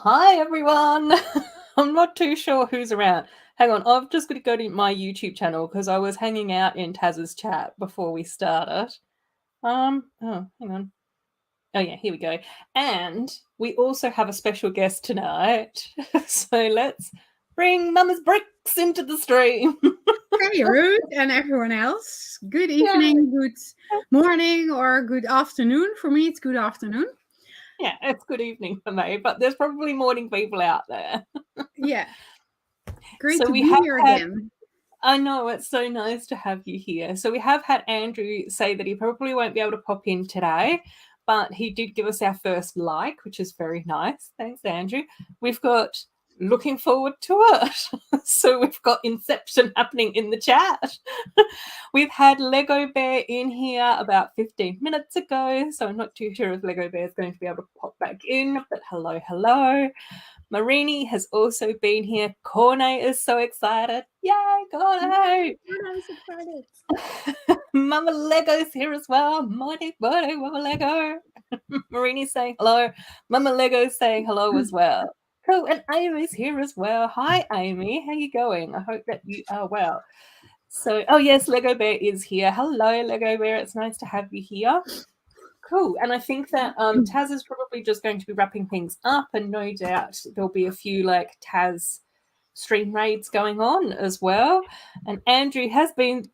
Hi, everyone. I'm not too sure who's around. Hang on, I've just got to go to my YouTube channel because I was hanging out in Taz's chat before we started. Oh, hang on. Oh, yeah, here we go. And we also have a special guest tonight. So let's bring Mama's Bricks into the stream. Hey, Ruth and everyone else. Good Yeah. evening, good morning, or good afternoon. For me, it's good afternoon. Yeah, it's good evening for me, but there's probably morning people out there. Yeah. Great So to we be have here had again. I know, it's so nice to have you here. So we have had Andrew say that he probably won't be able to pop in today, but he did give us our first like, which is very nice. Thanks, Andrew. We've got looking forward to it. So we've got Inception happening in the chat. We've had Lego Bear in here about 15 minutes ago, so I'm not too sure if Lego Bear is going to be able to pop back in, but hello, hello. Marini has also been here. Corne is so excited. Yay, Corne! I'm so excited. Mama Lego's here as well. Mighty Mama Lego. Marini's saying hello. Mama Lego's saying hello as well. Cool, and Amy's here as well. Hi, Amy. How you going? I hope that you are well. So, oh yes, Lego Bear is here. Hello, Lego Bear. It's nice to have you here. Cool. And I think that Taz is probably just going to be wrapping things up, and no doubt there'll be a few like Taz stream raids going on as well. And Andrew has been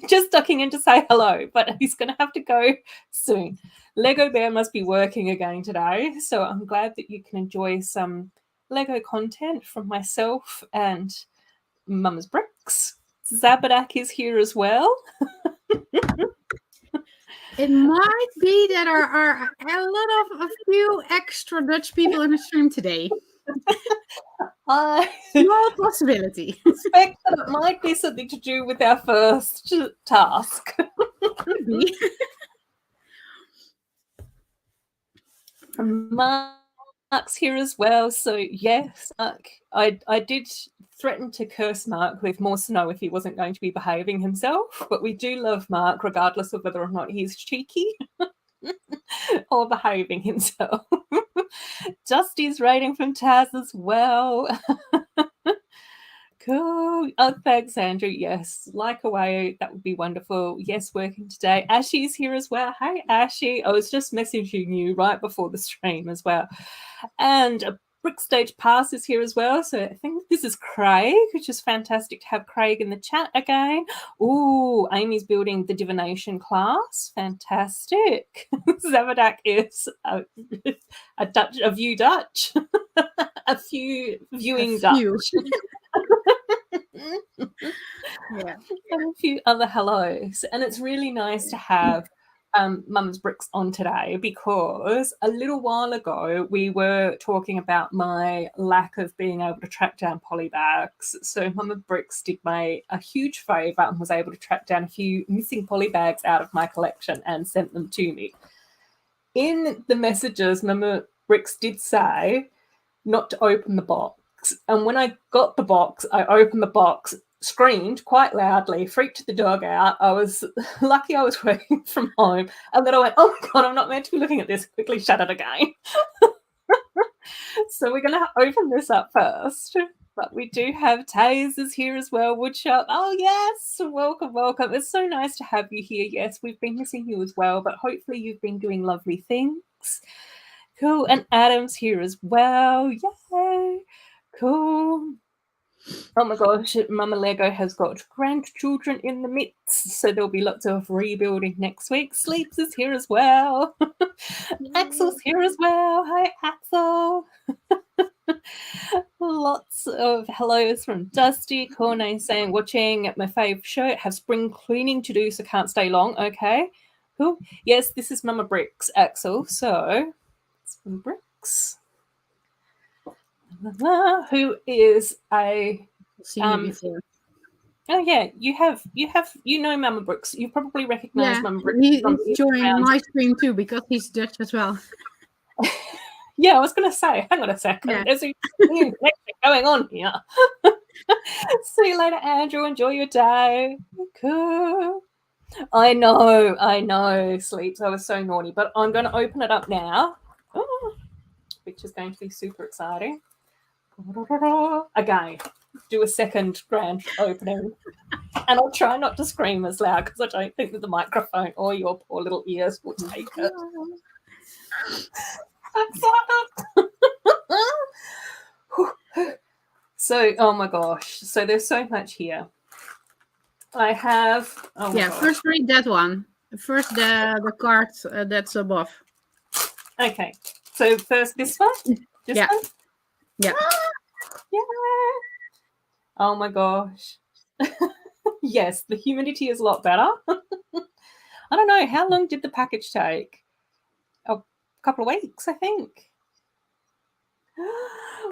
just ducking in to say hello, but he's going to have to go soon. Lego Bear must be working again today, so I'm glad that you can enjoy some Lego content from myself and Mum's Bricks. Zabadak is here as well. It might be that there are a few extra Dutch people in the stream today. I Small possibility. suspect that it might be something to do with our first task. Could be. Mark's here as well, so yes, Mark. I did threaten to curse Mark with more snow if he wasn't going to be behaving himself, but we do love Mark regardless of whether or not he's cheeky or behaving himself. Dusty's rating from Taz as well. Cool. Oh, thanks, Andrew. Yes, like away. That would be wonderful. Yes, working today. Ashy's here as well. Hey, Ashy. I was just messaging you right before the stream as well. And a Brick Stage Pass is here as well. So I think this is Craig, which is fantastic to have Craig in the chat again. Ooh, Amy's building the divination class. Fantastic. Zavadak is a view Dutch. A few viewing Dutch. Yeah. And a few other hellos. And it's really nice to have Mum's Bricks on today because a little while ago we were talking about my lack of being able to track down polybags. So Mama Bricks did me a huge favour and was able to track down a few missing polybags out of my collection and sent them to me. In the messages, Mama Bricks did say not to open the box. And when I got the box, I opened the box, screamed quite loudly, freaked the dog out. I was lucky I was working from home. And then I went, oh my God, I'm not meant to be looking at this. Quickly shut it again. So we're going to open this up first. But we do have Tasers here as well, Woodshop. Oh, yes. Welcome, welcome. It's so nice to have you here. Yes, we've been missing you as well, but hopefully you've been doing lovely things. Cool. And Adam's here as well. Yay. Cool. Oh my gosh, Mama Lego has got grandchildren in the midst, so there'll be lots of rebuilding next week. Sleeps is here as well. Axel's here as well. Hi, Axel. Lots of hellos from Dusty. Corne saying, watching my fave show. Have spring cleaning to do, so can't stay long. Okay, cool. Yes, this is Mama Bricks, Axel. So, it's Mama Bricks. Who is a before. Oh yeah, you know Mama Brooks. You probably recognise Mama Brooks. He's joining my stream too because he's Dutch as well. Yeah, I was going to say, hang on a second. Yeah. There's a connection going on here. See you later, Andrew. Enjoy your day. Cool. I know. Sleeps. I was so naughty, but I'm going to open it up now. Oh. which is going to be super exciting. Again, do a second grand opening. And I'll try not to scream as loud because I don't think that the microphone or your poor little ears will take it. So, oh my gosh. So there's so much here. I have... Oh yeah, gosh. first read that one. First the card that's above. Okay. So first this one? This yeah. one? Yeah. Yeah. Oh my gosh. Yes, the humidity is a lot better. I don't know. How long did the package take? A couple of weeks, I think.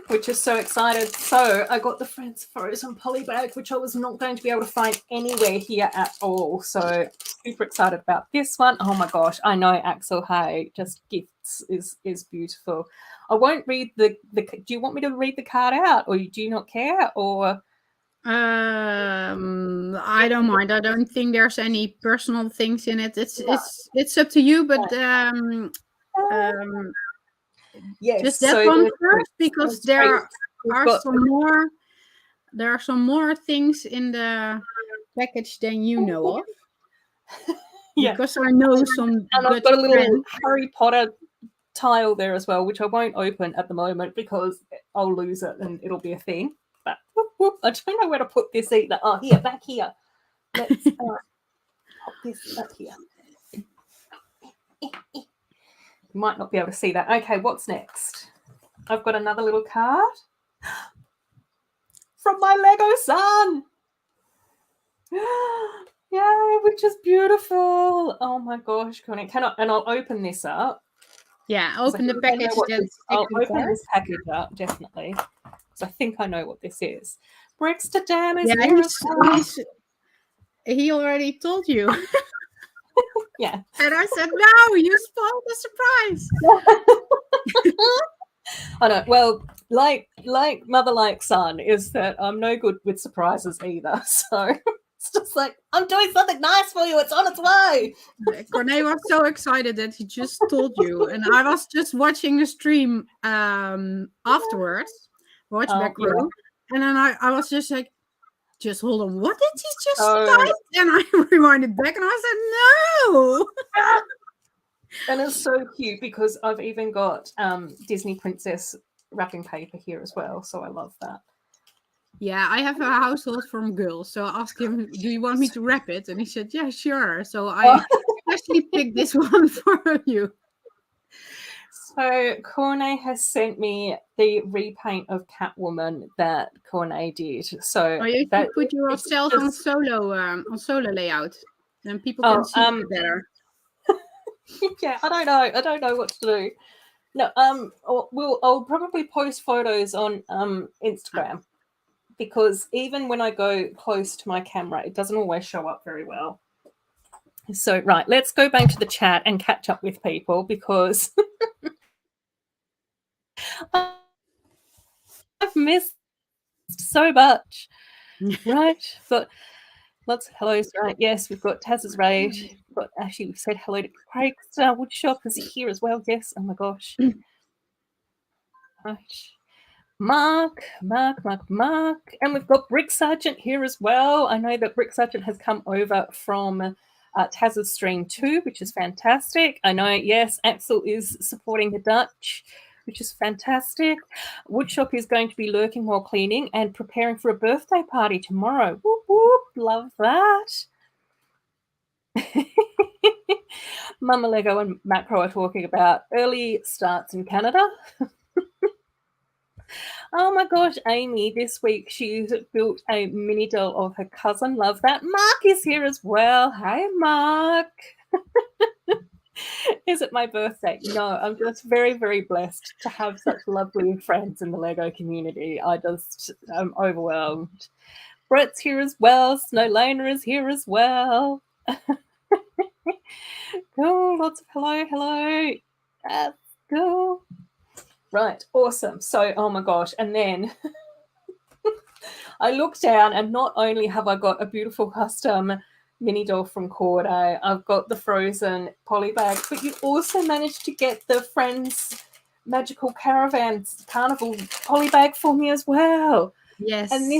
Which is so excited. So I got the Friends Frozen poly bag, which I was not going to be able to find anywhere here at all. So super excited about this one. Oh my gosh, I know, Axel. Hey, just gifts is beautiful. I won't read the. Do you want me to read the card out, or do you not care? Or I don't mind. I don't think there's any personal things in it. It's up to you, but yes, just that so one first, because there are got some more. There are some more things in the package than you know of. Yeah, because I know some. and I've got a little Harry Potter tile there as well, which I won't open at the moment because I'll lose it and it'll be a thing. But I don't know where to put this either. Oh, here, back here. Let's pop this up here. You might not be able to see that. Okay, what's next? I've got another little card from my Lego son. Yay, which is beautiful. Oh my gosh, Connie. And I'll open this up. Yeah, open the package. I'll open this package up, definitely. So I think I know what this is. Brixton Dam is here. He already told you. Yeah. And I said, no, you spoiled the surprise. I know. Well, like mother, like son, is that I'm no good with surprises either. So it's just like, I'm doing something nice for you. It's on its way. Corné was so excited that he just told you. And I was just watching the stream afterwards. Watch back row. Yeah. And then I was just like, just hold on. What did he just type? And I rewinded back and I said, no. And it's so cute because I've even got Disney Princess wrapping paper here as well. So I love that. Yeah, I have a household from girls. So I asked him, do you want me to wrap it? And he said, yeah, sure. So I especially picked this one for you. So Corné has sent me the repaint of Catwoman that Corné did. So you can put yourself on solo layout, then people can see it better. Yeah, I don't know what to do. No, I'll probably post photos on Instagram because even when I go close to my camera, it doesn't always show up very well. So right, let's go back to the chat and catch up with people because I've missed so much. Right, but lots of hellos, right? Yes, we've got Taz's Raid. We've said hello to Craig Woodshop is here as well. Yes, oh my gosh. Right. Mark, and we've got Brick Sergeant here as well. I know that Brick Sergeant has come over from Taz's stream too, which is fantastic. I know, yes, Axel is supporting the Dutch, which is fantastic. Woodshop is going to be lurking while cleaning and preparing for a birthday party tomorrow. Whoop, whoop, love that. Mama Lego and Macro are talking about early starts in Canada. Oh my gosh, Amy, this week she's built a mini doll of her cousin. Love that. Mark is here as well. Hey, Mark. Is it my birthday? No, I'm just very, very blessed to have such lovely friends in the Lego community. I'm overwhelmed. Brett's here as well. Snowlana is here as well. Cool, lots of hello. That's cool. Right, awesome. So, oh my gosh, and then I looked down and not only have I got a beautiful custom mini doll from Corday, I've got the Frozen poly bag, but you also managed to get the Friends magical carnival polybag for me as well. Yes. And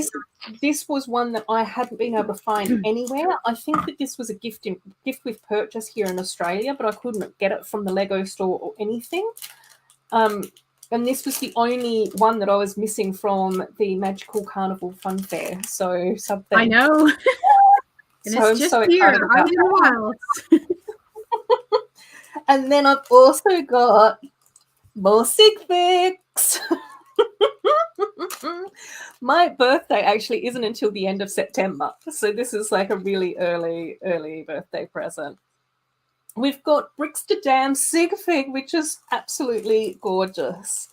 this was one that I hadn't been able to find anywhere. I think that this was a gift with purchase here in Australia, but I couldn't get it from the Lego store or anything. And this was the only one that I was missing from the Magical Carnival Fun Fair. So something. I know. And so it's I'm just so here, excited out about in the wild. And then I've also got more sig figs. My birthday actually isn't until the end of September, so this is like a really early birthday present. We've got Brixterdam sig fig, which is absolutely gorgeous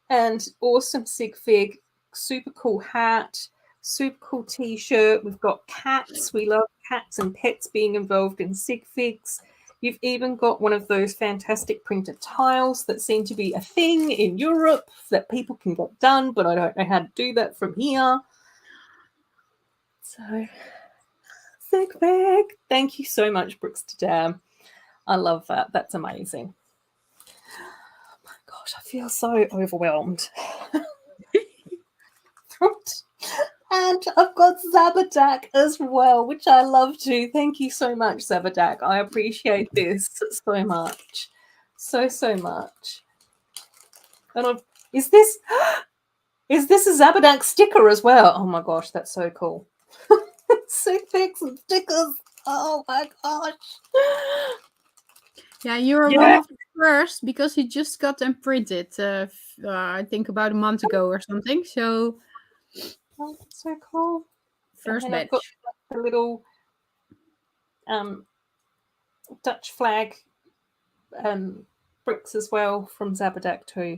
and awesome sig fig. Super cool hat, super cool t-shirt. We've got cats. We love cats and pets being involved in sig figs. You've even got one of those fantastic printed tiles that seem to be a thing in Europe that people can get done, but I don't know how to do that from here. So, sig fig. Thank you so much, Brixterdam. I love that. That's amazing. Oh my gosh, I feel so overwhelmed. And I've got Zabadak as well, which I love too. Thank you so much, Zabadak. I appreciate this so much. So much. And is this a Zabadak sticker as well? Oh my gosh, that's so cool. Sig figs and stickers. Oh my gosh. Yeah, you were one of the first because he just got them printed, I think about a month ago or something. So, oh, that's so cool. First batch. I've got the little Dutch flag bricks as well from Zabadak too.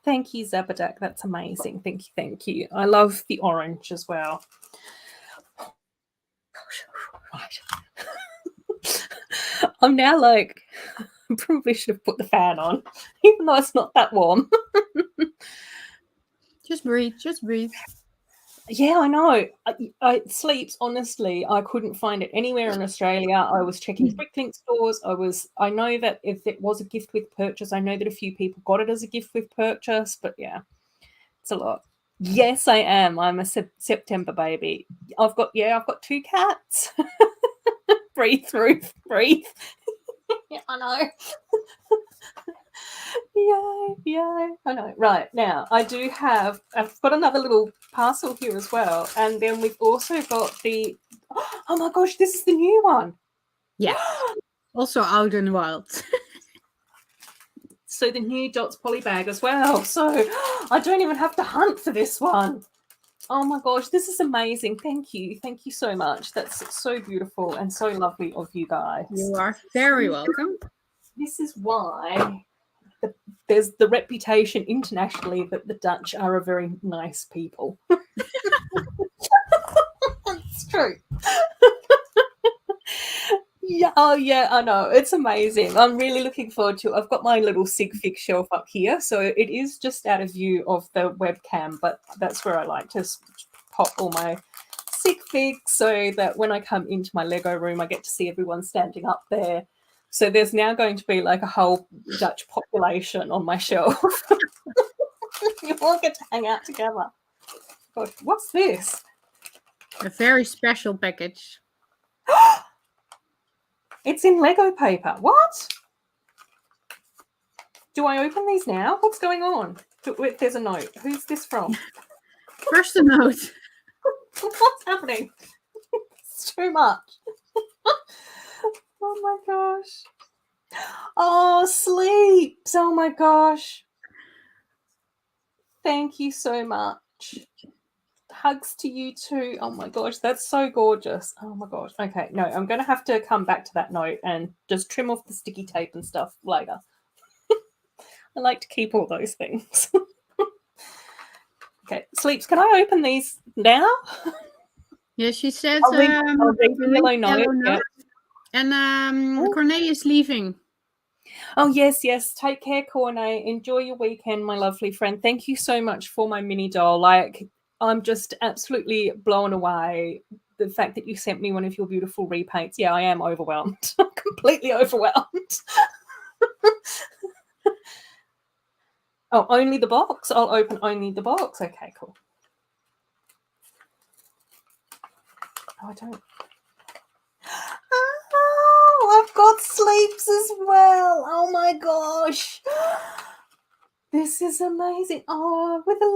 Thank you, Zabadak. That's amazing. Thank you. I love the orange as well. Right. I'm now like, I probably should have put the fan on, even though it's not that warm. Just breathe. Yeah, I know. Sleeps, honestly, I couldn't find it anywhere in Australia. I was checking Bricklink stores. I know that if it was a gift with purchase, I know that a few people got it as a gift with purchase, but yeah, it's a lot. Yes, I am. I'm a September baby. I've got 2 cats. Breathe, Ruth, breathe. Yeah, I know. Yay. I know. Right, now I've got another little parcel here as well. And then we've also got oh my gosh, this is the new one. Yeah. Also out in the wild. So the new Dots poly bag as well. So I don't even have to hunt for this one. Oh my gosh, this is amazing. Thank you so much. That's so beautiful and so lovely of you guys. You are very welcome. This is why there's the reputation internationally that the Dutch are a very nice people. It's true. Yeah, oh yeah, I know. It's amazing. I'm really looking forward to it. I've got my little sig fig shelf up here, so it is just out of view of the webcam, but that's where I like to pop all my sig figs so that when I come into my Lego room, I get to see everyone standing up there. So there's now going to be like a whole Dutch population on my shelf. You all get to hang out together. God, what's this? A very special package. It's in Lego paper. What? Do I open these now? What's going on? There's a note. Who's this from? First a note. What's happening? It's too much. Oh my gosh. Oh, sleeps. Oh my gosh. Thank you so much. Hugs to you too. Oh my gosh, that's so gorgeous. Oh my gosh. Okay, no, I'm going to have to come back to that note and just trim off the sticky tape and stuff later. I like to keep all those things. Okay, Sleeps, can I open these now? Yeah, she said I'll read the yellow note. Yeah. And Corneille is leaving. Oh, yes. Take care, Corne. Enjoy your weekend, my lovely friend. Thank you so much for my mini doll. Like, I'm just absolutely blown away. The fact that you sent me one of your beautiful repaints. Yeah, I am overwhelmed. I'm completely overwhelmed. Oh, only the box. I'll open only the box. Okay, cool. Oh, I don't. Oh, I've got sleeps as well. Oh my gosh. This is amazing. Oh, with a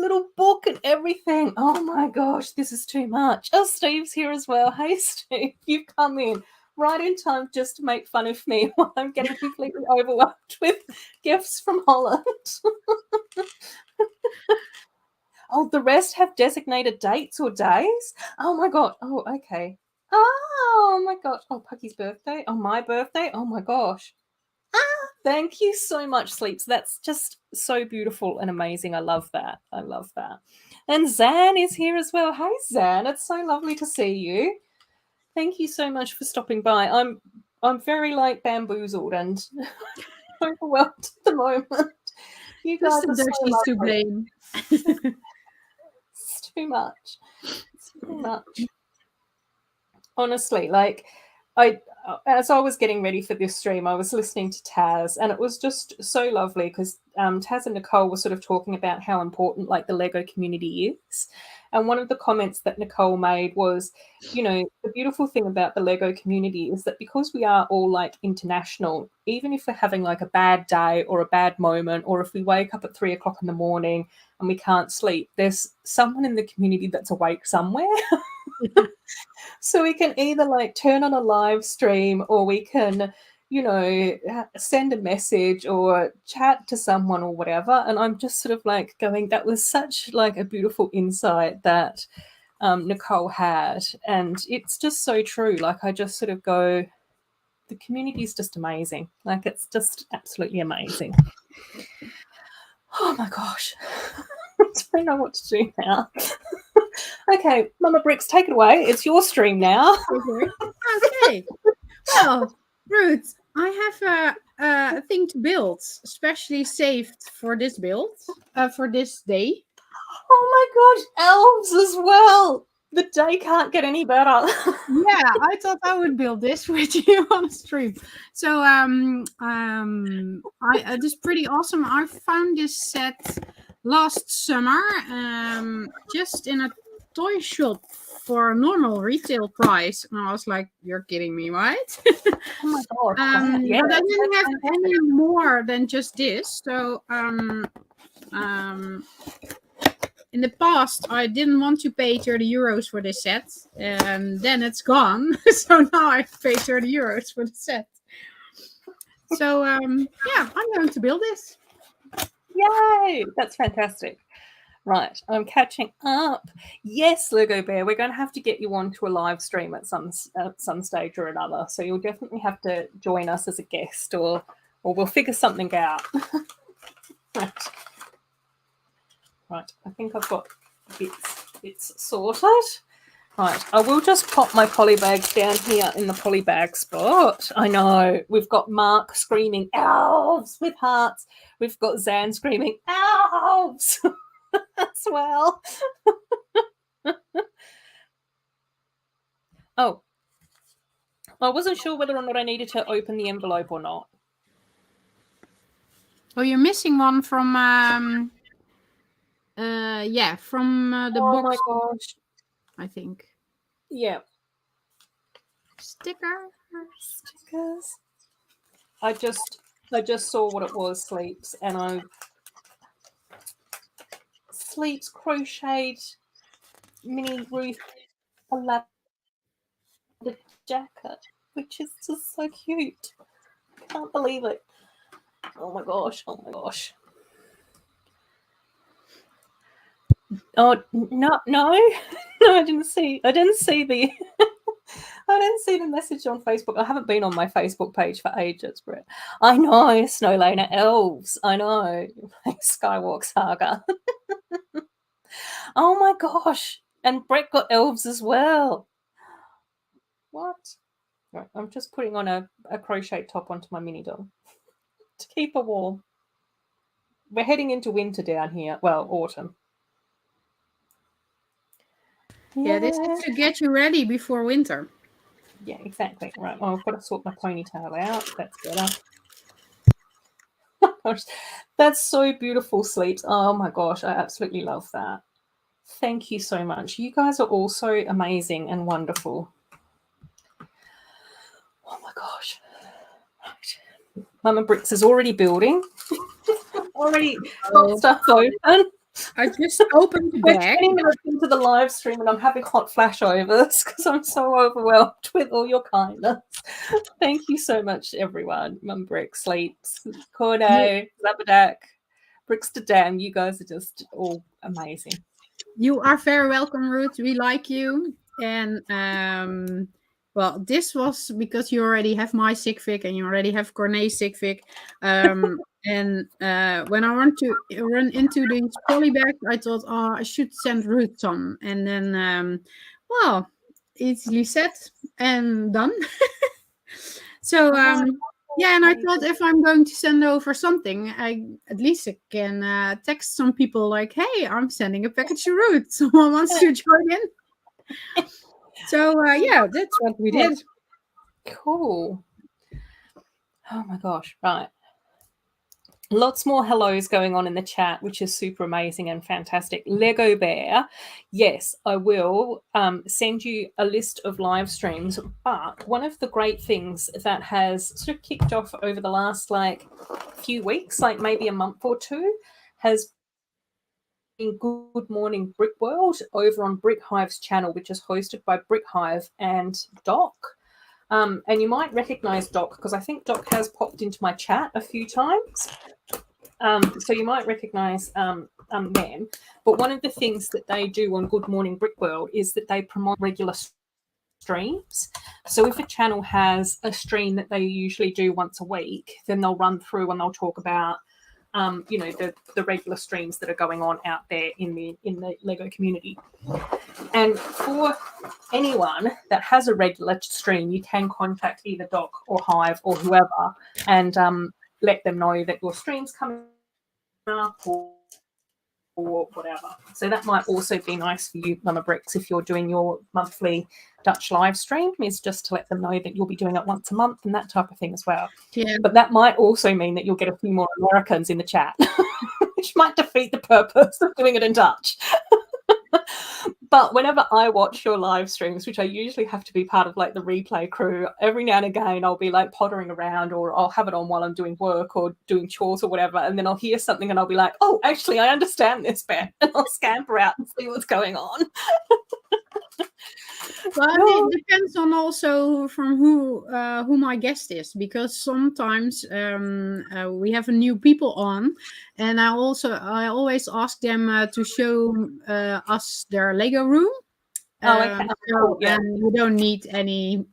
little book and everything. Oh my gosh, this is too much. Oh, Steve's here as well. Hey, Steve, you've come in right in time just to make fun of me while I'm getting completely overwhelmed with gifts from Holland. Oh, the rest have designated dates or days? Oh my god. Oh, okay. Oh my gosh. Oh, Pucky's birthday. Oh, my birthday. Oh my gosh. Thank you so much, Sleeps. That's just so beautiful and amazing. I love that. I love that. And Zan is here as well. Hey, Zan. It's so lovely to see you. Thank you so much for stopping by. I'm very like bamboozled and overwhelmed at the moment. You guys Just are so she's to lovely. blame. It's too much. It's too much. Honestly, like as I was getting ready for this stream, I was listening to Taz, and it was just so lovely because Taz and Nicole were sort of talking about how important like the Lego community is. And one of the comments that Nicole made was, you know, the beautiful thing about the Lego community is that because we are all like international, even if we're having like a bad day or a bad moment, or if we wake up at 3 o'clock in the morning and we can't sleep, there's someone in the community that's awake somewhere. So we can either like turn on a live stream, or we can, you know, send a message or chat to someone or whatever. And I'm just sort of like going, that was such like a beautiful insight that Nicole had. And it's just so true. Like I just sort of go, the community is just amazing. Like it's just absolutely amazing. Oh my gosh. I don't know what to do now. Okay, Mama Bricks, take it away. It's your stream now. Okay. Well, Ruth, I have a thing to build, especially saved for this build, for this day. Oh my gosh, elves as well. The day can't get any better. Yeah, I thought I would build this with you on stream. So this is pretty awesome. I found this set last summer, just in a toy shop for a normal retail price, and I was like, "You're kidding me, right?" Oh my god. Yeah, but I didn't have any more than just this. So in the past, I didn't want to pay 30 euros for this set, and then it's gone. So now I pay 30 euros for the set. So yeah, I'm going to build this. Yay! That's fantastic. Right, I'm catching up. Yes, Lego Bear, we're going to have to get you onto a live stream at some stage or another. So you'll definitely have to join us as a guest, or we'll figure something out. Right, I think I've got bits sorted. Right, I will just pop my poly bags down here in the poly bag spot. I know, we've got Mark screaming elves with hearts. We've got Zan screaming elves as well. Oh, I wasn't sure whether or not I needed to open the envelope or not. Oh, you're missing one from from the box. Oh my gosh. I think. Yeah. Stickers. I just saw what it was, Sleeps, and Sleeps crocheted mini Ruth a lavender jacket, which is just so cute. Can't believe it. Oh my gosh. Oh my gosh. Oh no, no, no! I didn't see the. I didn't see the message on Facebook. I haven't been on my Facebook page for ages, Brett. I know, Snowlaner elves. I know, Skywalk Saga. Oh my gosh! And Brett got elves as well. What? Right, I'm just putting on a crochet top onto my mini doll to keep her warm. We're heading into winter down here. Well, autumn. Yeah, this is to get you ready before winter. Yeah, exactly. Right. Well, I've got to sort my ponytail out. That's better. gosh, that's so beautiful, Sleeps. Oh my gosh, I absolutely love that. Thank you so much. You guys are all so amazing and wonderful. Oh my gosh. Right. Mama Bricks is already building. Already got stuff open. I just opened the We're bag. 20 minutes into the live stream and I'm having hot flashovers because I'm so overwhelmed with all your kindness. Thank you so much, everyone. Mum Brick, Sleeps, Cordo, Zabadak, Bricks to Dam. You guys are just all amazing. You are very welcome, Ruth. We like you. And well, this was because you already have my sigfic and you already have Cornet's sigfic. And when I want to run into these poly bags, I thought, oh, I should send Ruth some. And then, well, easily said and done. So, yeah, and I thought if I'm going to send over something, at least I can text some people like, hey, I'm sending a package to Ruth. Someone wants to join in. So, yeah, that's what we did. Cool. Oh my gosh. Right. Lots more hellos going on in the chat, which is super amazing and fantastic. Lego Bear, yes, I will send you a list of live streams. But one of the great things that has sort of kicked off over the last few weeks, like maybe a month or two, has been Good Morning Brick World over on Brick Hive's channel, which is hosted by Brick Hive and Doc. And you might recognize Doc because I think Doc has popped into my chat a few times. So you might recognize them. But one of the things that they do on Good Morning Brick World is that they promote regular streams. So if a channel has a stream that they usually do once a week, then they'll run through and they'll talk about the regular streams that are going on out there in the Lego community. And for anyone that has a regular stream, you can contact either Doc or Hive or whoever and let them know that your stream's coming up or whatever. So that might also be nice for you, Mama Bricks, if you're doing your monthly Dutch live stream, is just to let them know that you'll be doing it once a month and that type of thing as well. Yeah. But that might also mean that you'll get a few more Americans in the chat, which might defeat the purpose of doing it in Dutch. But whenever I watch your live streams, which I usually have to be part of the replay crew, every now and again I'll be pottering around or I'll have it on while I'm doing work or doing chores or whatever, and then I'll hear something and I'll be like, oh, actually I understand this bit, and I'll scamper out and see what's going on. Well, it depends on also from who my guest is, because sometimes we have new people on, and I always ask them to show us their Lego room. Okay. So, yeah. And you don't need any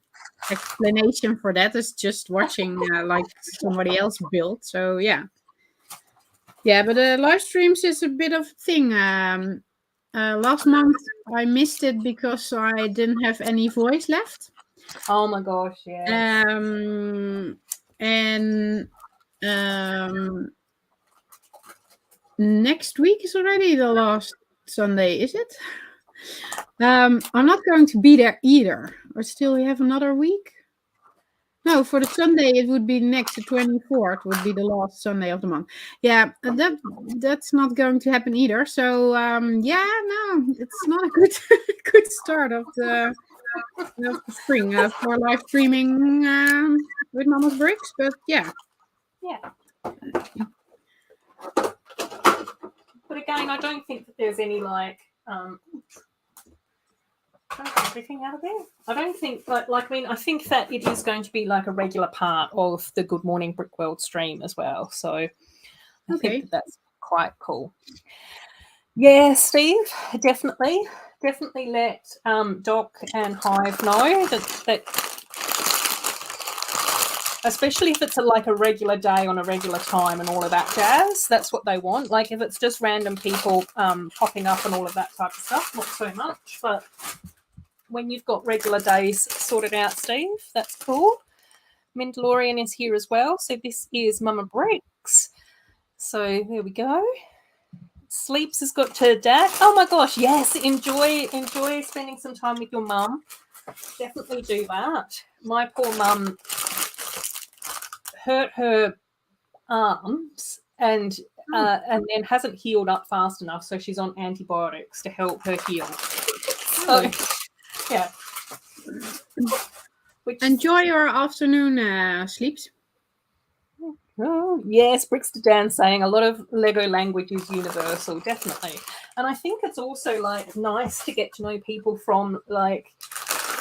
explanation for that. It's just watching like somebody else build. So yeah. But live streams is a bit of a thing. Last month I missed it because I didn't have any voice left. Oh my gosh, yeah. And next week is already the last Sunday, is it? I'm not going to be there either. Or still we have another week? No, for the Sunday it would be next, the 24th would be the last Sunday of the month. Yeah, that's not going to happen either. So no, it's not a good start of the spring for live streaming with Mama's Bricks. But yeah. But again, I don't think that there's any everything out of there. I don't think I think that it is going to be a regular part of the Good Morning Brick World stream as well. So I think that's quite cool. Yeah, Steve, definitely let Doc and Hive know that especially if it's a regular day on a regular time and all of that jazz, that's what they want. If it's just random people popping up and all of that type of stuff, not so much. But when you've got regular days sorted out, Steve, that's cool. Mandalorian is here as well. So this is Mama Bricks. So there we go. Sleeps has got to dad. Oh my gosh, yes. Enjoy spending some time with your mum. Definitely do that. My poor mum hurt her arms and then hasn't healed up fast enough, so she's on antibiotics to help her heal. So, yeah. Enjoy your afternoon sleeps. Oh, yes, Brixton Dan saying a lot of Lego language is universal, definitely. And I think it's also like nice to get to know people from like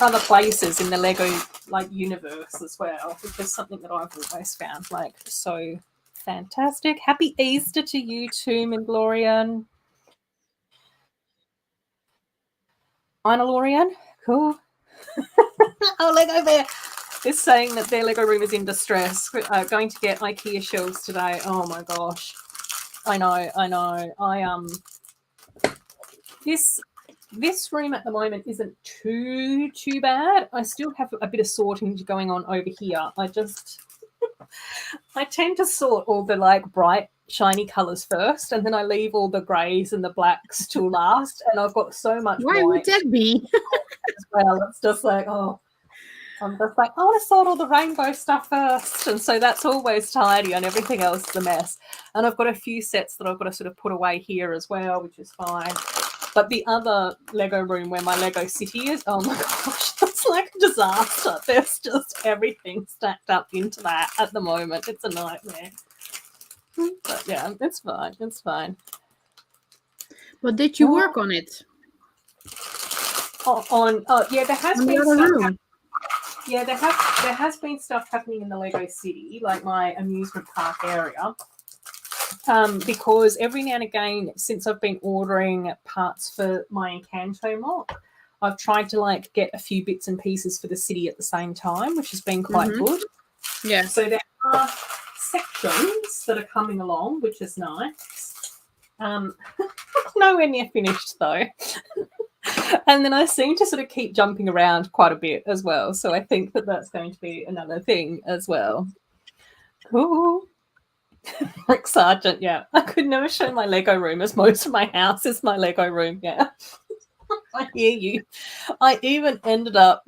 other places in the Lego like universe as well, which is something that I've always found like so fantastic. Happy Easter to you too, Mandalorian. Mandalorian, cool. Oh, Lego Bear is saying that their Lego room is in distress. Going to get IKEA shelves today. Oh my gosh. I know. This room at the moment isn't too bad. I still have a bit of sorting going on over here. I tend to sort all the like bright shiny colors first, and then I leave all the grays and the blacks till last. And I've got so much Why white would that be? as well. It's just like, oh, I'm just like, I want to sort all the rainbow stuff first. And so that's always tidy and everything else is a mess. And I've got a few sets that I've got to sort of put away here as well, which is fine. But the other Lego room where my Lego city is, oh my gosh, it's like a disaster. There's just everything stacked up into that at the moment. It's a nightmare. But yeah, it's fine. It's fine. But did you work on it? Yeah, there has been stuff. Yeah, there has been stuff happening in the Lego city, like my amusement park area. Because every now and again, since I've been ordering parts for my Encanto mock, I've tried to like get a few bits and pieces for the city at the same time, which has been quite good. Yeah. So there are sections that are coming along, which is nice. Nowhere near finished though. And then I seem to sort of keep jumping around quite a bit as well. So I think that that's going to be another thing as well. Cool. Rick Sargent, yeah. I could never show my Lego room as most of my house is my Lego room, yeah. I hear you. I even ended up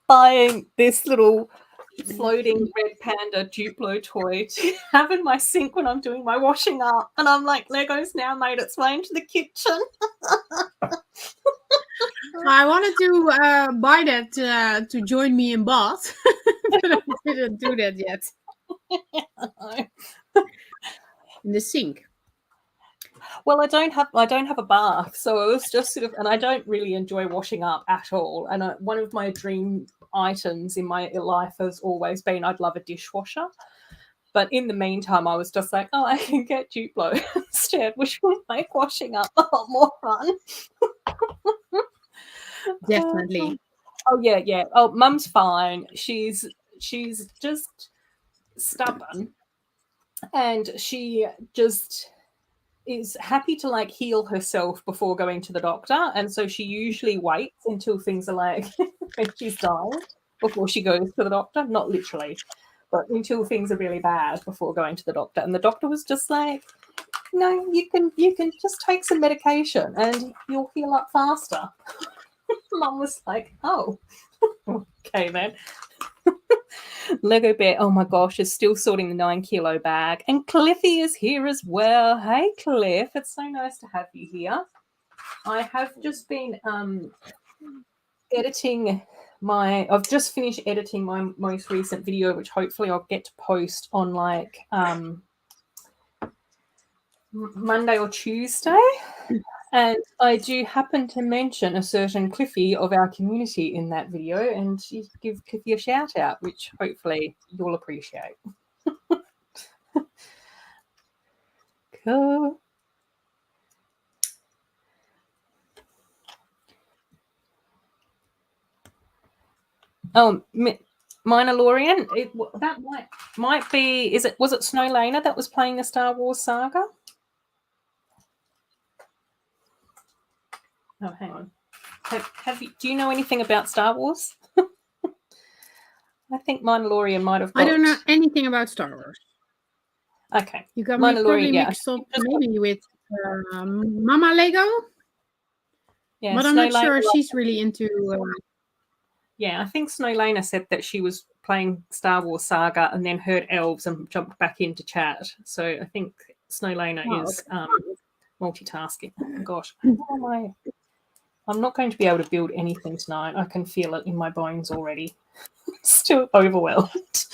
buying this little floating red panda Duplo toy to have in my sink when I'm doing my washing up. And I'm like, Lego's now made its way into the kitchen. I wanted to buy that to join me in bath, but I didn't do that yet. In the sink. Well, I don't have a bath, so it was just sort of, and I don't really enjoy washing up at all. And one of my dream items in my life has always been I'd love a dishwasher. But in the meantime, I was just like, oh, I can get Duplo instead, which will make washing up a lot more fun. Definitely. Oh yeah. Oh, Mum's fine. She's just stubborn, and she just is happy to like heal herself before going to the doctor, and so she usually waits until things are like when she's dying before she goes to the doctor. Not literally, but until things are really bad before going to the doctor. And the doctor was just like, no, you can just take some medication and you'll heal up faster. Mum was like, oh, okay then. Lego Bear, oh my gosh, is still sorting the 9-kilo bag. And Cliffy is here as well. Hey, Cliff, it's so nice to have you here. I have just been I've just finished editing my most recent video, which hopefully I'll get to post on like Monday or Tuesday. And I do happen to mention a certain Cliffy of our community in that video, and you give Cliffy a shout out, which hopefully you'll appreciate. Cool. Oh, Minalorian, that might be. Was it Snowlana that was playing the Star Wars saga? Oh, hang on. Do you know anything about Star Wars? I think Mandalorian might have got... I don't know anything about Star Wars. Okay. You got me probably mixed up maybe with Mama Lego. Yeah, but I'm not sure she's really into... Yeah, I think Snowlana said that she was playing Star Wars Saga and then heard elves and jumped back into chat. So I think Snowlaner is multitasking. Oh, gosh, how am I? I'm not going to be able to build anything tonight. I can feel it in my bones already. Still overwhelmed.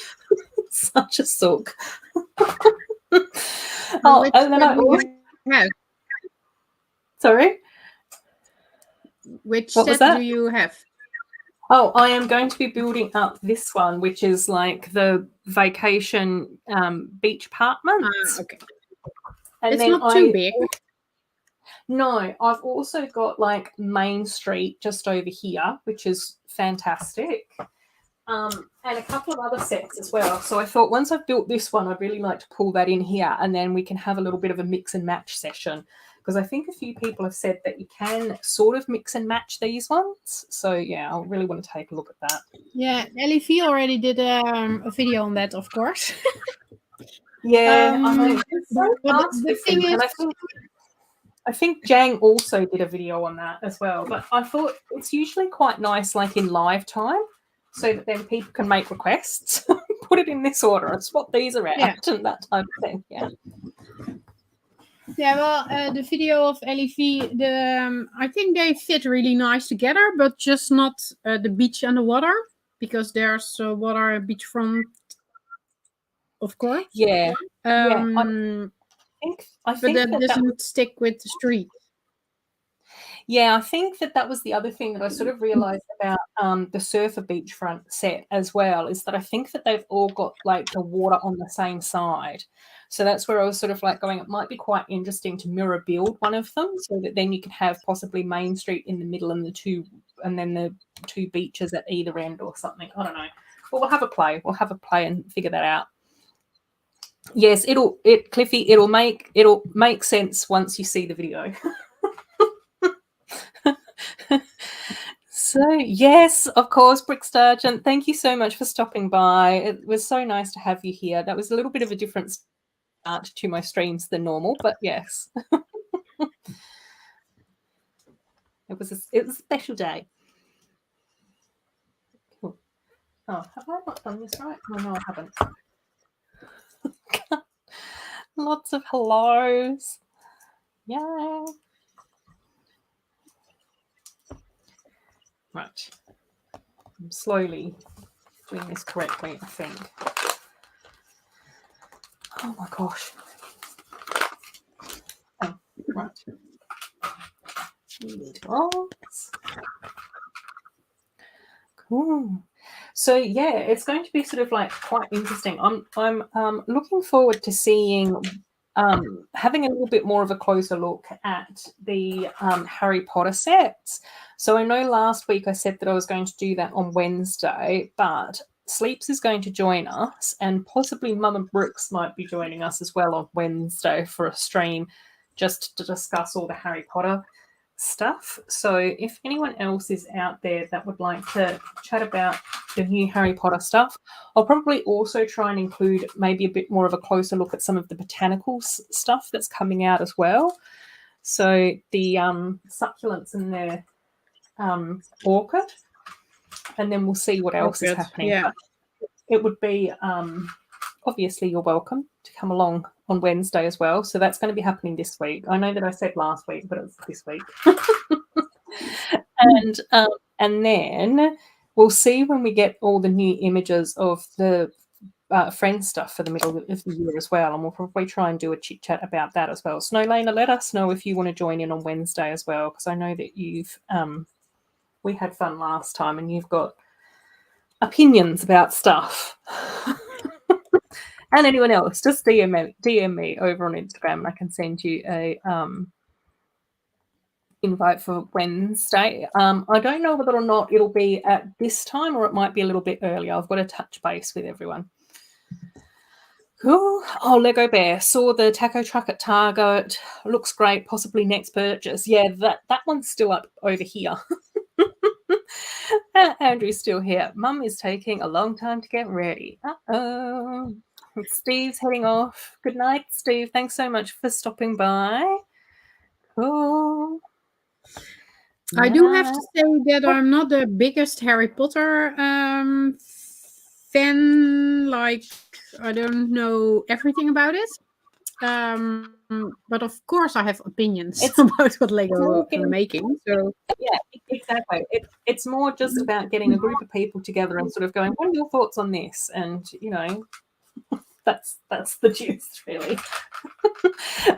Such a sook. Which and then I also... Sorry? Which set do you have? Oh, I am going to be building up this one, which is like the vacation beach apartments. Okay. And it's not too big. No, I've also got like Main Street just over here, which is fantastic. And a couple of other sets as well. So I thought once I've built this one, I'd really like to pull that in here, and then we can have a little bit of a mix and match session, because I think a few people have said that you can sort of mix and match these ones. So yeah, I really want to take a look at that. Yeah, Ellie V already did a video on that, of course. Yeah, the thing is, I think Jang also did a video on that as well. But I thought it's usually quite nice, like in live time, so that then people can make requests, put it in this order and swap these around and that type of thing. Yeah. Yeah, well, the video of Ellie V, I think they fit really nice together, but just not the beach and the water, because there's water and beachfront, of course. Yeah. I think that doesn't stick with the street. Yeah, I think that was the other thing that I sort of realised about the Surfer Beachfront set as well, is that I think that they've all got like the water on the same side. So that's where I was sort of like going, it might be quite interesting to mirror build one of them, so that then you can have possibly Main Street in the middle and then the two beaches at either end or something. I don't know. But we'll have a play. We'll have a play and figure that out. Yes, Cliffy, it'll make sense once you see the video. So yes, of course, Brick Sturgeon, thank you so much for stopping by. It was so nice to have you here. That was a little bit of a different start to my streams than normal, but yes. It was a special day. Cool. Oh, have I not done this right? Oh, no, I haven't. Lots of hellos. Yay. Right. I'm slowly doing this correctly, I think. Oh my gosh. Oh, right. Cool. So yeah, it's going to be sort of like quite interesting. I'm looking forward to seeing having a little bit more of a closer look at the Harry Potter sets. So I know last week I said that I was going to do that on Wednesday, but Sleeps is going to join us, and possibly Mum and Brooks might be joining us as well on Wednesday for a stream just to discuss all the Harry Potter stuff. So if anyone else is out there that would like to chat about the new Harry Potter stuff, I'll probably also try and include maybe a bit more of a closer look at some of the botanical stuff that's coming out as well. So the succulents and their orchid, and then we'll see what else is happening. Yeah. It would be obviously you're welcome to come along on Wednesday as well. So that's going to be happening this week. I know that I said last week, but it's this week. And then we'll see when we get all the new images of the Friends stuff for the middle of the year as well. And we'll probably try and do a chit chat about that as well. Snowlaner, let us know if you want to join in on Wednesday as well, because I know that you've we had fun last time and you've got opinions about stuff. And anyone else, just DM me over on Instagram and I can send you a invite for Wednesday. I don't know whether or not it'll be at this time or it might be a little bit earlier. I've got to touch base with everyone. Cool. Oh, Lego Bear. Saw the taco truck at Target. Looks great. Possibly next purchase. Yeah, that one's still up over here. Andrew's still here. Mum is taking a long time to get ready. Uh-oh. Steve's heading off. Good night, Steve. Thanks so much for stopping by. Cool. I do have to say that I'm not the biggest Harry Potter fan, like I don't know everything about it. But of course I have opinions about what Lego are making. So yeah, exactly. It's more just about getting a group of people together and sort of going, what are your thoughts on this? And that's the gist, really.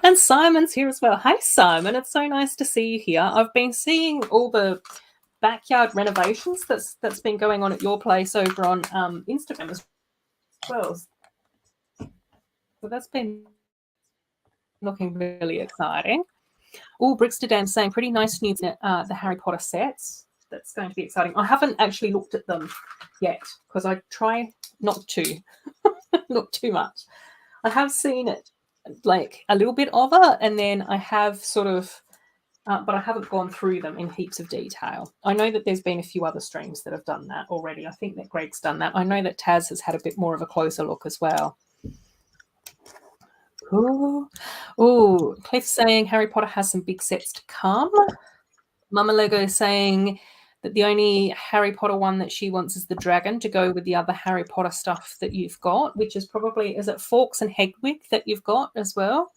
And Simon's here as well. Hi, Simon. It's so nice to see you here. I've been seeing all the backyard renovations that's been going on at your place over on Instagram as well. So that's been looking really exciting. Oh, Brixterdam saying pretty nice news in the Harry Potter sets. That's going to be exciting. I haven't actually looked at them yet because I try not to look too much. I have seen it, like a little bit of it, and then I have sort of, but I haven't gone through them in heaps of detail. I know that there's been a few other streams that have done that already. I think that Greg's done that. I know that Taz has had a bit more of a closer look as well. Oh, Cliff saying Harry Potter has some big sets to come. Mama Lego saying that the only Harry Potter one that she wants is the dragon to go with the other Harry Potter stuff that you've got, which is probably, is it Fawkes and Hedwig that you've got as well?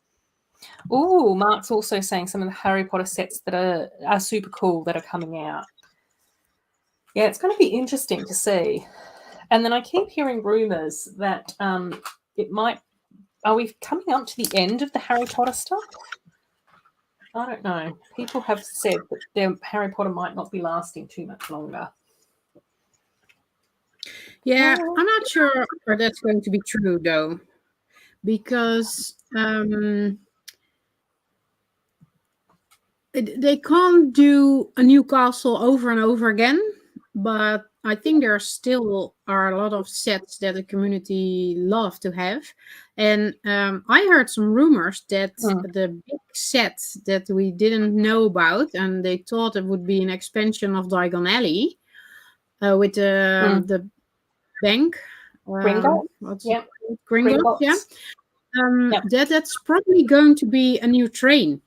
Oh, Mark's also saying some of the Harry Potter sets that are super cool that are coming out. Yeah, it's going to be interesting to see. And then I keep hearing rumours that it might, are we coming up to the end of the Harry Potter stuff? I don't know. People have said that their Harry Potter might not be lasting too much longer. Yeah, I'm not sure that's going to be true though, because they can't do a new castle over and over again. But I think there still are a lot of sets that the community love to have. And I heard some rumors that the big set that we didn't know about, and they thought it would be an expansion of Diagon Alley with the bank. Gringotts? Yeah. Gringotts, yeah. That's probably going to be a new train.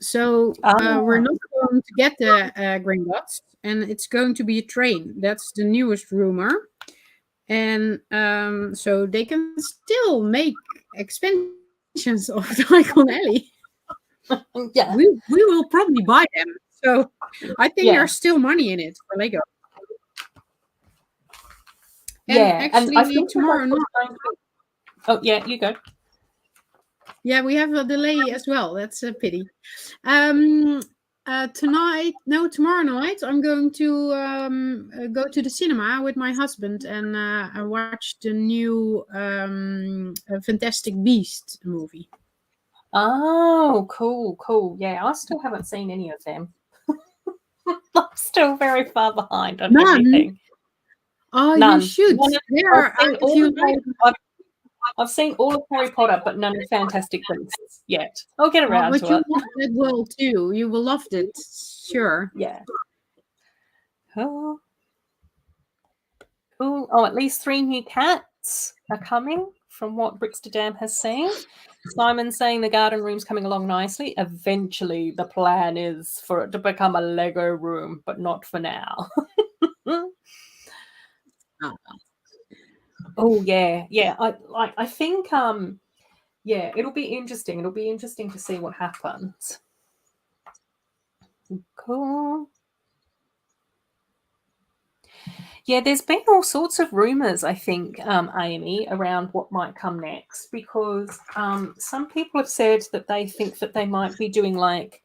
So we're not going to get the Gringotts, and it's going to be a train. That's the newest rumor. And so they can still make expansions of Diagon Alley. Yeah. We will probably buy them. So I think there's still money in it for Lego. And actually, and I think tomorrow night. Oh, yeah, you go. Yeah, we have a delay as well. That's a pity. Tomorrow night, I'm going to go to the cinema with my husband and I watch the new Fantastic Beast movie. Oh, cool. Yeah, I still haven't seen any of them. I'm still very far behind on everything. Oh, you should. I've seen all of Harry Potter, but none of Fantastic Beasts yet. I'll get around to it. But you love it well too. You will love it, sure. Yeah. Cool. Oh, at least 3 new cats are coming from what Brixterdam has seen. Simon's saying the garden room's coming along nicely. Eventually, the plan is for it to become a Lego room, but not for now. Oh yeah. I think it'll be interesting. It'll be interesting to see what happens. Cool. Yeah, there's been all sorts of rumors, I think, Amy, around what might come next, because some people have said that they think that they might be doing like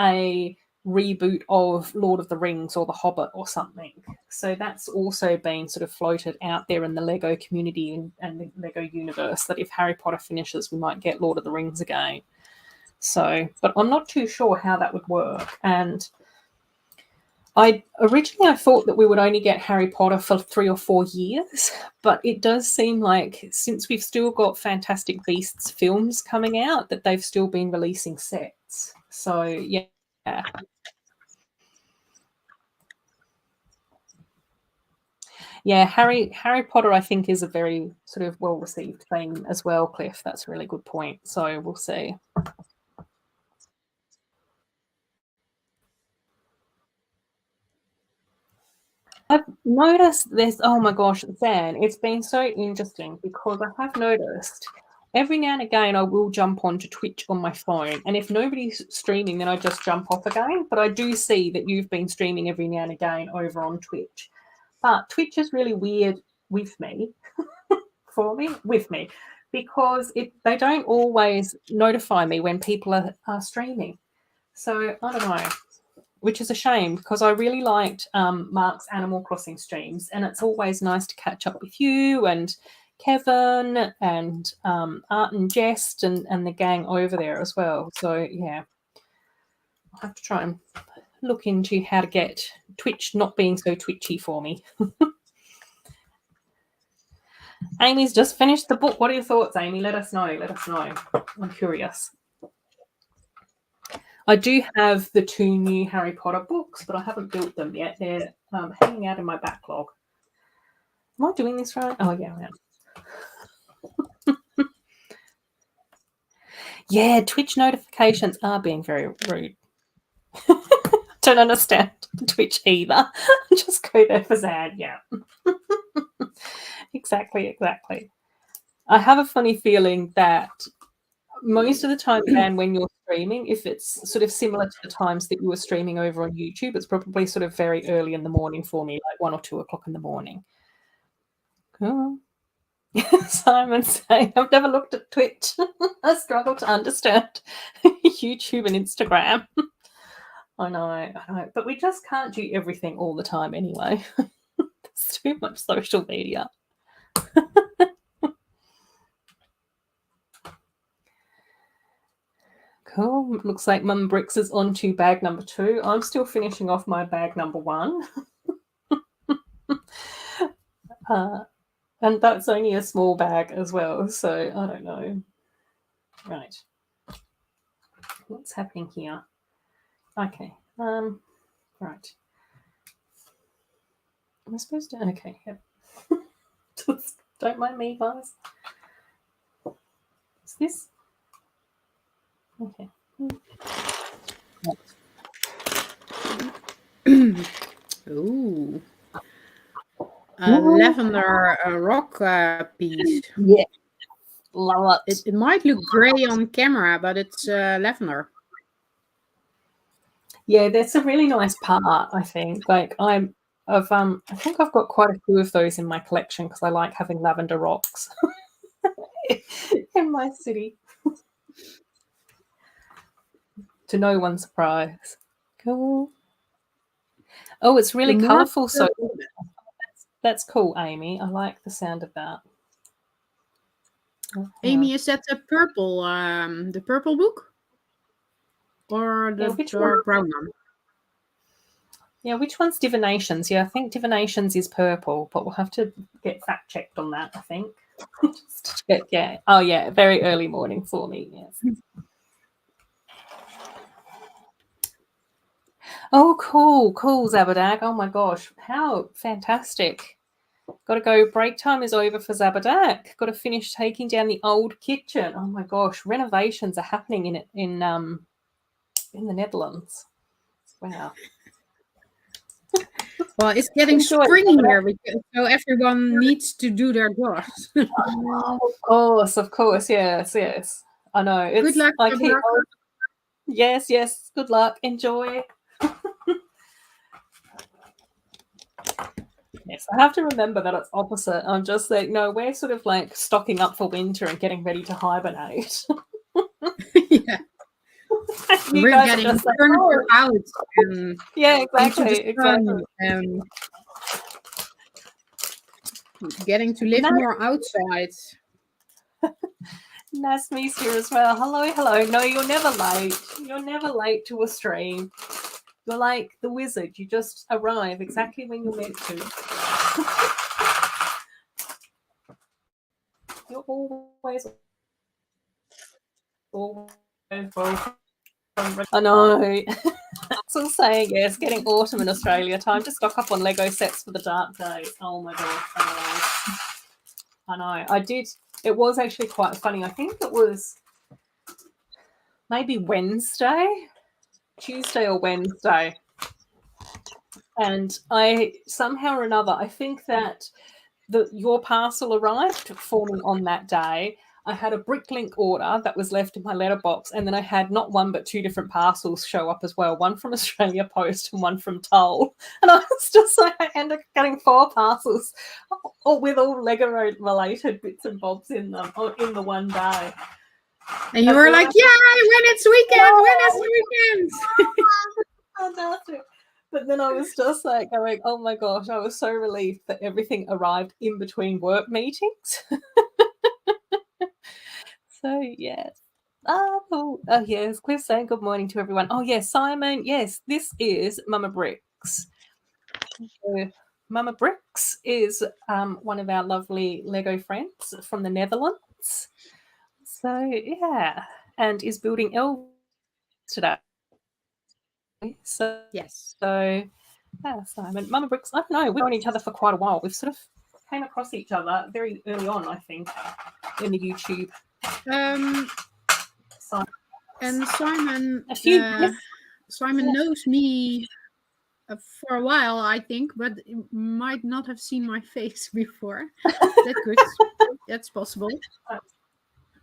a reboot of Lord of the Rings or The Hobbit or something. So that's also been sort of floated out there in the Lego community and the Lego universe, that if Harry Potter finishes, we might get Lord of the Rings again. So, but I'm not too sure how that would work. And I thought that we would only get Harry Potter for 3 or 4 years, but it does seem like since we've still got Fantastic Beasts films coming out, that they've still been releasing sets. So yeah. Yeah, Harry Potter, I think, is a very sort of well-received thing as well, Cliff. That's a really good point. So we'll see. have noticed this. Oh my gosh, Zan, it's been so interesting because I have noticed every now and again I will jump onto Twitch on my phone, and if nobody's streaming, then I just jump off again. But I do see that you've been streaming every now and again over on Twitch. But Twitch is really weird with me, with me, because they don't always notify me when people are streaming. So I don't know, which is a shame because I really liked Mark's Animal Crossing streams, and it's always nice to catch up with you and Kevin and Art and Jest and the gang over there as well. So yeah, I'll have to try and look into how to get Twitch not being so twitchy for me. Amy's just finished the book. What are your thoughts, Amy? Let us know. Let us know. I'm curious. I do have the 2 new Harry Potter books, but I haven't built them yet. They're hanging out in my backlog. Am I doing this right? Oh, yeah, I am. Yeah, Twitch notifications are being very rude. Don't understand Twitch either. Just go there for Zad, yeah. Exactly. I have a funny feeling that most of the time, Dan, when you're streaming, if it's sort of similar to the times that you were streaming over on YouTube, it's probably sort of very early in the morning for me, like 1 or 2 o'clock in the morning. Cool. Simon's saying, I've never looked at Twitch. I struggle to understand YouTube and Instagram. I know. But we just can't do everything all the time anyway. There's too much social media. Cool. Looks like Mum Bricks is on to bag number 2. I'm still finishing off my bag number 1. And that's only a small bag as well, so I don't know. Right. What's happening here? Okay. Right. Am I supposed to? Okay. Yep. Just don't mind me, guys. Is this? Okay. Ooh. Lavender rock piece. Yeah. Love it. It might look grey on camera, but it's lavender. Yeah, that's a really nice part, I think. Like I think I've got quite a few of those in my collection because I like having lavender rocks in my city. To no one's surprise. Cool. Oh, it's really colourful. So that's cool, Amy. I like the sound of that. Amy, is that the purple book? Or the dark brown one? Yeah, which one's Divinations? Yeah, I think Divinations is purple, but we'll have to get fact checked on that, I think. Just to check, yeah. Oh, yeah, very early morning for me, yes. Oh, cool, Zabadak. Oh my gosh, how fantastic. Got to go. Break time is over for Zabadak. Got to finish taking down the old kitchen. Oh my gosh, renovations are happening in the Netherlands. Wow. Well, it's getting spring here, so everyone needs to do their jobs. Oh, of course, yes. I know. It's good luck. Like yes. Good luck. Enjoy. Yes, I have to remember that it's opposite. I'm just like, no, we're sort of like stocking up for winter and getting ready to hibernate. Yeah. We're getting furniture out. Yeah, exactly. Getting to live more outside. Nasmi's here as well. Hello. No, you're never late. You're never late to a stream. You're like the wizard. You just arrive exactly when you're meant to. You're always welcome. I know. Still saying yes, getting autumn in Australia. Time to stock up on Lego sets for the dark days. Oh my gosh. I know. I did. It was actually quite funny. I think it was maybe Tuesday or Wednesday. And somehow or another, I think that your parcel arrived for me on that day. I had a Bricklink order that was left in my letterbox, and then I had not one but two different parcels show up as well, one from Australia Post and one from Toll. And I was just like, I ended up getting 4 parcels, all with all Lego related bits and bobs in them in the one day. And you were like, "Yay, when it's weekend, Fantastic. But then I was just like going, oh my gosh, I was so relieved that everything arrived in between work meetings. So, yes. Oh, yes. Cliff saying good morning to everyone. Oh, yes, Simon. Yes, this is Mama Bricks. So, Mama Bricks is one of our lovely Lego friends from the Netherlands. So, yeah, and is building elves today. So, yes." yeah, Simon. Mama Bricks, I don't know, we've known each other for quite a while. We've sort of came across each other very early on, I think, in the YouTube. And Simon, Yes. Simon knows me for a while, I think, but might not have seen my face before. That could, that's possible.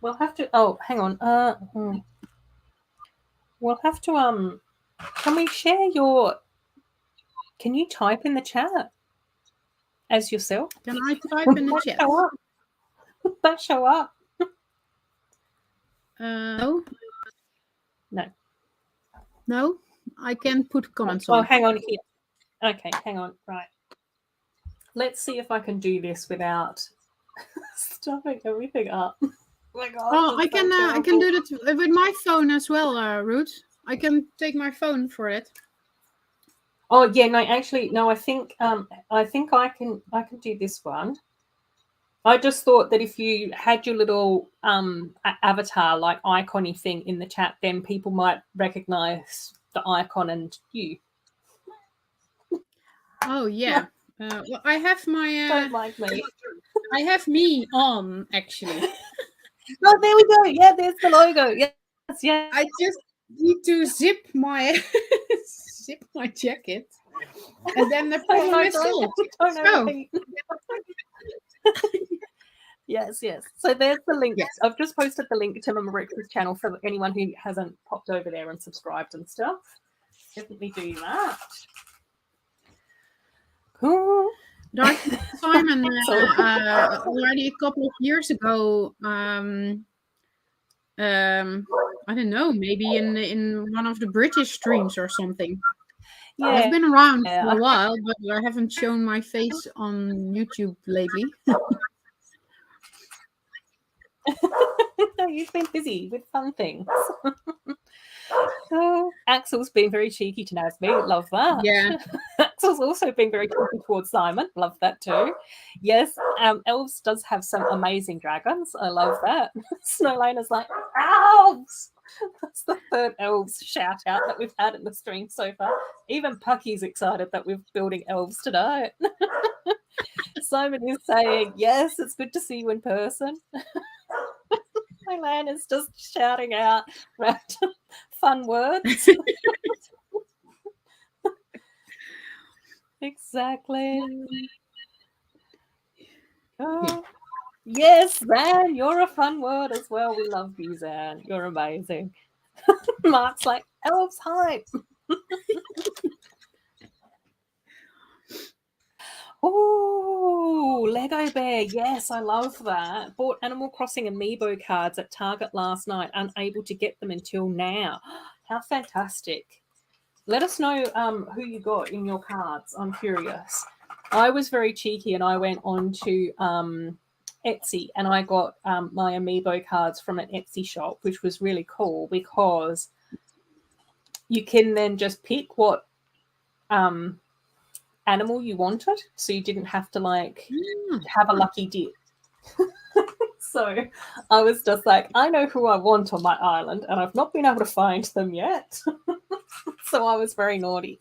We'll have to. Oh, hang on. We'll have to. Can we share your? Can you type in the chat as yourself? Can I type in the chat? That show up? No. No. No, I can put comments on. Oh, hang on here. Okay, hang on. Right. Let's see if I can do this without stuffing everything up. Oh my God. Oh, I can do that with my phone as well, Ruth. I can take my phone for it. Oh yeah, no, actually, no. I think I can do this one. I just thought that if you had your little avatar, like icon-y thing in the chat, then people might recognize the icon and you. Oh yeah. Well, I have my. Don't mind me. I have me on actually. Oh, there we go. Yeah, there's the logo. Yes, yeah. I just need to zip my jacket, and then the problem is solved. Yes. So there's the link. Yes. I've just posted the link to Mama Bricks' channel for anyone who hasn't popped over there and subscribed and stuff. Definitely do that. Cool. Simon already a couple of years ago. I don't know, maybe in one of the British streams or something. Yeah. I've been around for a while, but I haven't shown my face on YouTube lately. No, you've been busy with fun things. Axel's been very cheeky to Nasby. Love that. Yeah. Axel's also been very cheeky towards Simon. Love that too. Yes, Elves does have some amazing dragons. I love that. Snowlaner's like, Elves! That's the third Elves shout out that we've had in the stream so far. Even Pucky's excited that we're building Elves today. Simon is saying, yes, it's good to see you in person. Lan is just shouting out random fun words. Exactly. Oh, yes, Zan, you're a fun word as well. We love you, Zan. You're amazing. Mark's like, Elves hype. Oh, Lego Bear. Yes, I love that. Bought Animal Crossing amiibo cards at Target last night, unable to get them until now. How fantastic. Let us know who you got in your cards. I'm curious. I was very cheeky and I went on to Etsy and I got my amiibo cards from an Etsy shop, which was really cool because you can then just pick what animal you wanted, so you didn't have to have a lucky dip. So I was just like, I know who I want on my island and I've not been able to find them yet. So I was very naughty.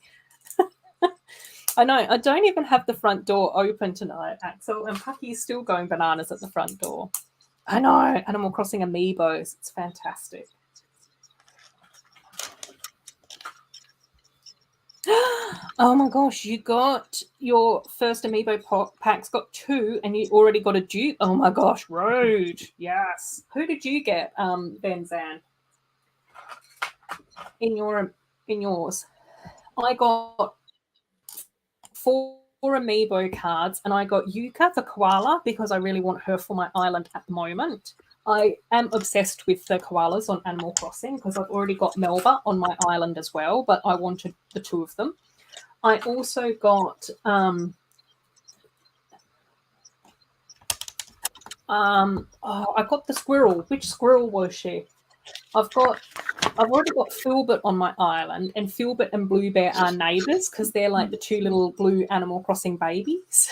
I know, I don't even have the front door open tonight, Axel, and Pucky's still going bananas at the front door. I know, Animal Crossing amiibos, it's fantastic. Oh my gosh, you got your first amiibo pack's got 2 and you already got a dupe. Oh my gosh, rude. Yes. Who did you get, Benzan? In yours. I got 4 amiibo cards and I got Yuka the koala because I really want her for my island at the moment. I am obsessed with the koalas on Animal Crossing because I've already got Melba on my island as well, but I wanted the 2 of them. I also got I got the squirrel. Which squirrel was she? I've already got Filbert on my island, and Filbert and Blue Bear are neighbours because they're like the 2 little blue Animal Crossing babies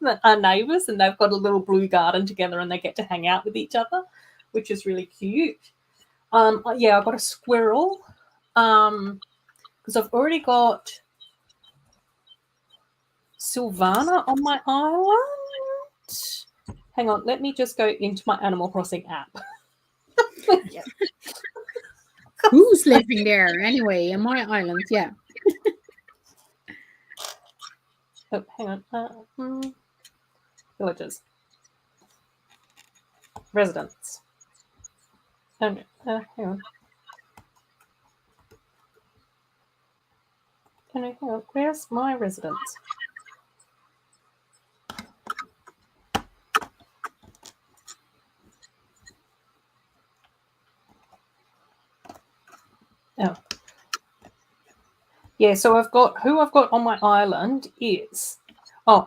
that are neighbours, and they've got a little blue garden together, and they get to hang out with each other, which is really cute. Yeah, I got a squirrel because I've already got Sylvana on my island. Hang on, let me just go into my Animal Crossing app. Yeah. Who's living there anyway? In my island, yeah. Oh, hang on. Villages. Residents. Oh, no. Hang on. Hang on. Where's my residence? Oh. Yeah, so I've got on my island is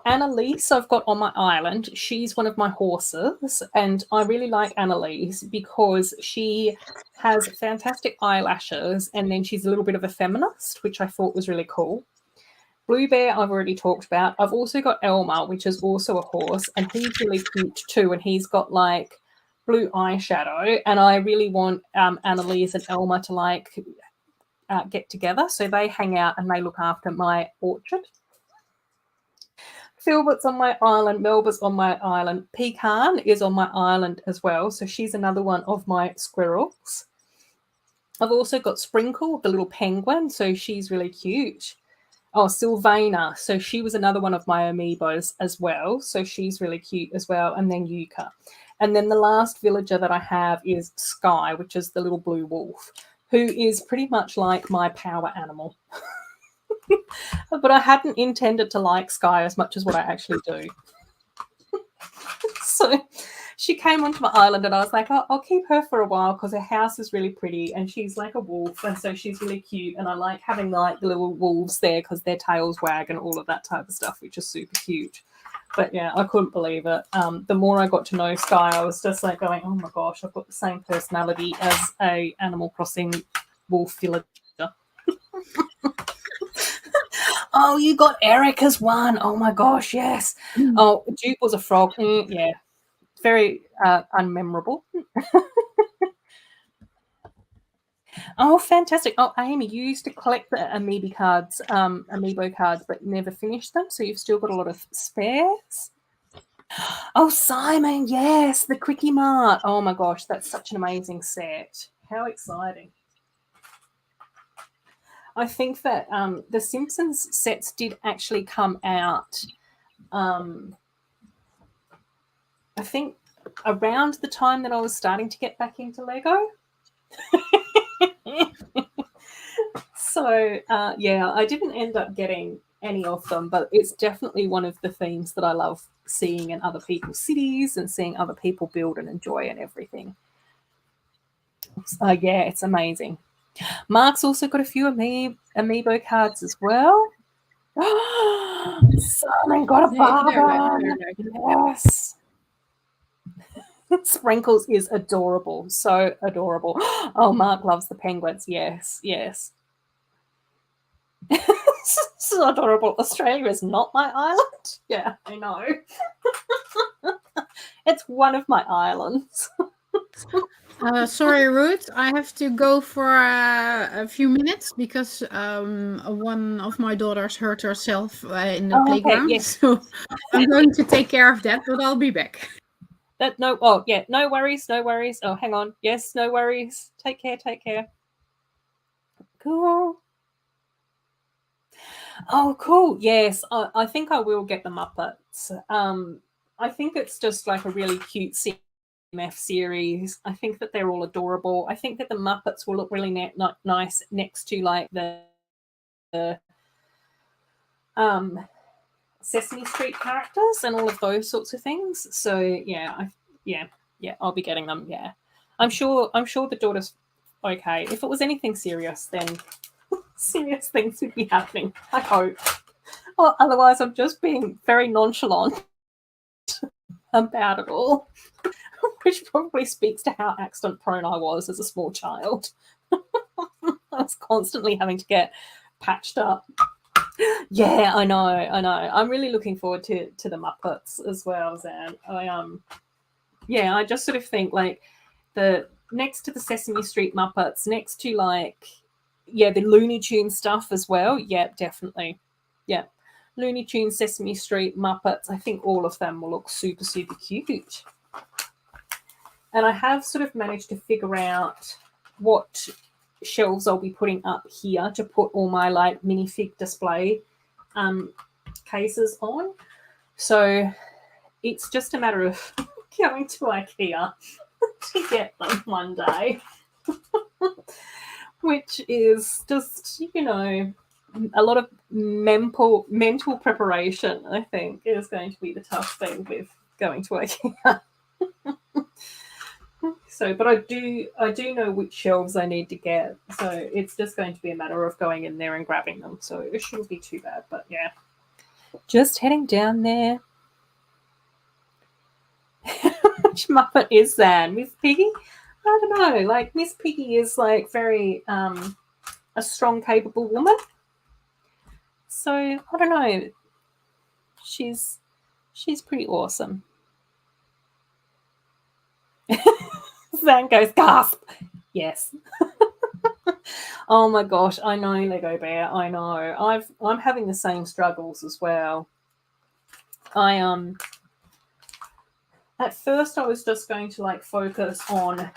Annalise I've got on my island. She's one of my horses, and I really like Annalise because she has fantastic eyelashes, and then she's a little bit of a feminist, which I thought was really cool. Blue Bear I've already talked about. I've also got Elmer, which is also a horse, and he's really cute too, and he's got like blue eyeshadow, and I really want Annalise and Elmer to like get together, so they hang out and they look after my orchard. Filbert's on my island, Melba's on my island, Pecan is on my island as well, so she's another one of my squirrels. I've also got Sprinkle, the little penguin, so she's really cute. Oh, Sylvana, so she was another one of my amiibos as well, so she's really cute as well, and then Yuka. And then the last villager that I have is Sky, which is the little blue wolf, who is pretty much like my power animal. But I hadn't intended to like Sky as much as what I actually do. So she came onto my island and I was like, I'll keep her for a while because her house is really pretty and she's like a wolf, and so she's really cute, and I like having like the little wolves there because their tails wag and all of that type of stuff, which is super cute. But yeah, I couldn't believe it. The more I got to know Sky, I was just like going, oh my gosh, I've got the same personality as a Animal Crossing wolf villager. Oh, you got Eric as one. Oh my gosh, yes. Oh, Duke was a frog. Yeah, very unmemorable. Oh, fantastic. Oh, Amy, you used to collect the amiibo cards, but never finished them, so you've still got a lot of spares. Oh, Simon, yes, the Quickie Mart. Oh my gosh, that's such an amazing set. How exciting. I think that the Simpsons sets did actually come out, I think, around the time that I was starting to get back into Lego. So, yeah, I didn't end up getting any of them, but it's definitely one of the themes that I love seeing in other people's cities and seeing other people build and enjoy and everything. Yeah, it's amazing. Mark's also got a few amiibo cards as well. Simon got a barber. Yes. Sprinkles is adorable. So adorable. Oh, Mark loves the penguins. Yes, yes. So adorable. Australia is not my island. Yeah, I know. It's one of my islands. Sorry, Ruth. I have to go for a few minutes because one of my daughters hurt herself in the playground. Okay, yes. So I'm going to take care of that, but I'll be back. No worries, no worries. Oh, hang on. Yes, no worries. Take care, take care. Cool. Oh, cool. Yes, I think I will get the Muppets. I think it's just like a really cute CMF series. I think that they're all adorable. I think that the Muppets will look really nice next to like the um, Sesame Street characters and all of those sorts of things. So yeah, I'll be getting them. Yeah, I'm sure the daughter's okay. If it was anything serious, then serious things would be happening. I hope. Or otherwise, I'm just being very nonchalant about it all, which probably speaks to how accident prone I was as a small child. I was constantly having to get patched up. Yeah, I know. I'm really looking forward to the Muppets as well, Zan. I just sort of think like the next to the Sesame Street Muppets, next to like the Looney Tunes stuff as well. Yeah, definitely. Yeah. Looney Tunes, Sesame Street, Muppets, I think all of them will look super, super cute. And I have sort of managed to figure out what shelves I'll be putting up here to put all my like minifig display cases on. So it's just a matter of going to IKEA to get them one day, which is just, a lot of mental preparation, I think, is going to be the tough thing with going to IKEA. So, but I do know which shelves I need to get. So it's just going to be a matter of going in there and grabbing them. So it shouldn't be too bad. But yeah, just heading down there. Which Muppet is that? Miss Piggy? I don't know. Like Miss Piggy is like very a strong, capable woman. So I don't know. She's pretty awesome. Zan goes, gasp. Yes. Oh my gosh, I know, Lego Bear. I know. I'm having the same struggles as well. I at first I was just going to like focus on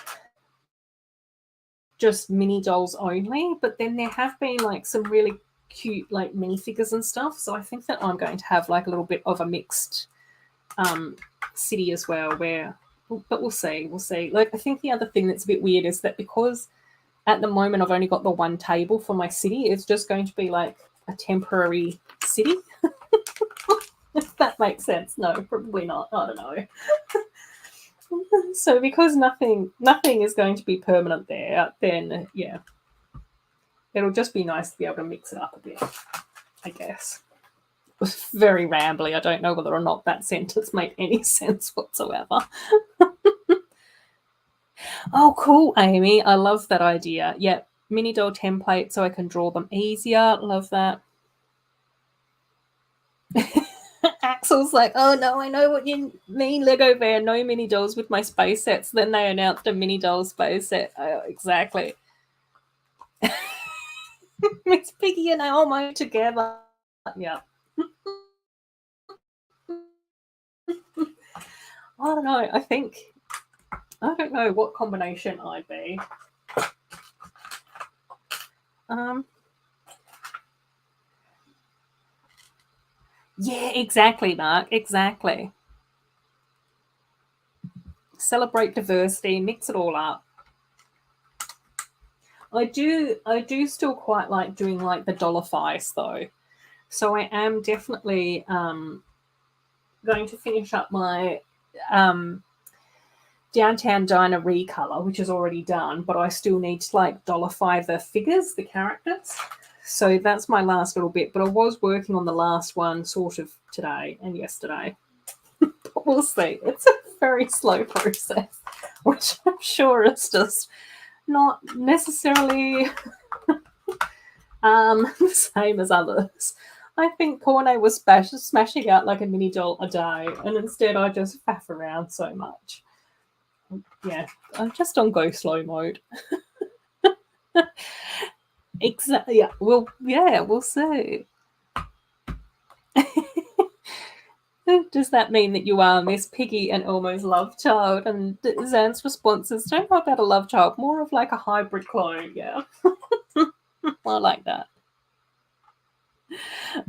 just mini dolls only, but then there have been like some really cute like minifigures and stuff. So I think that I'm going to have like a little bit of a mixed city as well. But we'll see. We'll see. Like I think the other thing that's a bit weird is that because at the moment I've only got the one table for my city, it's just going to be like a temporary city. If that makes sense. No, probably not. I don't know. So because nothing is going to be permanent there, then yeah, it'll just be nice to be able to mix it up a bit, I guess. It was very rambly. I don't know whether or not that sentence made any sense whatsoever. Oh, cool, Amy. I love that idea. Yeah, mini doll template so I can draw them easier. Love that. Axel's like, oh no, I know what you mean, Lego Bear. No mini dolls with my space sets. Then they announced a mini doll space set. Oh, exactly. Miss Piggy and Elmo together. Yeah. I don't know. I don't know what combination I'd be. Yeah, exactly, Mark. Exactly. Celebrate diversity, mix it all up. I do still quite like doing like the dollar fives though. So I am definitely going to finish up my downtown diner recolor, which is already done, but I still need to like $5 the figures, the characters. So that's my last little bit. But I was working on the last one sort of today and yesterday. But we'll see. It's a very slow process, which I'm sure is just not necessarily the same as others. I think Corne was smashing out like a mini doll a day, and instead I just faff around so much. Yeah, I'm just on go slow mode. Exactly. Yeah. Well, yeah, we'll see. Does that mean that you are Miss Piggy and Elmo's love child? And Zan's response is, don't know about a love child, more of like a hybrid clone. Yeah. I like that.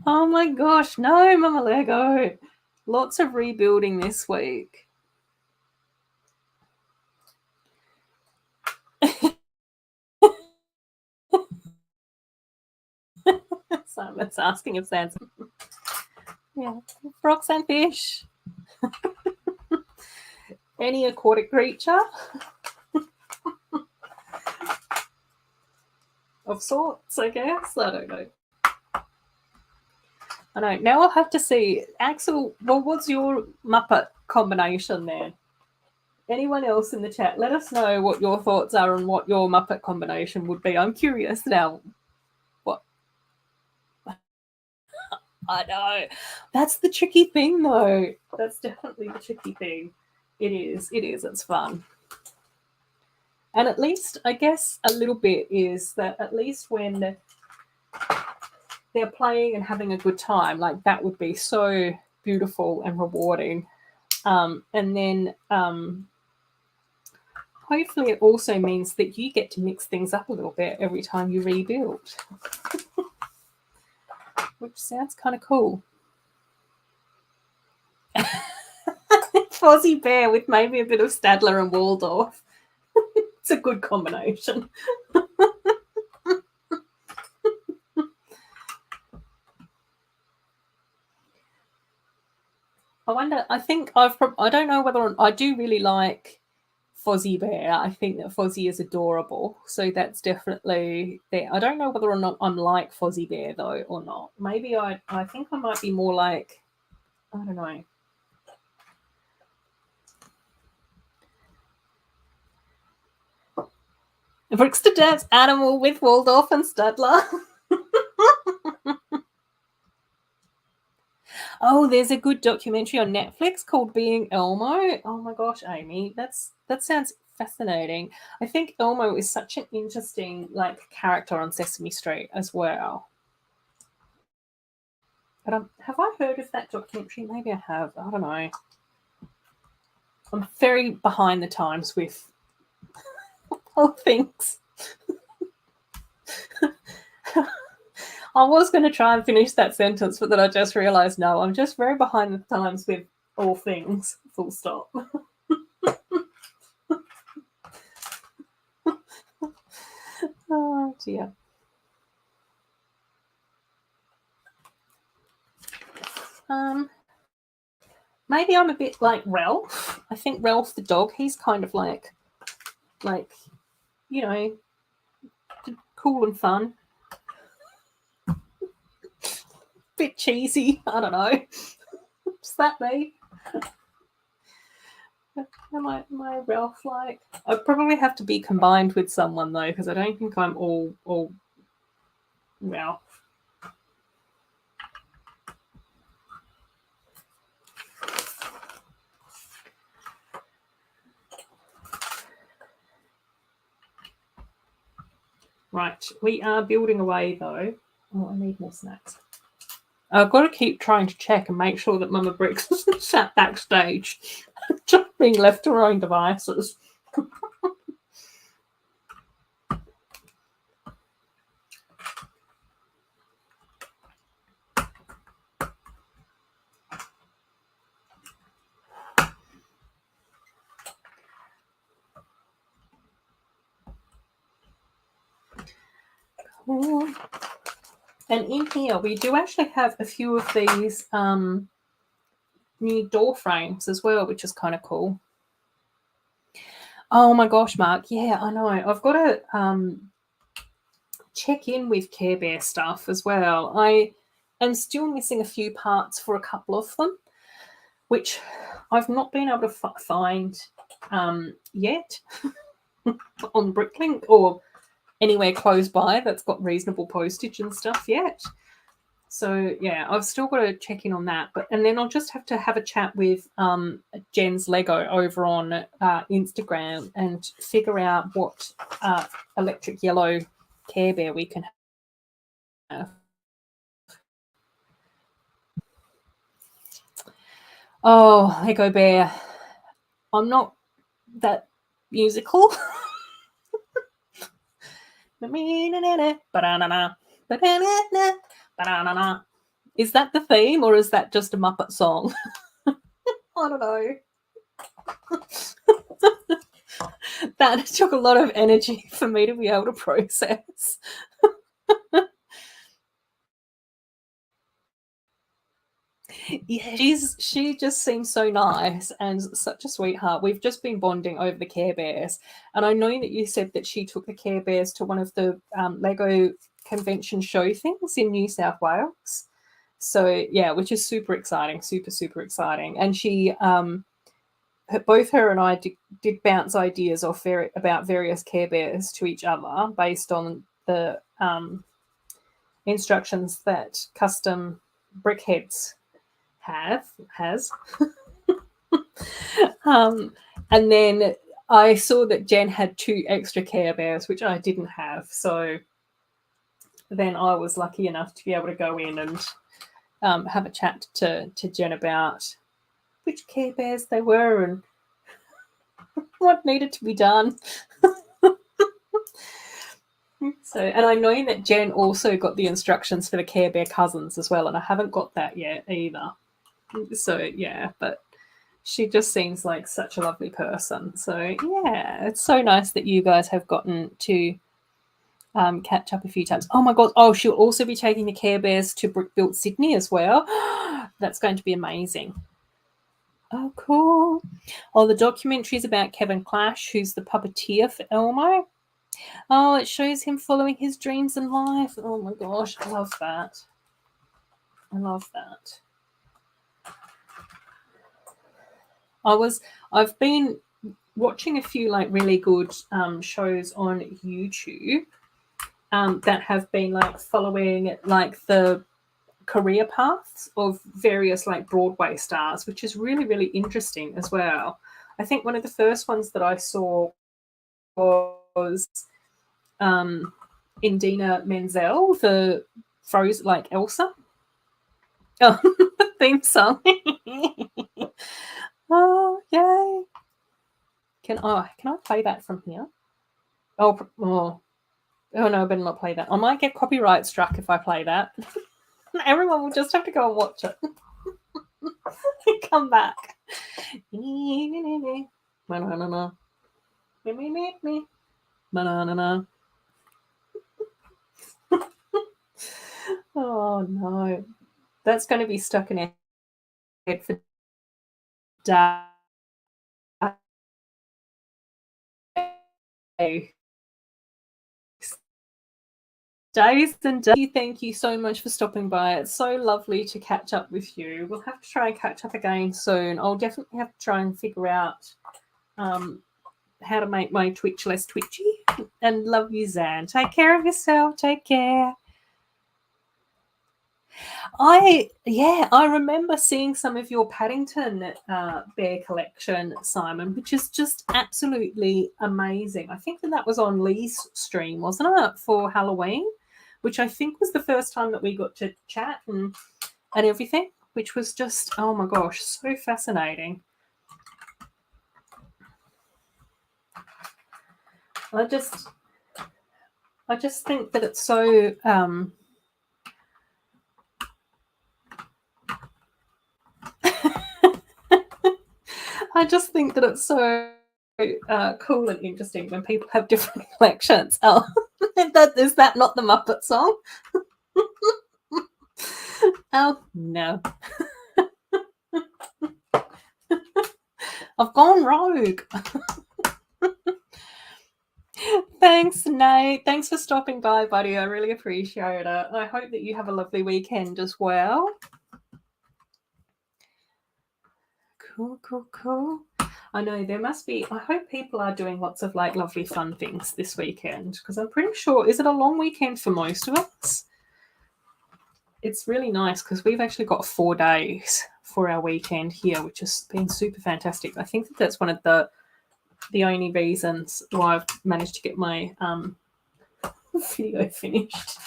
Oh my gosh, no, Mama Lego. Lots of rebuilding this week. Simon's asking if Sans. Yeah, frogs and fish. Any aquatic creature of sorts, I guess. I don't know. I know. Now I'll have to see. Axel, well, what's your Muppet combination there? Anyone else in the chat, let us know what your thoughts are on what your Muppet combination would be. I'm curious now. What? I know. That's the tricky thing, though. That's definitely the tricky thing. It is. It is. It's fun. And at least, I guess, a little bit is that at least when they're playing and having a good time, like that would be so beautiful and rewarding. And then hopefully it also means that you get to mix things up a little bit every time you rebuild, which sounds kind of cool. Fozzie Bear with maybe a bit of Stadler and Waldorf. It's a good combination. I wonder, I don't know whether I do really like Fozzie Bear. I think that Fozzie is adorable. So that's definitely there. I don't know whether or not I'm like Fozzie Bear though or not. Maybe I think I might be more like, I don't know. Brooks to Dance Animal with Waldorf and Stadler. Oh, there's a good documentary on Netflix called Being Elmo. Oh my gosh, Amy, that sounds fascinating. I think Elmo is such an interesting character on Sesame Street as well. But have I heard of that documentary? Maybe I have. I don't know. I'm very behind the times with all things. I was going to try and finish that sentence, but then I just realised, no, I'm just very behind the times with all things, full stop. Oh, dear. Maybe I'm a bit like Ralph. I think Ralph the dog, he's kind of like, you know, cool and fun. Bit cheesy. I don't know. Is that me? Am I Ralph like? I'd probably have to be combined with someone though, because I don't think I'm all Ralph. Right, we are building away though. Oh, I need more snacks. I've got to keep trying to check and make sure that Mama Bricks isn't sat backstage, just being left to her own devices. Cool. And in here, we do actually have a few of these new door frames as well, which is kind of cool. Oh my gosh, Mark. Yeah, I know. I've got to check in with Care Bear stuff as well. I am still missing a few parts for a couple of them, which I've not been able to find yet on Bricklink or anywhere close by that's got reasonable postage and stuff yet. So yeah, I've still got to check in on that. And then I'll just have to have a chat with Jen's Lego over on Instagram and figure out what electric yellow Care Bear we can have. Oh, Lego Bear. I'm not that musical. Ba-da-na-na. Is that the theme or is that just a Muppet song? I don't know. That took a lot of energy for me to be able to process. Yeah, she just seems so nice and such a sweetheart. We've just been bonding over the Care Bears, and I know that you said that she took the Care Bears to one of the Lego convention show things in New South Wales. So yeah, which is super exciting, super exciting. And she, both her and I did bounce ideas off about various Care Bears to each other based on the instructions that custom brickheads has. And then I saw that Jen had 2 extra Care Bears, which I didn't have. So then I was lucky enough to be able to go in and have a chat to Jen about which Care Bears they were and what needed to be done. So, and I know that Jen also got the instructions for the Care Bear cousins as well, and I haven't got that yet either. So yeah, but she just seems like such a lovely person. So yeah, it's so nice that you guys have gotten to catch up a few times. Oh my god! Oh, she'll also be taking the Care Bears to Brick Built Sydney as well. That's going to be amazing. Oh, cool. Oh, the documentary is about Kevin Clash, who's the puppeteer for Elmo. Oh, it shows him following his dreams in life. Oh my gosh, I love that. I love that. I've been watching a few like really good shows on YouTube that have been like following like the career paths of various like Broadway stars, which is really interesting as well. I think one of the first ones that I saw was Indina Menzel, the Frozen, like Elsa. Oh, the theme song. Oh, yay. Can I play that from here? Oh no, I better not play that. I might get copyright struck if I play that. Everyone will just have to go and watch it. Come back. Banana. Banana. Oh no. That's going to be stuck in our head for days. Days and days. Thank you so much for stopping by. It's so lovely to catch up with you. We'll have to try and catch up again soon. I'll definitely have to try and figure out how to make my Twitch less twitchy. And love you, Zan. Take care of yourself. Take care. I remember seeing some of your Paddington bear collection, Simon, which is just absolutely amazing. I think that was on Lee's stream, wasn't it, for Halloween, which I think was the first time that we got to chat and everything, which was just, oh my gosh, so fascinating. I just think that it's so I just think that it's so cool and interesting when people have different collections. Oh, is that not the Muppet song? Oh no. I've gone rogue. Thanks, Nate. Thanks for stopping by, buddy. I really appreciate it. I hope that you have a lovely weekend as well. Cool. I know there must be, I hope people are doing lots of like lovely fun things this weekend, because I'm pretty sure, is it a long weekend for most of us? It's really nice because we've actually got 4 days for our weekend here, which has been super fantastic. I think that's one of the only reasons why I've managed to get my video finished.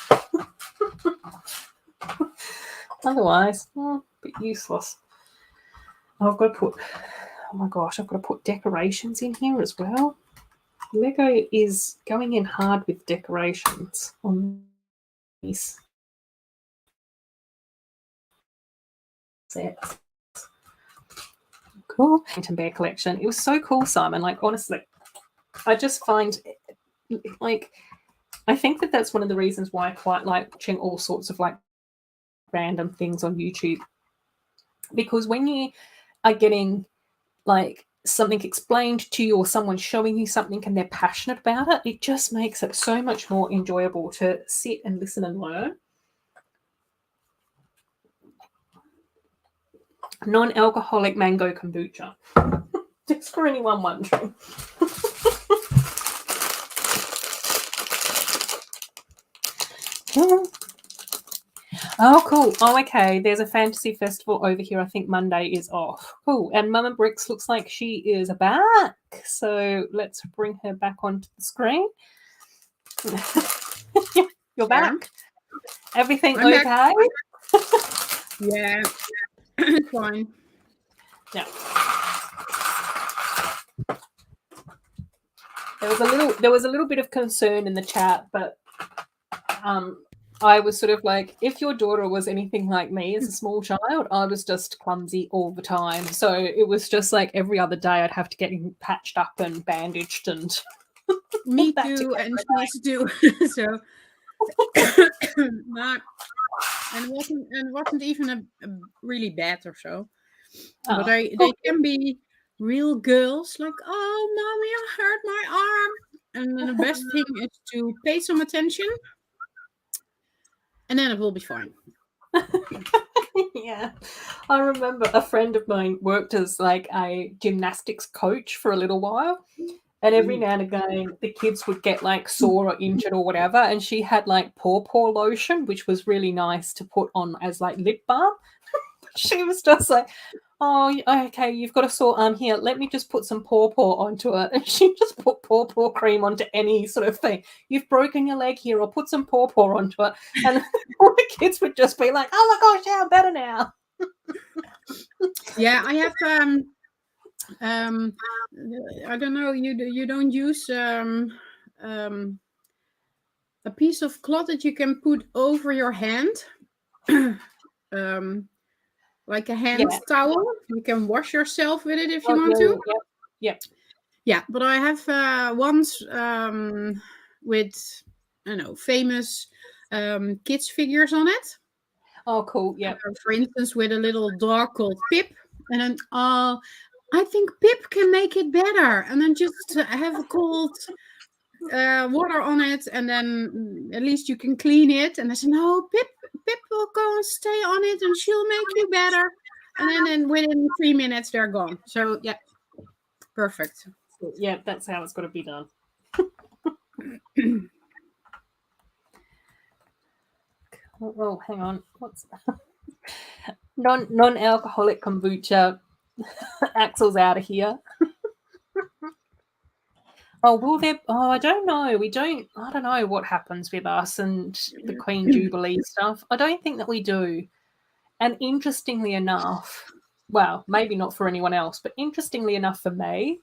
Otherwise, a bit useless. I've got to put, oh my gosh, I've got to put decorations in here as well. Lego is going in hard with decorations on these sets. Cool. Phantom Bear collection. It was so cool, Simon. Like, honestly, I just find, like, I think that that's one of the reasons why I quite like watching all sorts of, like, random things on YouTube. Because when you are getting, like, something explained to you or someone showing you something and they're passionate about it, it just makes it so much more enjoyable to sit and listen and learn. Non-alcoholic mango kombucha. Just for anyone wondering. Oh, cool. Oh, okay. There's a fantasy festival over here. I think Monday is off. Cool. And Mama Bricks looks like she is back. So let's bring her back onto the screen. You're back. Everything I'm okay? Back. Yeah, it's fine. Yeah. There was a little bit of concern in the chat, but I was sort of like, if your daughter was anything like me as a small child, I was just clumsy all the time. So it was just like every other day I'd have to get patched up and bandaged and me too, and she's too. So not, and it wasn't even a really bad or so. But they can be real girls, like, oh, mommy, I hurt my arm. And then the best thing is to pay some attention, and then it will be fine. Yeah. I remember a friend of mine worked as like a gymnastics coach for a little while. And every now and again, the kids would get like sore or injured or whatever. And she had like paw lotion, which was really nice to put on as like lip balm. She was just like, oh, okay, you've got a sore arm here. Let me just put some paw onto it. And she just put paw cream onto any sort of thing. You've broken your leg here, or put some paw onto it. And all the kids would just be like, oh my gosh, yeah, I'm better now. Yeah, I have I don't know, you don't use a piece of cloth that you can put over your hand. Like a hand towel. You can wash yourself with it if you want to. Yeah, but I have ones with, I don't know, famous kids figures on it. Oh, cool. Yeah. For instance, with a little dog called Pip. And then, I think Pip can make it better. And then just have a cold water on it, and then at least you can clean it. And I said, no, Pip will go and stay on it, and she'll make you better. And then within 3 minutes, they're gone. So, yeah, perfect. Yeah, that's how it's got to be done. Oh, hang on. What's non-alcoholic kombucha? Axel's out of here. Oh, will there? Oh, I don't know. I don't know what happens with us and the Queen Jubilee stuff. I don't think that we do. And interestingly enough, well, maybe not for anyone else, but interestingly enough for me,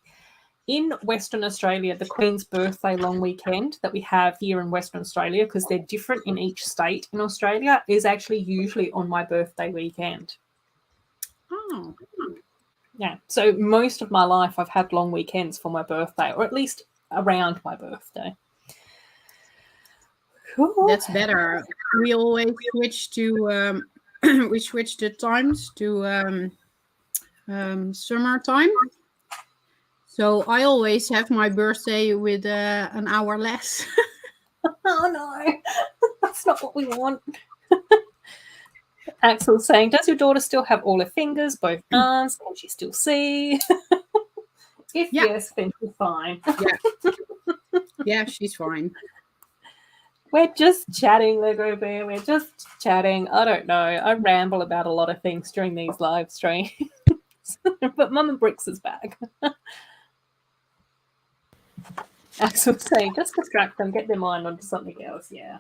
in Western Australia, the Queen's birthday long weekend that we have here in Western Australia, because they're different in each state in Australia, is actually usually on my birthday weekend. Oh. Yeah. So most of my life I've had long weekends for my birthday, or at least around my birthday. Cool. That's better. We always switch to we switch the times to summertime. So I always have my birthday with an hour less. Oh no, that's not what we want. Axel's saying, does your daughter still have all her fingers, both arms? Can she still see? If yes, then she's fine. Yeah, she's fine. We're just chatting, Lego Bear. We're just chatting. I don't know. I ramble about a lot of things during these live streams. But Mama Bricks is back. Axel's saying, just distract them, get their mind onto something else. Yeah.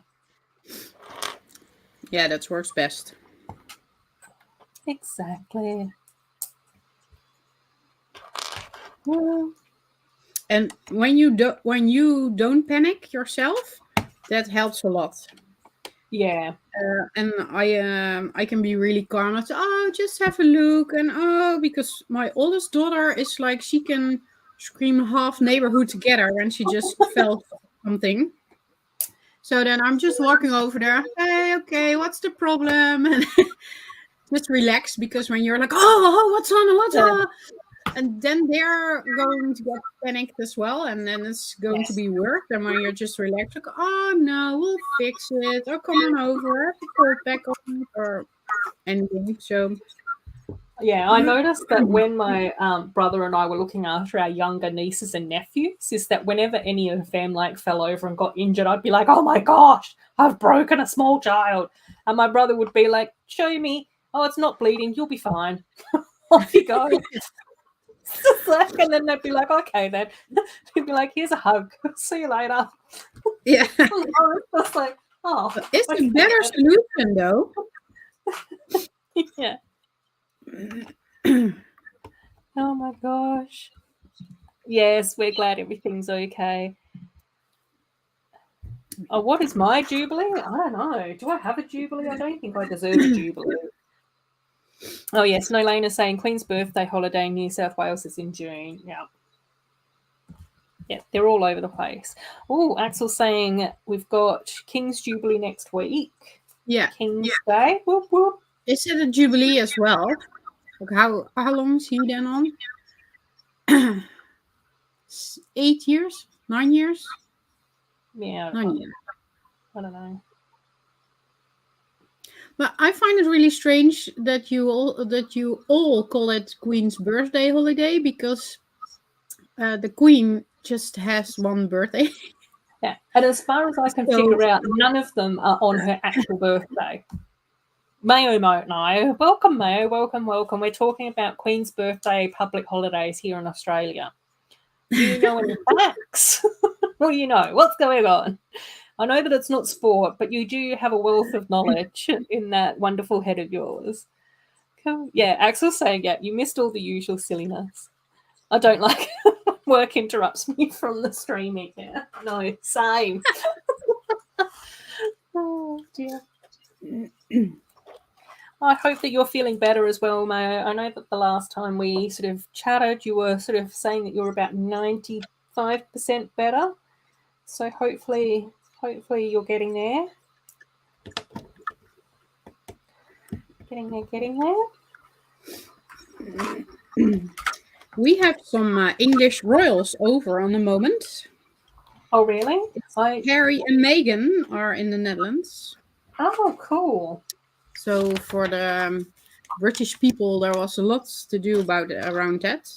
Yeah, that works best. Exactly. And when you don't panic yourself, that helps a lot. Yeah. And I can be really calm. I say, oh, just have a look, and because my oldest daughter is like she can scream half neighborhood together when she just felt something. So then I'm just walking over there. Hey, okay, what's the problem? And just relax because when you're like, oh, what's on, what's Yeah. on? And then they're going to get panicked as well, and then it's going to Yes. be worse. And when you're just relaxed, like, oh no, we'll fix it. Oh, come on over, have the cold back on, or anything. So, Yeah, I noticed that when my brother and I were looking after our younger nieces and nephews, is that whenever any of them like fell over and got injured, I'd be like, "Oh my gosh, I've broken a small child," and my brother would be like, "Show me. Oh, it's not bleeding. You'll be fine. Off you go." It's just like, and then they'd be like, "Okay, then." He'd be like, "Here's a hug. See you later." yeah, I was just like, "Oh, it's a okay." better solution though. Yeah. Oh my gosh. Yes, we're glad everything's okay. Oh, what is my jubilee? I don't know. Do I have a jubilee? I don't think I deserve a jubilee. Oh yes, Nolene is saying Queen's birthday holiday in New South Wales is in June. Yeah. Yeah, they're all over the place. Oh, Axel's saying we've got King's Jubilee next week. Yeah, King's Day. Whoop whoop. is it a jubilee as well? Like how long is he then on? 8 years, 9 years, Yeah, 9 years. I don't know. But I find it really strange that you all call it Queen's birthday holiday because the Queen just has one birthday. Yeah, and as far as I can So figure out, none of them are on her actual birthday. Mayo won't know. Welcome, Mayo. Welcome, welcome. We're talking about Queen's birthday public holidays here in Australia. Do you know any facts? What do you know? What's going on? I know that it's not sport, but you do have a wealth of knowledge in that wonderful head of yours. Yeah, Axel's saying, yeah, you missed all the usual silliness. I don't like work interrupts me from the streaming. Yeah, no, same. Oh dear. I hope that you're feeling better as well, Mayo. I know that the last time we sort of chatted, you were sort of saying that you're about 95% better. So hopefully you're getting there. Getting there. We have some English royals over on the moment. Oh, really? Harry and Meghan are in the Netherlands. Oh, cool. So for the British people, there was a lot to do around that.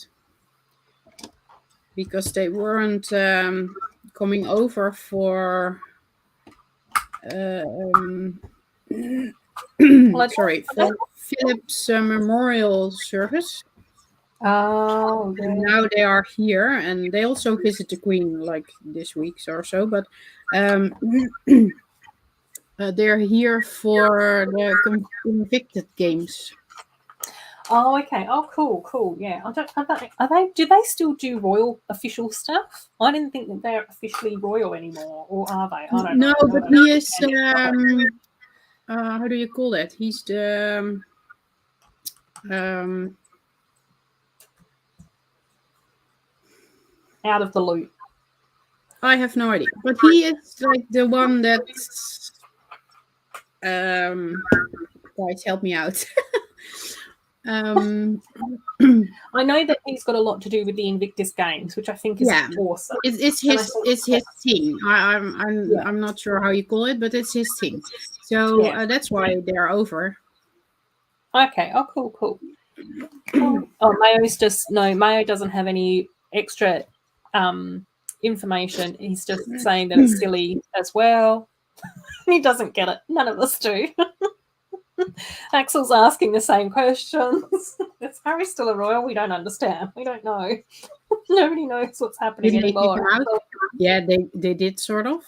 Because they weren't coming over for sorry, for Philip's memorial service. Oh, yeah. And now they are here, and they also visit the Queen like this week or so. But they're here for the convicted games. Oh, okay. Oh, cool. Yeah. Are they? Do they still do royal official stuff? I didn't think that they're officially royal anymore, or are they? I don't know. No, but he is. How do you call it? He's the. Out of the loop. I have no idea, but he is like the one that's. Guys, help me out. I know that he's got a lot to do with the Invictus Games, which I think is awesome. It's his thing. I'm not sure how you call it, but it's his thing. So that's why they're over. Okay. Oh, cool. Oh, Mayo's just Mayo doesn't have any extra information. He's just saying that it's silly as well. He doesn't get it. None of us do. Axel's asking the same questions. Is Harry still a royal? We don't understand. We don't know. Nobody knows what's happening anymore. Yeah, they did sort of.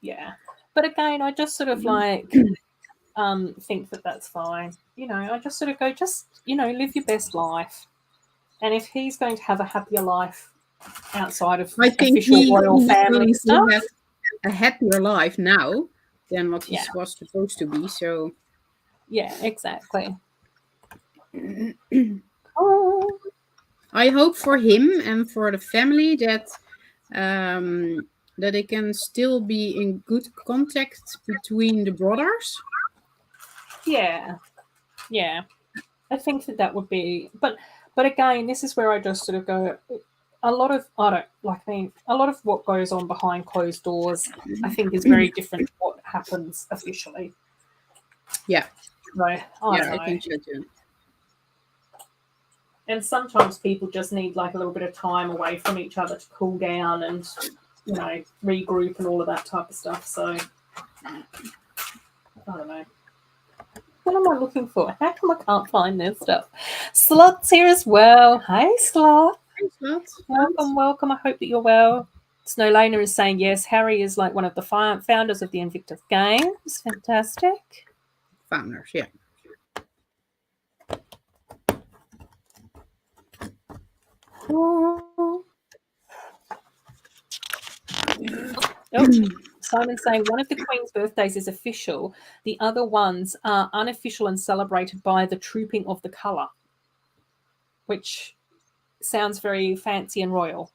Yeah. But again, I just sort of like think that that's fine. You know, I just sort of go, live your best life. And if he's going to have a happier life outside of official royal family stuff, a happier life now than what he was supposed to be. So yeah, exactly. Oh. I hope for him and for the family that they can still be in good contact between the brothers. Yeah, yeah. I think that would be, but again, this is where I just sort of go. A lot of I don't like. I mean, a lot of what goes on behind closed doors, I think, is very different to what happens officially. Yeah. So I don't know. I think so too. And sometimes people just need like a little bit of time away from each other to cool down and, you know, regroup and all of that type of stuff. So I don't know. What am I looking for? How come I can't find this stuff? Slot's here as well. Hey, Slot. Thanks, Slot. Welcome, welcome. I hope that you're well. Snowlana is saying yes. Harry is like one of the founders of the Invictus Games. Fantastic. Founders, yeah. Oh, Simon's saying one of the Queen's birthdays is official. The other ones are unofficial and celebrated by the trooping of the colour, which sounds very fancy and royal.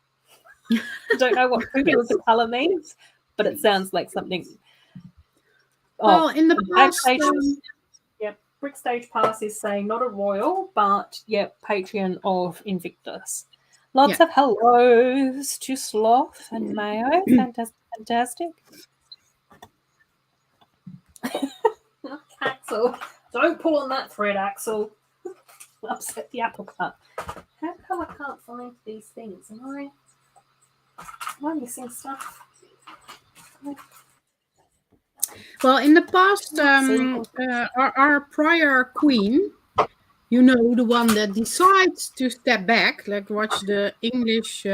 I don't know what trooping of the colour means, but it sounds like something. Well, in the past, yep, Brickstage Pass is saying not a royal, but yep, patron of Invictus. Lots of hellos to Sloth and Mayo. Fantastic. Axel, don't pull on that thread, Axel. Upset the apple cart. How come I can't find these things? Am I missing stuff? Well, in the past, our prior queen, you know, the one that decides to step back, like what the English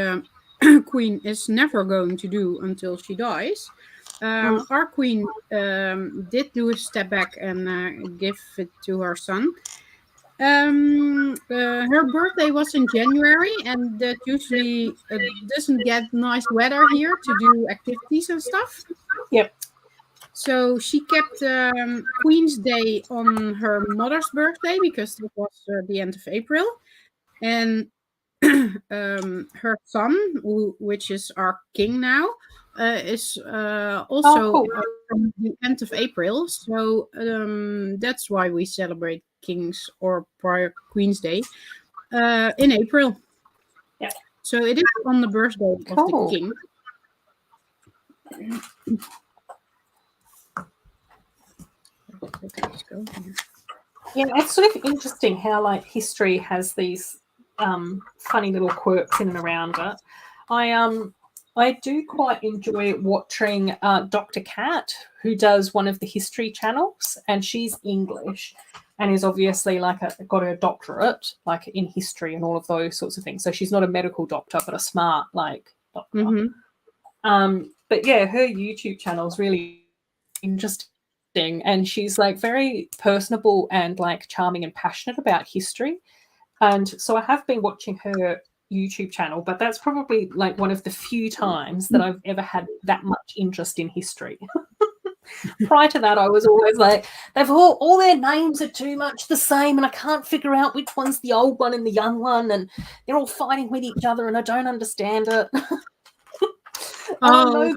queen is never going to do until she dies. Our queen did do a step back and give it to her son. Her birthday was in January, and that usually doesn't get nice weather here to do activities and stuff. Yep. So she kept Queen's Day on her mother's birthday because it was the end of April. And her son, which is our king now, is also from the end of April. So that's why we celebrate King's or prior Queen's Day in April. Yeah. So it is on the birthday of the king. Yeah, it's sort of interesting how like history has these funny little quirks in and around it. I do quite enjoy watching Dr. Cat, who does one of the history channels, and she's English and is obviously like got a doctorate like in history and all of those sorts of things. So she's not a medical doctor, but a smart like doctor. Mm-hmm. But yeah, her YouTube channel is really interesting. And she's like very personable and like charming and passionate about history. And so I have been watching her YouTube channel, but that's probably like one of the few times that I've ever had that much interest in history. Prior to that, I was always like, they've all their names are too much the same, and I can't figure out which one's the old one and the young one, and they're all fighting with each other, and I don't understand it. I know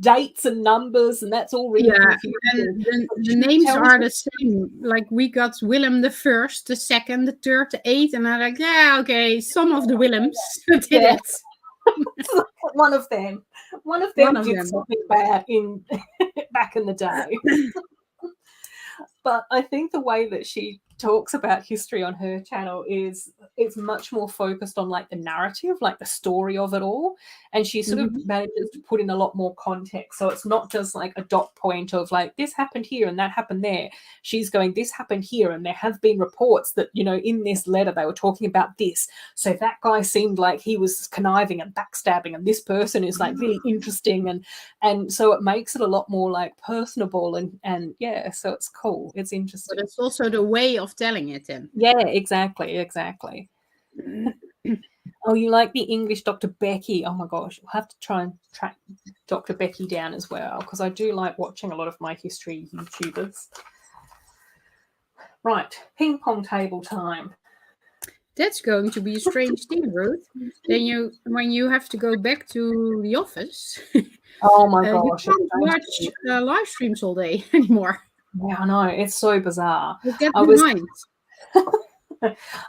dates and numbers, and that's all really confusing. And the names are the same. Like we got Willem the First, the Second, the Third, the Eighth, and I'm like, yeah, okay, some of the Willems did it. One of them did something bad back in the day. But I think the way that she talks about history on her channel is it's much more focused on like the narrative, like the story of it all, and she sort of manages to put in a lot more context. So it's not just like a dot point of like this happened here and that happened there. She's going, this happened here, and there have been reports that, you know, in this letter they were talking about this, so that guy seemed like he was conniving and backstabbing, and this person is like really interesting, and so it makes it a lot more like personable, and yeah, so it's cool, it's interesting. But it's also the way of telling it then. Yeah, exactly. Oh, you like the English Dr. Becky? Oh my gosh, you'll have to try and track Dr. Becky down as well, because I do like watching a lot of my history YouTubers. Right, ping pong table time. That's going to be a strange thing, Ruth. Then when you have to go back to the office, Oh my you gosh. can't watch live streams all day anymore. Yeah, I know. It's so bizarre. You get I was behind.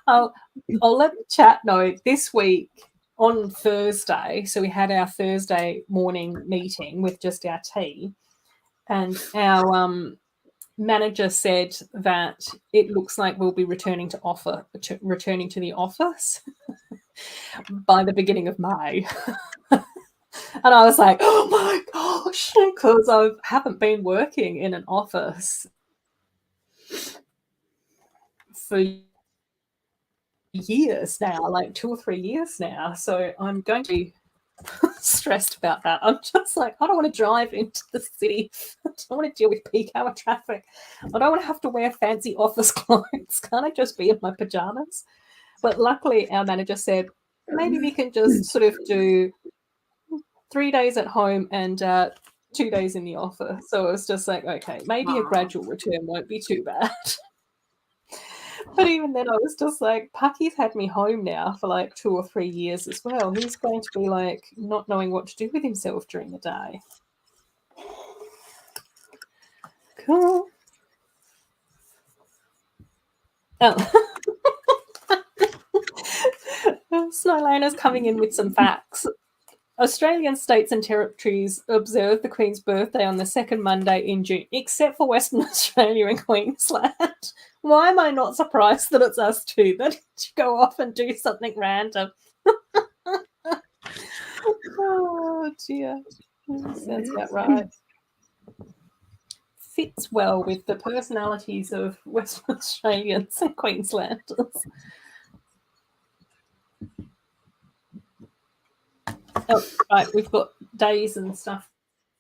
I'll let the chat know this week on Thursday. So we had our Thursday morning meeting with just our tea, and our manager said that it looks like we'll be returning to the office by the beginning of May. And I was like, oh my gosh, because I haven't been working in an office for years now, like 2 or 3 years now. So I'm going to be stressed about that. I'm just like, I don't want to drive into the city. I don't want to deal with peak hour traffic. I don't want to have to wear fancy office clothes. Can't I just be in my pajamas? But luckily, our manager said, maybe we can just sort of do 3 days at home and 2 days in the office. So it was just like, okay, maybe a gradual return won't be too bad. But even then, I was just like, Pucky's had me home now for like 2 or 3 years as well. He's going to be like not knowing what to do with himself during the day. Cool. Oh. Snowlaner's coming in with some facts. Australian states and territories observe the Queen's birthday on the second Monday in June, except for Western Australia and Queensland. Why am I not surprised that it's us two that go off and do something random? Oh, dear. Sounds about right. Fits well with the personalities of Western Australians and Queenslanders. Oh, right, we've got days and stuff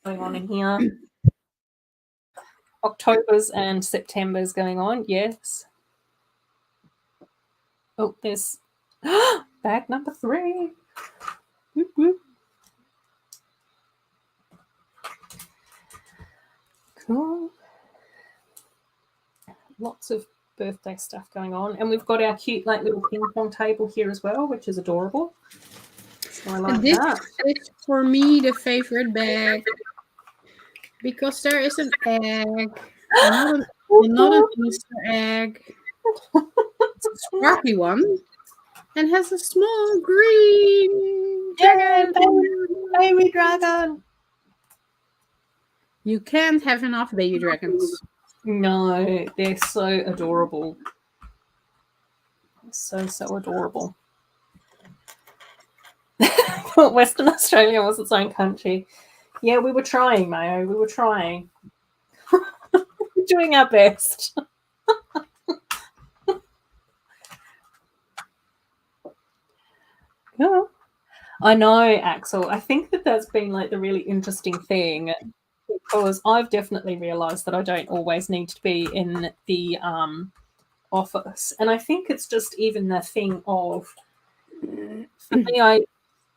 going on in here. October's and September's going on, yes. Oh, there's bag number 3. Whoop, whoop. Cool. Lots of birthday stuff going on. And we've got our cute like little ping pong table here as well, which is adorable. So I like that. This is for me the favorite bag because there is an egg, not an Easter egg. It's a sparkly one and has a small green dragon, baby dragon. You can't have enough baby dragons. No, they're so adorable. So adorable. Western Australia was its own country. Yeah, we were trying, Mayo. We were trying. Doing our best. Yeah. I know, Axel. I think that that's been like the really interesting thing because I've definitely realised that I don't always need to be in the office. And I think it's just even the thing of, for me,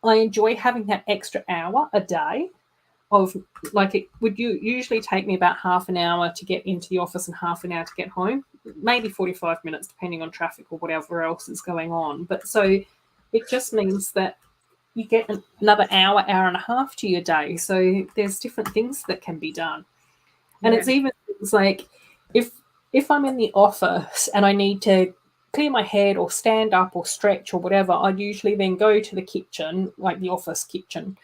I enjoy having that extra hour a day of, like, it would usually take me about half an hour to get into the office and half an hour to get home, maybe 45 minutes depending on traffic or whatever else is going on. But so it just means that you get another hour and a half to your day. So there's different things that can be done. And it's even things like if I'm in the office and I need to clear my head or stand up or stretch or whatever, I'd usually then go to the kitchen, like the office kitchen,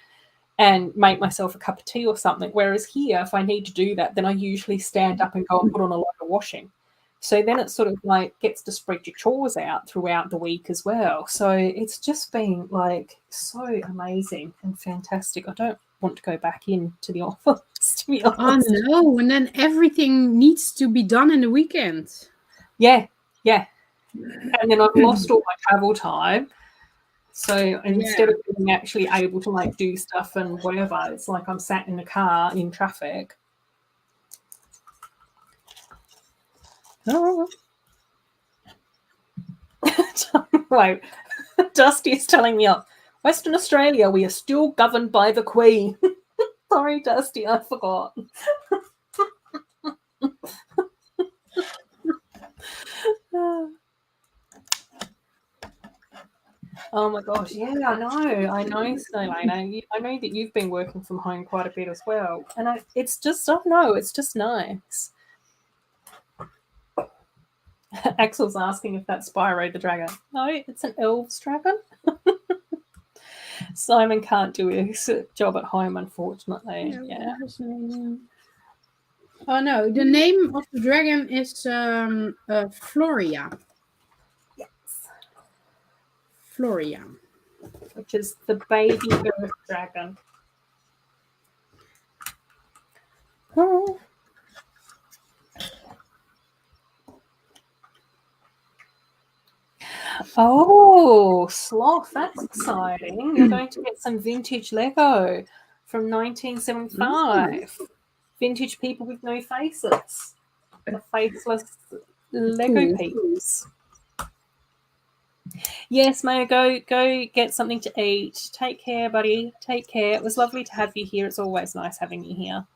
and make myself a cup of tea or something. Whereas here, if I need to do that, then I usually stand up and go and put on a load of washing. So then it sort of like gets to spread your chores out throughout the week as well. So it's just been like so amazing and fantastic. I don't want to go back into the office, to be honest. Oh no, and then everything needs to be done in the weekend. Yeah. And then I've lost all my travel time. So instead of being actually able to like do stuff and whatever, it's like I'm sat in the car in traffic. Oh. Wait, Dusty is telling me, Western Australia, we are still governed by the Queen. Sorry, Dusty, I forgot. Oh my gosh, yeah, I know, Snowlane. I know that you've been working from home quite a bit as well, and it's just, I don't know, it's just nice. Axel's asking if that's Spyro the Dragon. No, it's an elves dragon. Simon can't do his job at home, unfortunately. No, Yeah. Oh no, the name of the dragon is Floria. Yes. Floria. Which is the baby earth dragon. Oh. Oh, Sloth, that's exciting. You're going to get some vintage Lego from 1975. Vintage people with no faces. The faceless Lego peeps. Yes, Maya, go get something to eat. Take care, buddy. Take care. It was lovely to have you here. It's always nice having you here.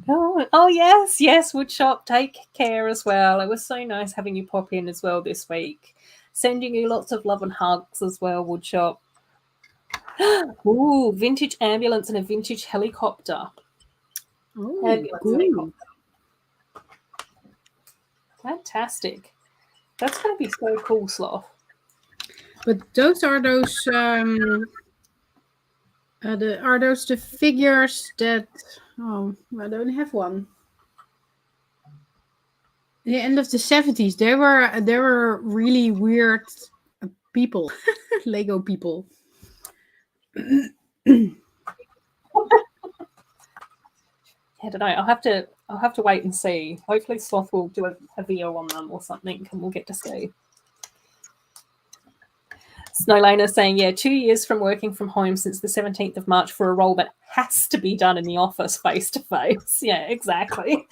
Oh yes, Woodshop. Take care as well. It was so nice having you pop in as well this week. Sending you lots of love and hugs as well, Woodshop. Ooh, vintage ambulance and a vintage helicopter. Oh, Ambulance cool. helicopter. Fantastic. That's going to be so cool, Sloth. But those are those the figures that I don't have one. The end of the 70s, they were really weird people, Lego people. I don't know. I'll have to wait and see. Hopefully, Sloth will do a video on them or something, and we'll get to see. Snowlana saying, yeah, 2 years from working from home since the 17th of March for a role that has to be done in the office face to face. Yeah, exactly.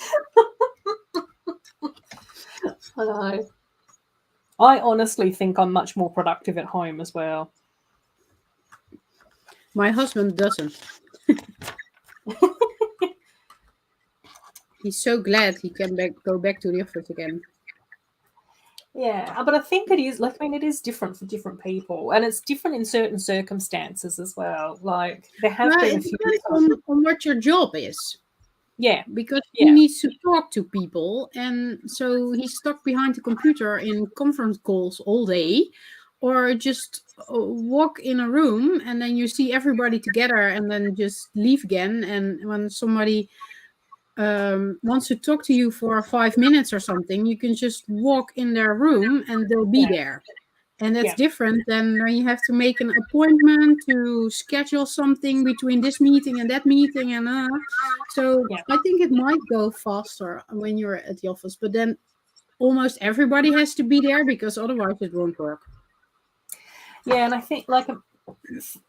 I know. I honestly think I'm much more productive at home as well. My husband doesn't. He's so glad he can go back to the office again. Yeah, but I think it is, like, I mean, it is different for different people, and it's different in certain circumstances as well. Like, there have been a few... It depends on what your job is. Yeah. Because he needs to talk to people, and so he's stuck behind the computer in conference calls all day, or just walk in a room and then you see everybody together and then just leave again. And when somebody wants to talk to you for 5 minutes or something, you can just walk in their room and they'll be there. And that's different than when you have to make an appointment to schedule something between this meeting and that meeting. And so I think it might go faster when you're at the office, but then almost everybody has to be there because otherwise it won't work. Yeah, and I think, like,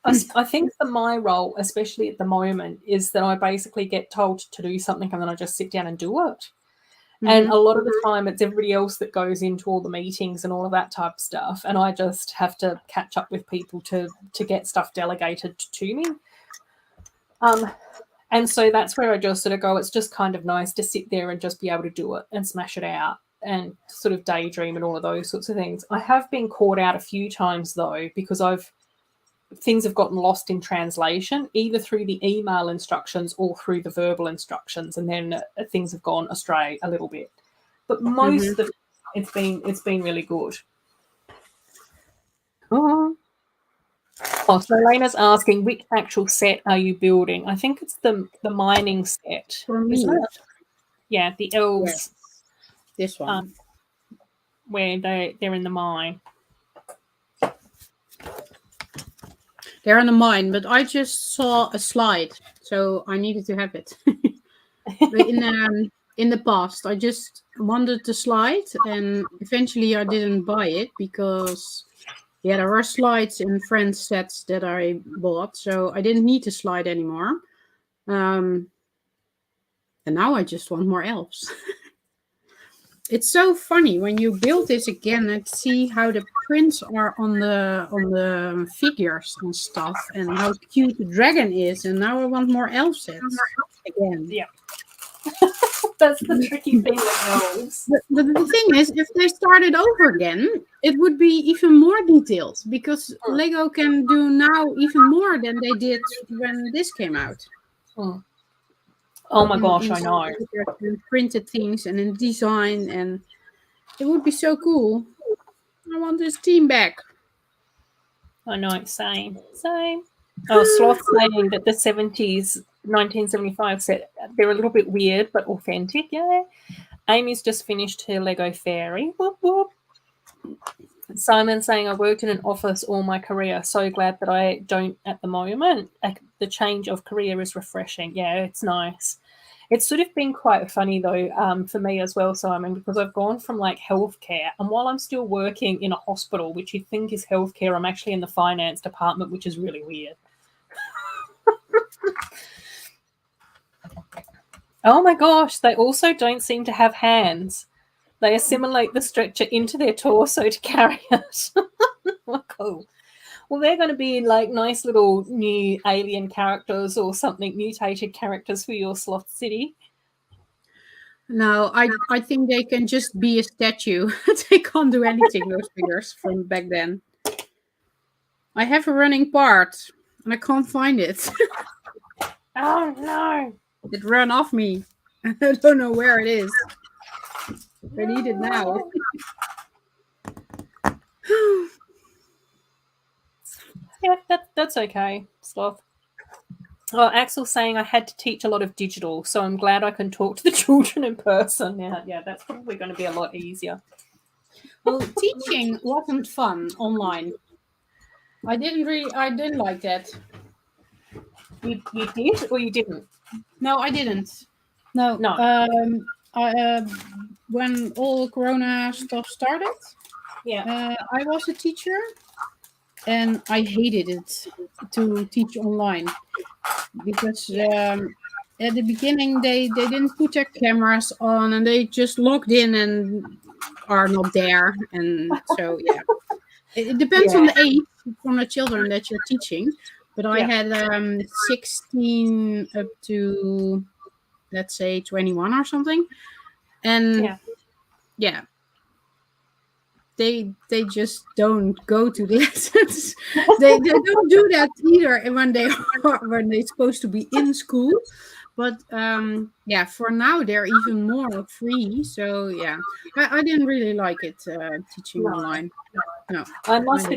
I think for my role, especially at the moment, is that I basically get told to do something and then I just sit down and do it. Mm-hmm. And a lot of the time it's everybody else that goes into all the meetings and all of that type of stuff, and I just have to catch up with people to get stuff delegated to me. And so that's where I just sort of go, it's just kind of nice to sit there and just be able to do it and smash it out and sort of daydream and all of those sorts of things. I have been caught out a few times, though, because things have gotten lost in translation, either through the email instructions or through the verbal instructions, and then things have gone astray a little bit. But most of the time, it's been really good. So Elena's asking, which actual set are you building? I think it's the mining set. For me. Isn't it? Yeah, the elves. Yes. This one. Where they're in the mine. They're in the mine, but I just saw a slide, so I needed to have it. But in the past, I just wanted the slide, and eventually I didn't buy it because there were slides in Friends sets that I bought, so I didn't need the slide anymore. And now I just want more elves. it's so funny when you build this again and see how the prints are on the figures and stuff, and how cute the dragon is. And now I want more elf sets again. Yeah. That's the tricky thing with elves. But the thing is, if they started over again, it would be even more detailed, because Lego can do now even more than they did when this came out. Mm. Oh my gosh, in I know. in printed things and in design, and it would be so cool. I want this team back. I know, same. Oh, Sloth saying that the 70s, 1975 set, they're a little bit weird but authentic, yeah. Amy's just finished her Lego Fairy. Whoop, whoop. Simon saying, I worked in an office all my career. So glad that I don't at the moment. The change of career is refreshing. Yeah, it's nice. It's sort of been quite funny, though, for me as well, Simon, because I've gone from like healthcare, and while I'm still working in a hospital, which you think is healthcare, I'm actually in the finance department, which is really weird. Oh my gosh, they also don't seem to have hands. They assimilate the stretcher into their torso to carry it. Well, cool. Well, they're going to be like nice little new alien characters or something, mutated characters for your Sloth City. No, I think they can just be a statue. They can't do anything, those figures from back then. I have a running part, and I can't find it. Oh, no. It ran off me. I don't know where it is. I need it now. Yeah, that's okay, Sloth. Oh, Axel's saying I had to teach a lot of digital, so I'm glad I can talk to the children in person now. Yeah, that's probably going to be a lot easier. Well, teaching wasn't fun online. I didn't like that. You did or you didn't? No, I didn't. No. When all Corona stuff started, yeah, I was a teacher, and I hated it to teach online, because at the beginning they didn't put their cameras on, and they just logged in and are not there. And so yeah, it depends on the age from the children that you're teaching. But I had 16 up to, let's say, 21 or something, and yeah, they just don't go to the lessons. they don't do that either when they're supposed to be in school. But yeah, for now they're even more free. So yeah, I didn't really like it teaching online. No, I must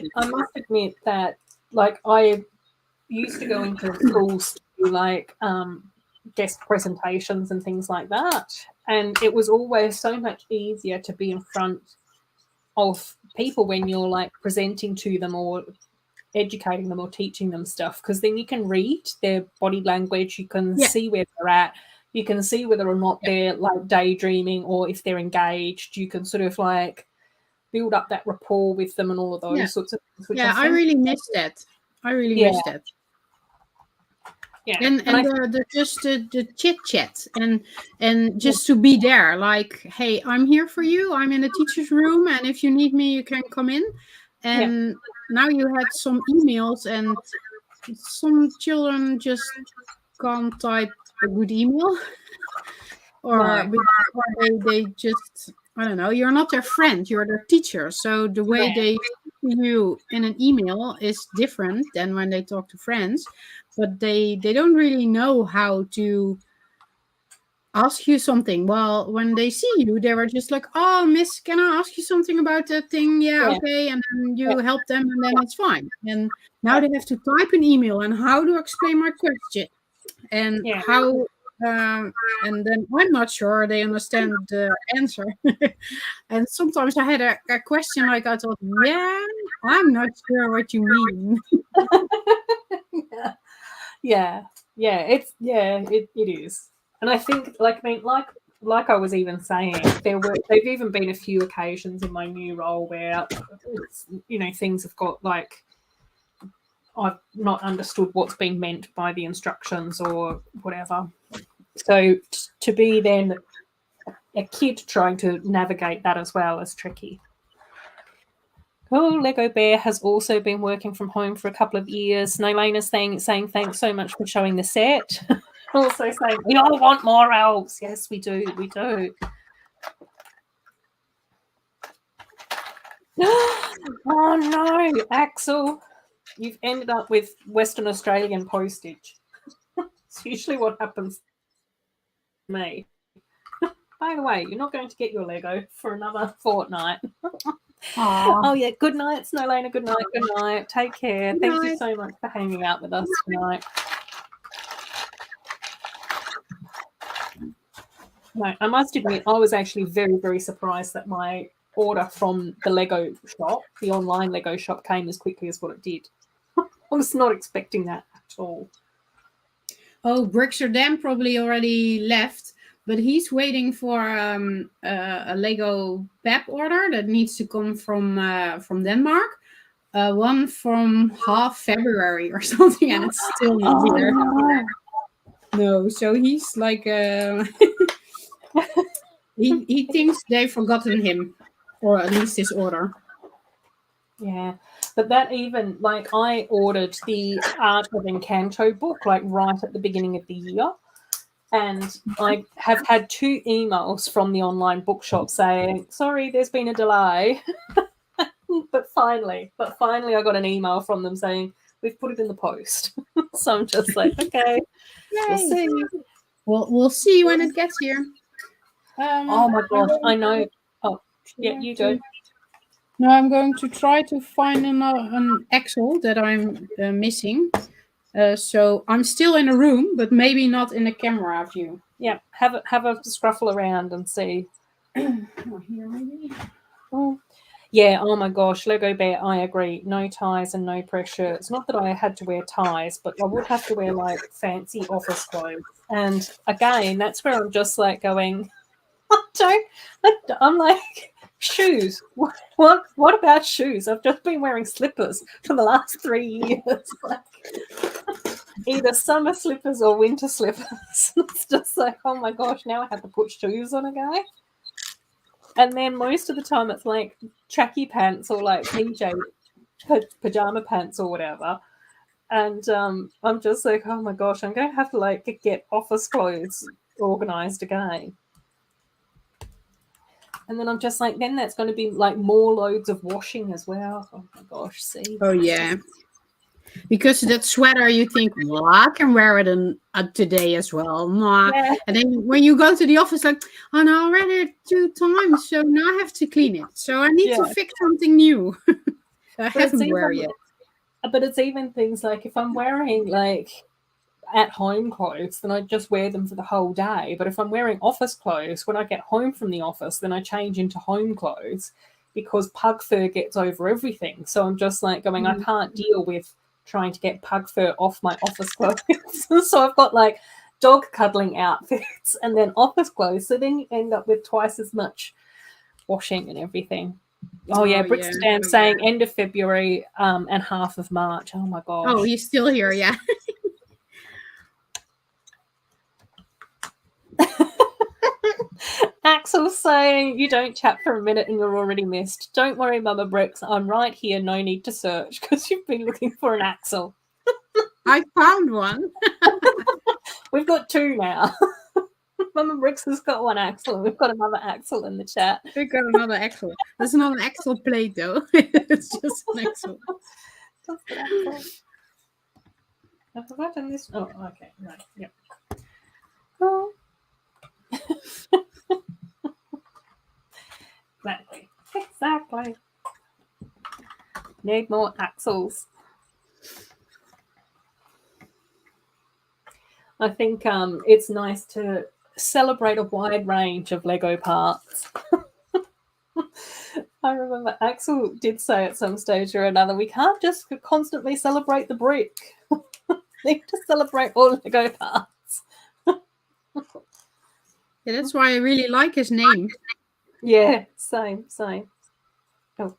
admit that, like, I used to go into schools to do like guest presentations and things like that, and it was always so much easier to be in front of people when you're like presenting to them or educating them or teaching them stuff, because then you can read their body language, you can see where they're at, you can see whether or not they're like daydreaming or if they're engaged. You can sort of like build up that rapport with them and all of those sorts of things. Yeah, I really miss that. I really miss that. Yeah, and the just the chit chat and just to be there, like, hey, I'm here for you. I'm in the teacher's room, and if you need me, you can come in. And now you had some emails, and some children just can't type a good email, or they just, I don't know. You're not their friend. You're their teacher. So the way they speak to you in an email is different than when they talk to friends. But they don't really know how to ask you something. Well, when they see you, they were just like, oh, miss, can I ask you something about that thing? Yeah, okay. And then you help them, and then it's fine. And now they have to type an email and how to explain my question, and how and then I'm not sure they understand the answer. And sometimes I had a question, like, I thought, yeah, I'm not sure what you mean. It is. And I think, like I was even saying, there've even been a few occasions in my new role where things have got like, I've not understood what's been meant by the instructions or whatever. So to be then a kid trying to navigate that as well is tricky. Oh, Lego Bear has also been working from home for a couple of years. Nelena's saying thanks so much for showing the set. Also saying, we all want more elves. Yes, we do. We do. Oh, no, Axel. You've ended up with Western Australian postage. It's usually what happens to me. By the way, you're not going to get your Lego for another fortnight. Oh, yeah. Good night, Snowlena. Good night. Good night. Take care. Good Thank you night. so much for hanging out with us tonight. No, I must admit, I was actually very, very surprised that my order from the Lego shop, the online Lego shop, came as quickly as what it did. I was not expecting that at all. Oh, Brixerdam probably already left, but he's waiting for a Lego Pep order that needs to come from Denmark. One from half February or something, and it's still not here. No, so he's like he thinks they've forgotten him, or at least his order. Yeah, but that even, like, I ordered the Art of Encanto book, like, right at the beginning of the year, and I have had 2 emails from the online bookshop saying, sorry, there's been a delay. But finally I got an email from them saying, we've put it in the post. So I'm just like, okay, we'll see. We'll see when it gets here. Oh my gosh, I know. Oh, yeah, you go. No, I'm going to try to find an Excel that I'm missing. So I'm still in a room, but maybe not in a camera view. Yeah, have a scruffle around and see. Here maybe. Oh. Yeah, oh my gosh, Lego Bear, I agree. No ties and no pressure. It's not that I had to wear ties, but I would have to wear like fancy office clothes. And again, that's where I'm just like going, I'm like, shoes. What about shoes? I've just been wearing slippers for the last 3 years. Like, either summer slippers or winter slippers. It's just like, oh my gosh, now I have to put shoes on again. And then most of the time it's like tracky pants or like pajama pants or whatever. And I'm just like, oh my gosh, I'm going to have to like get office clothes organized again. And then I'm just like, then that's going to be like more loads of washing as well. Oh my gosh, see? Oh, yeah. Because that sweater, you think, well, I can wear it today as well. Nah. Yeah. And then when you go to the office, like, oh no, I read it 2 times, so now I have to clean it. So I need to fix something new. I haven't wear yet. But it's even things like if I'm wearing like at home clothes, then I just wear them for the whole day. But if I'm wearing office clothes, when I get home from the office, then I change into home clothes because pug fur gets over everything. So I'm just like going, I can't deal with trying to get pug fur off my office clothes. So I've got like dog cuddling outfits and then office clothes. So then you end up with twice as much washing and everything. Oh yeah, Brixton saying end of February and half of March. Oh my gosh. Oh, he's still here, yeah. Axel's saying you don't chat for a minute and you're already missed. Don't worry, Mama Brix. I'm right here. No need to search because you've been looking for an Axel. I found one. We've got 2 now. Mama Brix has got 1 Axel and we've got another Axel in the chat. We've got another Axel. That's not an Axel plate though. It's just an Axel. Just an Axel. I've forgotten this. Oh, okay. Right. Yep. Oh. Exactly. Need more Axels. I think it's nice to celebrate a wide range of Lego parts. I remember Axel did say at some stage or another, we can't just constantly celebrate the brick. We need to celebrate all Lego parts. Yeah, that's why I really like his name. Yeah, same. Oh.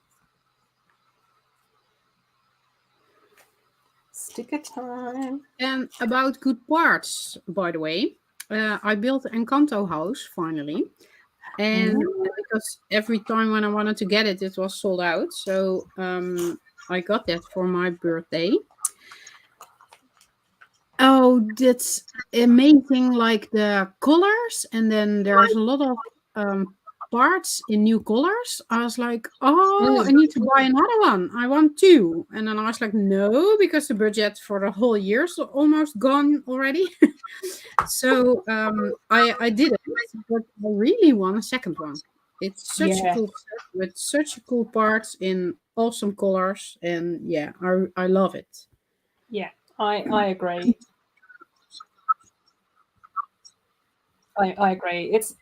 Sticker time. And about good parts, by the way, I built Encanto house finally. And because every time when I wanted to get it, it was sold out. So I got that for my birthday. Oh, that's amazing! Like the colors, and then there's a lot of parts in new colors. I was like, oh, I need to buy another one. I want two. And then I was like, no, because the budget for the whole year is almost gone already. So I did it, but I really want a second one. It's such a Yeah, cool set with such a cool parts in awesome colors, and yeah, I love it. yeah, I agree. I agree. It's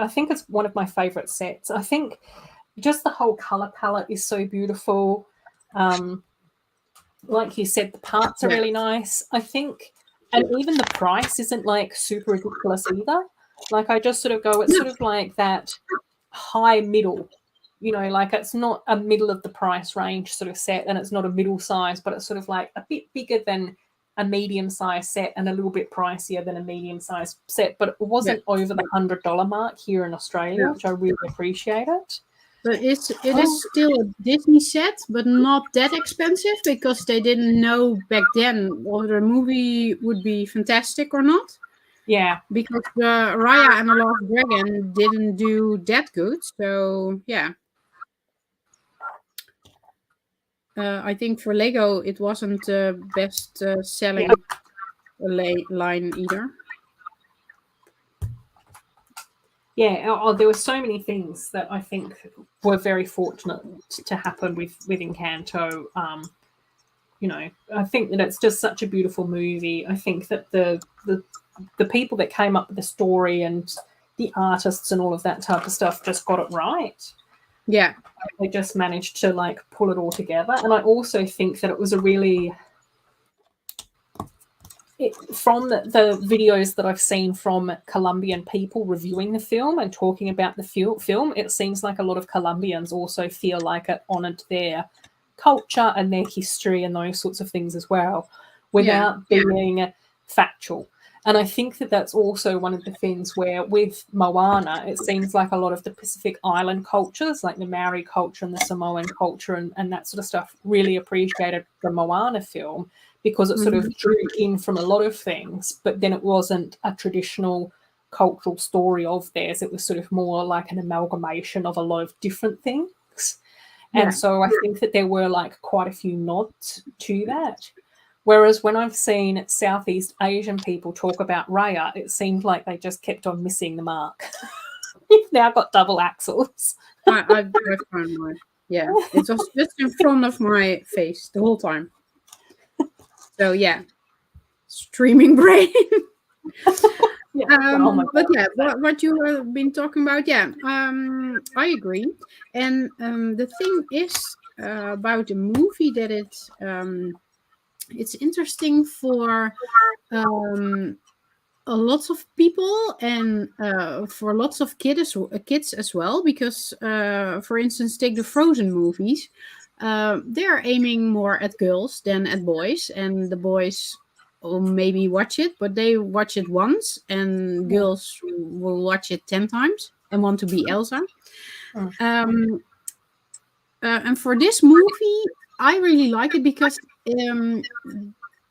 I think it's one of my favorite sets. I think just the whole color palette is so beautiful. Um, like you said, the parts are Yeah, really nice. I think, and even the price isn't like super ridiculous either. Like I just sort of go, it's sort of like that high middle, like it's not a middle of the price range sort of set, and it's not a middle size, but it's sort of like a bit bigger than a medium size set and a little bit pricier than a medium size set. But it yeah, wasn't over the $100 mark here in Australia, yeah. which I really appreciate it. But it Oh, is still a Disney set, but not that expensive because they didn't know back then whether the movie would be fantastic or not. yeah, Because Raya and the Last Dragon didn't do that good. So yeah, I think for Lego it wasn't the best yeah. selling line either. Yeah, there were so many things that I think were very fortunate to happen with Encanto. I think that it's just such a beautiful movie. I think that the people that came up with the story and the artists and all of that type of stuff just got it right. Yeah, They just managed to like pull it all together. And I also think that it was a really from the videos that I've seen from Colombian people reviewing the film and talking about the film, it seems like a lot of Colombians also feel like it honoured their culture and their history and those sorts of things as well, yeah, without being factual. And I think that that's also one of the things where with Moana, it seems like a lot of the Pacific Island cultures, like the Maori culture and the Samoan culture and that sort of stuff, really appreciated the Moana film because it sort hmm of drew in from a lot of things, but then it wasn't a traditional cultural story of theirs. It was sort of more like an amalgamation of a lot of different things. And yeah. so I think that there were like quite a few nods to that. Whereas when I've seen Southeast Asian people talk about Raya, it seemed like they just kept on missing the mark. You've now got double axles. I found mine. Yeah, it was just in front of my face the whole time. So yeah, streaming brain. Yeah. Oh my But god. yeah, what you have been talking about, yeah, I agree. And the thing is about the movie that it's interesting for um, lots of people and for lots of kids as well, because for instance, take the Frozen movies. They're aiming more at girls than at boys, and the boys will maybe watch it, but they watch it once, and girls will watch it 10 times and want to be Elsa. Mm. Um, and for this movie, I really like it because um,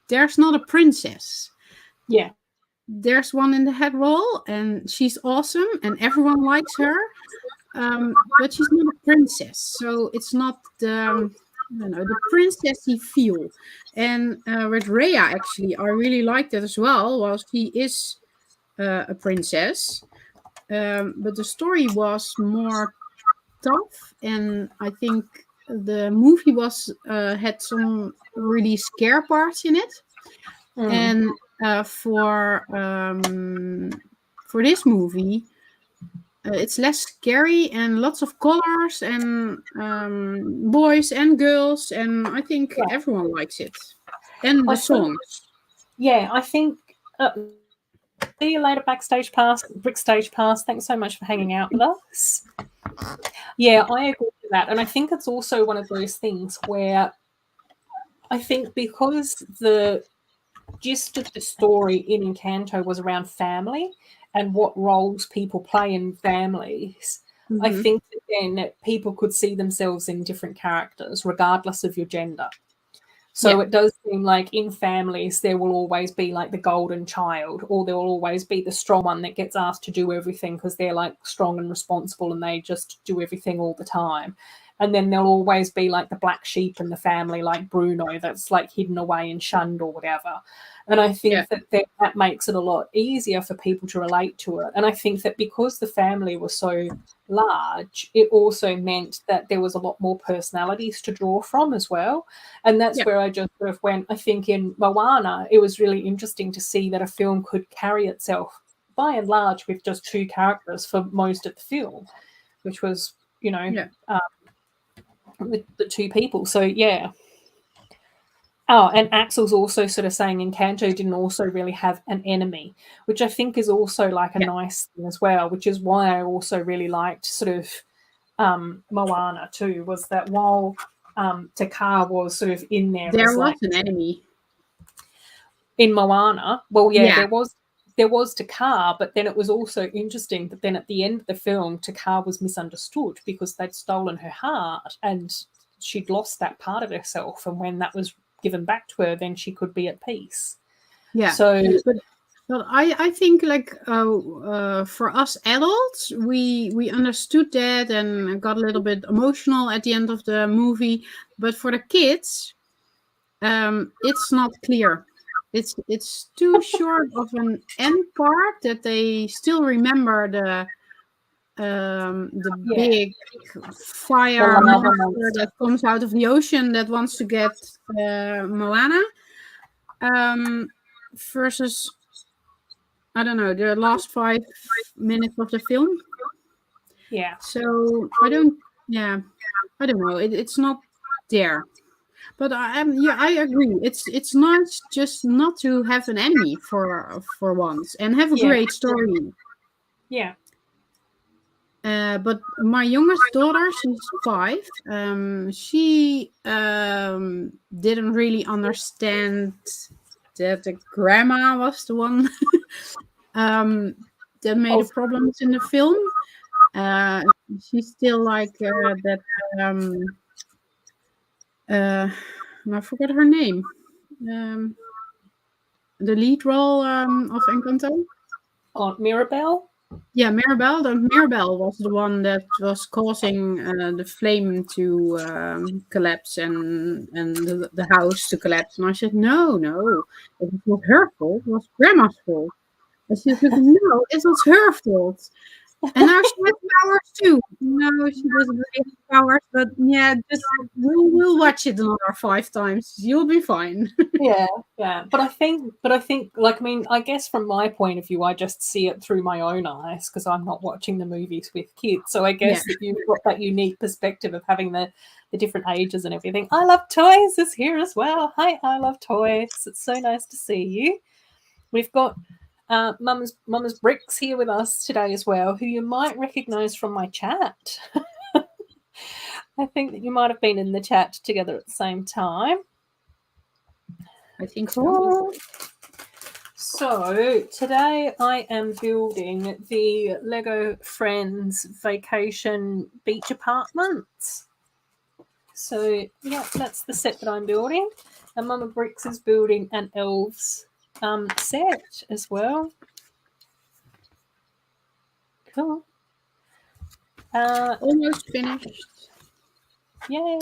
there's not a princess. Yeah. There's one in the head role, and she's awesome, and everyone likes her. But she's not a princess, so it's not the princessy feel. And with Rhea, actually, I really liked it as well. Well, she is a princess, but the story was more tough, and I think the movie was had some really scare parts in it. Mm. And for this movie, it's less scary and lots of colors and boys and girls, and I think Yeah. everyone likes it. And I the think, songs. yeah, I think see you later, backstage pass, brick stage pass. Thanks so much for hanging out with us. Yeah, I agree with that. And I think it's also one of those things where I think because gist of the story in Encanto was around family and what roles people play in families, I Mm-hmm. think that then people could see themselves in different characters, regardless of your gender. Yeah. So it does seem like in families there will always be like the golden child, or there will always be the strong one that gets asked to do everything because they're like strong and responsible and they just do everything all the time. And then there'll always be like the black sheep in the family, like Bruno, that's like hidden away and shunned or whatever. And I Yeah. think that makes it a lot easier for people to relate to it. And I think that because the family was so large, it also meant that there was a lot more personalities to draw from as well. And that's Yeah. where I just sort of went, I think in Moana, it was really interesting to see that a film could carry itself by and large with just two characters for most of the film, which was, Yeah. the two people. So, yeah. Oh, and Axel's also sort of saying Encanto didn't also really have an enemy, which I think is also like a Yeah. nice thing as well, which is why I also really liked sort of Moana too, was that while Te was sort of in there There as was like an enemy. in Moana, well, yeah, Yeah. there was Takar, but then it was also interesting that then at the end of the film, Takar was misunderstood because they'd stolen her heart and she'd lost that part of herself, and when that was given back to her, then she could be at peace. Yeah. So But I think like for us adults, we understood that and got a little bit emotional at the end of the movie. But for the kids, it's not clear. It's too short of an end part that they still remember the yeah, big the fire lava monster monster. that comes out of the ocean that wants to get Moana. Versus I don't know the last 5 minutes of the film. Yeah, So I don't. Yeah, I don't know. It's not there. But I am. Yeah, I agree. It's nice just not to have an enemy for once and have a yeah, great story. yeah. But my youngest daughter, she's 5. She didn't really understand that the grandma was the one um, that made the Oh, problems in the film. Uh, she's still like that. Um, I forgot her name. Um, the lead role of Encanto. oh, Mirabelle. Yeah, Mirabelle. Mirabelle was the one that was causing the flame to collapse and the house to collapse. And I said, no, no, it was not her fault. It was Grandma's fault. And she said, no, it was her fault. And now she has powers too. No, she doesn't really have powers, but yeah, just we'll watch it another 5 times. You'll be fine. Yeah, yeah. But I think, like, I mean, I guess from my point of view, I just see it through my own eyes because I'm not watching the movies with kids. So I Yeah. guess that you've got that unique perspective of having the different ages and everything. I Love Toys is here as well. Hi, I Love Toys. It's so nice to see you. We've got Mama's Bricks here with us today as well, who you might recognise from my chat. I think that you might have been in the chat together at the same time. I think so. Cool. So today I am building the Lego Friends Vacation Beach Apartments. So yeah, that's the set that I'm building. And Mama Bricks is building an Elves set as well. Cool. Almost finished. Yay.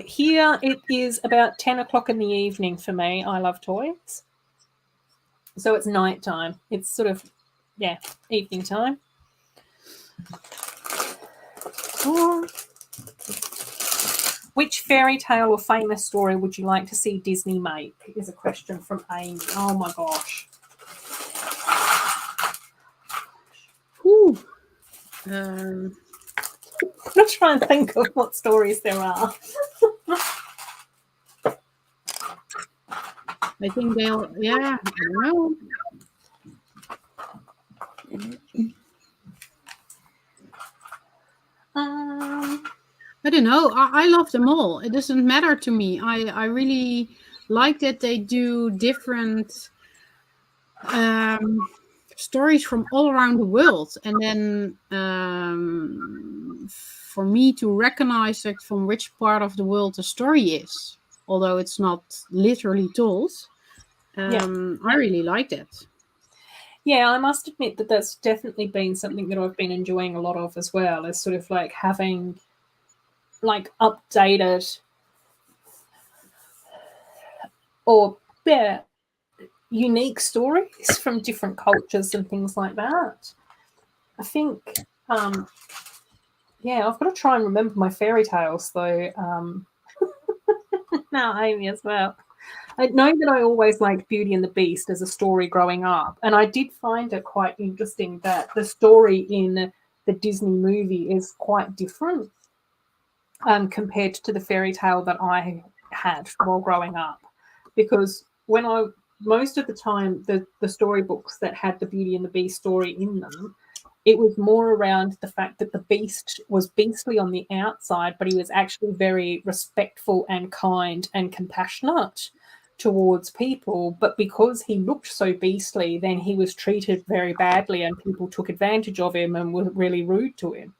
Here it is about 10 o'clock in the evening for me. I love toys. So it's night time. It's sort of, yeah, evening time. Oh. Which fairy tale or famous story would you like to see Disney make? Is a question from Amy. Oh my gosh. Ooh. I'm going to try and think of what stories there are. I think they'll, yeah, I don't know. I don't know. I love them all. It doesn't matter to me. I really like that they do different stories from all around the world, and then for me to recognize like from which part of the world the story is, although it's not literally told. I really like that. Yeah, I must admit that that's definitely been something that I've been enjoying a lot of as well, is sort of like having like updated or yeah, unique stories from different cultures and things like that. I think, um, yeah, I've got to try and remember my fairy tales though. Now Amy as well. I know that I always liked Beauty and the Beast as a story growing up, and I did find it quite interesting that the story in the Disney movie is quite different compared to the fairy tale that I had while growing up. Because when I most of the time the storybooks that had the Beauty and the Beast story in them, it was more around the fact that the beast was beastly on the outside, but he was actually very respectful and kind and compassionate towards people. But because he looked so beastly, then he was treated very badly and people took advantage of him and were really rude to him.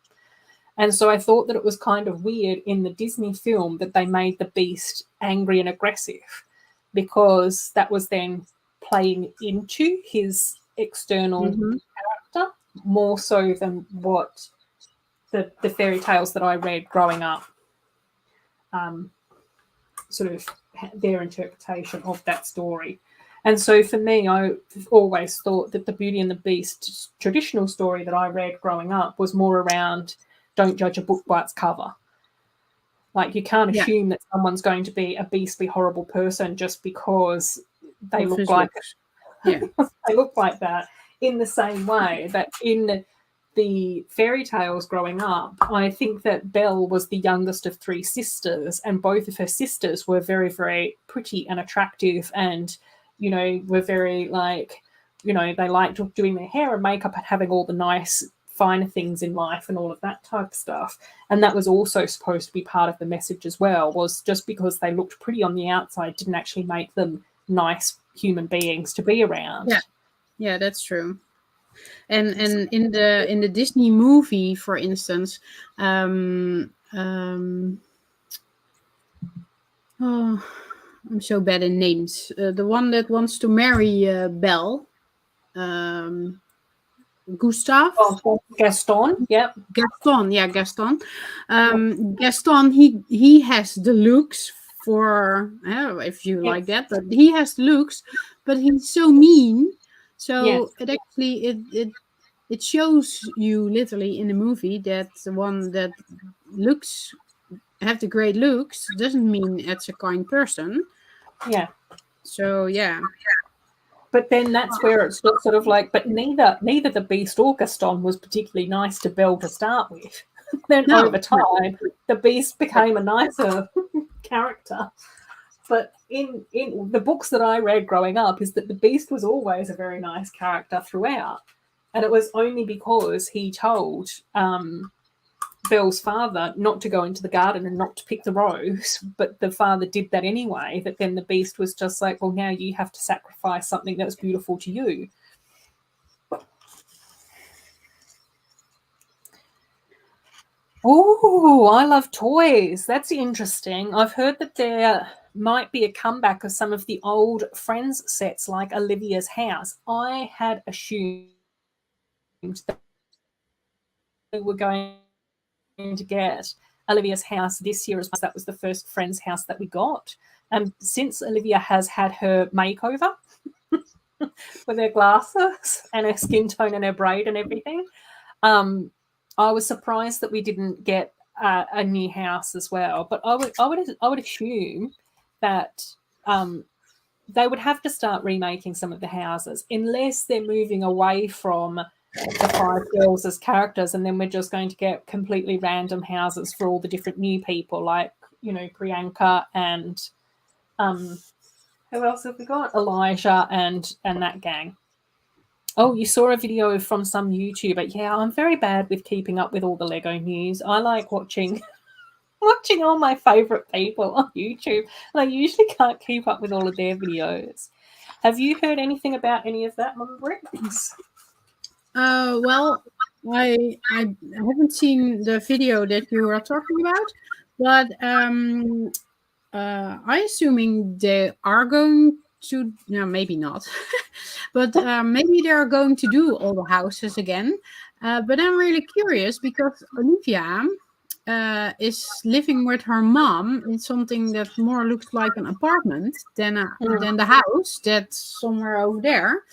And so I thought that it was kind of weird in the Disney film that they made the beast angry and aggressive, because that was then playing into his external Mm-hmm. character more so than what the fairy tales that I read growing up sort of their interpretation of that story. And so for me, I've always thought that the Beauty and the Beast traditional story that I read growing up was more around don't judge a book by its cover. Like, you can't Yeah, assume that someone's going to be a beastly, horrible person just because they of look his like looks. Yeah. they look like that. In the same way that in the fairy tales growing up, I think that Belle was the youngest of three sisters, and both of her sisters were very, very pretty and attractive, and were very like, they liked doing their hair and makeup and having all the nice finer things in life and all of that type of stuff. And that was also supposed to be part of the message as well, was just because they looked pretty on the outside didn't actually make them nice human beings to be around. Yeah, yeah, that's true. And in the Disney movie, for instance, oh, I'm so bad in names. The one that wants to marry Belle, um, Gustav. Oh, Gaston, yep. Gaston, yeah, Gaston. Gaston, he has the looks for, if you like Yes. that, but he has the looks, but he's so mean. Yes. So it actually it shows you literally in the movie that the one that looks have the great looks doesn't mean it's a kind person. Yeah. So yeah, But then that's where it's just sort of like, but neither the Beast or Gaston was particularly nice to Belle to start with. Then over no, no, time, the Beast but became a nicer character. But in the books that I read growing up, is that the Beast was always a very nice character throughout, and it was only because he told Belle's father not to go into the garden and not to pick the rose, but the father did that anyway, that then the Beast was just like, well, now you have to sacrifice something that was beautiful to you. Oh, I love toys. That's interesting. I've heard that there might be a comeback of some of the old Friends sets like Olivia's house. I had assumed that we were going to get Olivia's house this year, as that was the first Friends house that we got. And since Olivia has had her makeover with her glasses and her skin tone and her braid and everything, I was surprised that we didn't get a new house as well. But I would assume that they would have to start remaking some of the houses, unless they're moving away from the five girls as characters, and then we're just going to get completely random houses for all the different new people, like Priyanka and who else have we got? Elijah and that gang. Oh, you saw a video from some YouTuber. Yeah, I'm very bad with keeping up with all the Lego news. I like watching watching all my favorite people on YouTube, and I usually can't keep up with all of their videos. Have you heard anything about any of that, Mum Bricks? Well, I haven't seen the video that you are talking about, but I assuming they are going to. No, maybe not, but maybe they are going to do all the houses again. But I'm really curious because Olivia is living with her mom in something that more looks like an apartment than the house that's somewhere over there.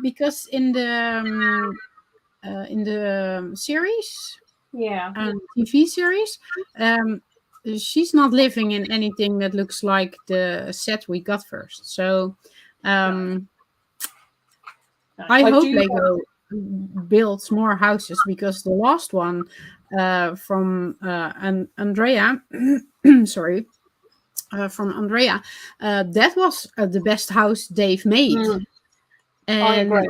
Because in the series, Yeah. TV series, she's not living in anything that looks like the set we got first. So No. I hope do. Lego builds more houses because the last one from Andrea, sorry, from Andrea, that was the best house they've made. I And agree.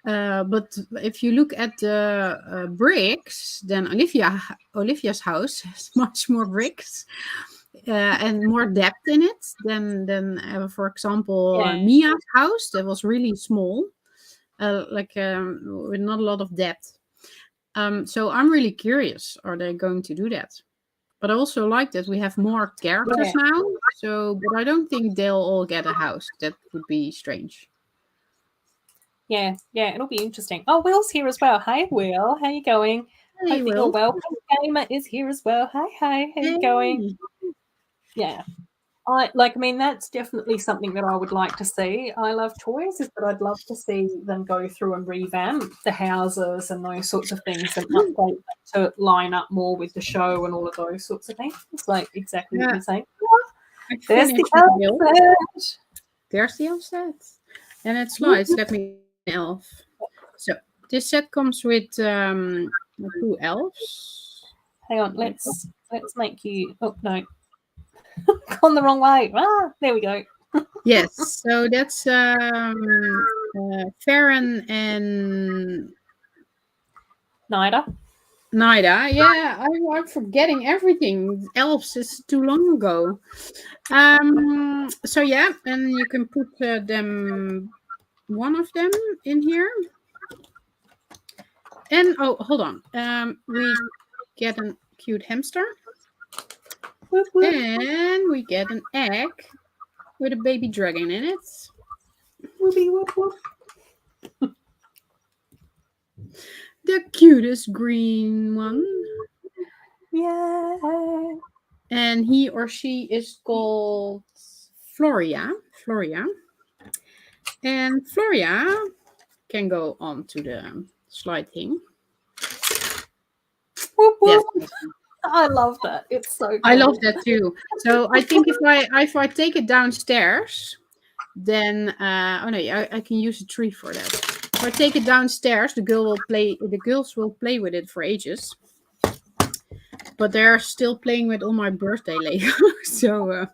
but if you look at the bricks, then Olivia's house has much more bricks and more depth in it than for example, Yeah. Mia's house that was really small, with not a lot of depth. So I'm really curious, are they going to do that? But I also like that we have more characters Yeah. now. So, but I don't think they'll all get a house. That would be strange. Yeah, it'll be interesting. Oh, Will's here as well. Hey, Will, how you going? Hey, Hope that you're Will. well. Gamer is here as well. Hey, how you going? Hey. Yeah, I mean, that's definitely something that I would like to see. I love toys, is that I'd love to see them go through and revamp the houses and those sorts of things and update them to line up more with the show and all of those sorts of things. It's like exactly what Yeah, you're saying. I There's the finished the build. outfit. There's the elf set. And it slides. Let me elf. So this set comes with 2 elves. Hang on, let's make you. Oh no, gone the wrong way. Ah, there we go. Yes, so that's Farron and Nida. Nida. Yeah, I'm forgetting everything. Elves is too long ago. So yeah, and you can put one of them in here. And oh, hold on. We get a cute hamster. Whoop, whoop. And we get an egg with a baby dragon in it. Whoopie, whoop, whoop. The cutest green one. Yeah. And he or she is called Floria. And Floria can go on to the slide thing. Whoop, whoop. Yes. I love that. It's so cool. I love that too. So I think if I take it downstairs, then oh no, I can use a tree for that. If I take it downstairs, the girls will play with it for ages. But they're still playing with all my birthday Lego, so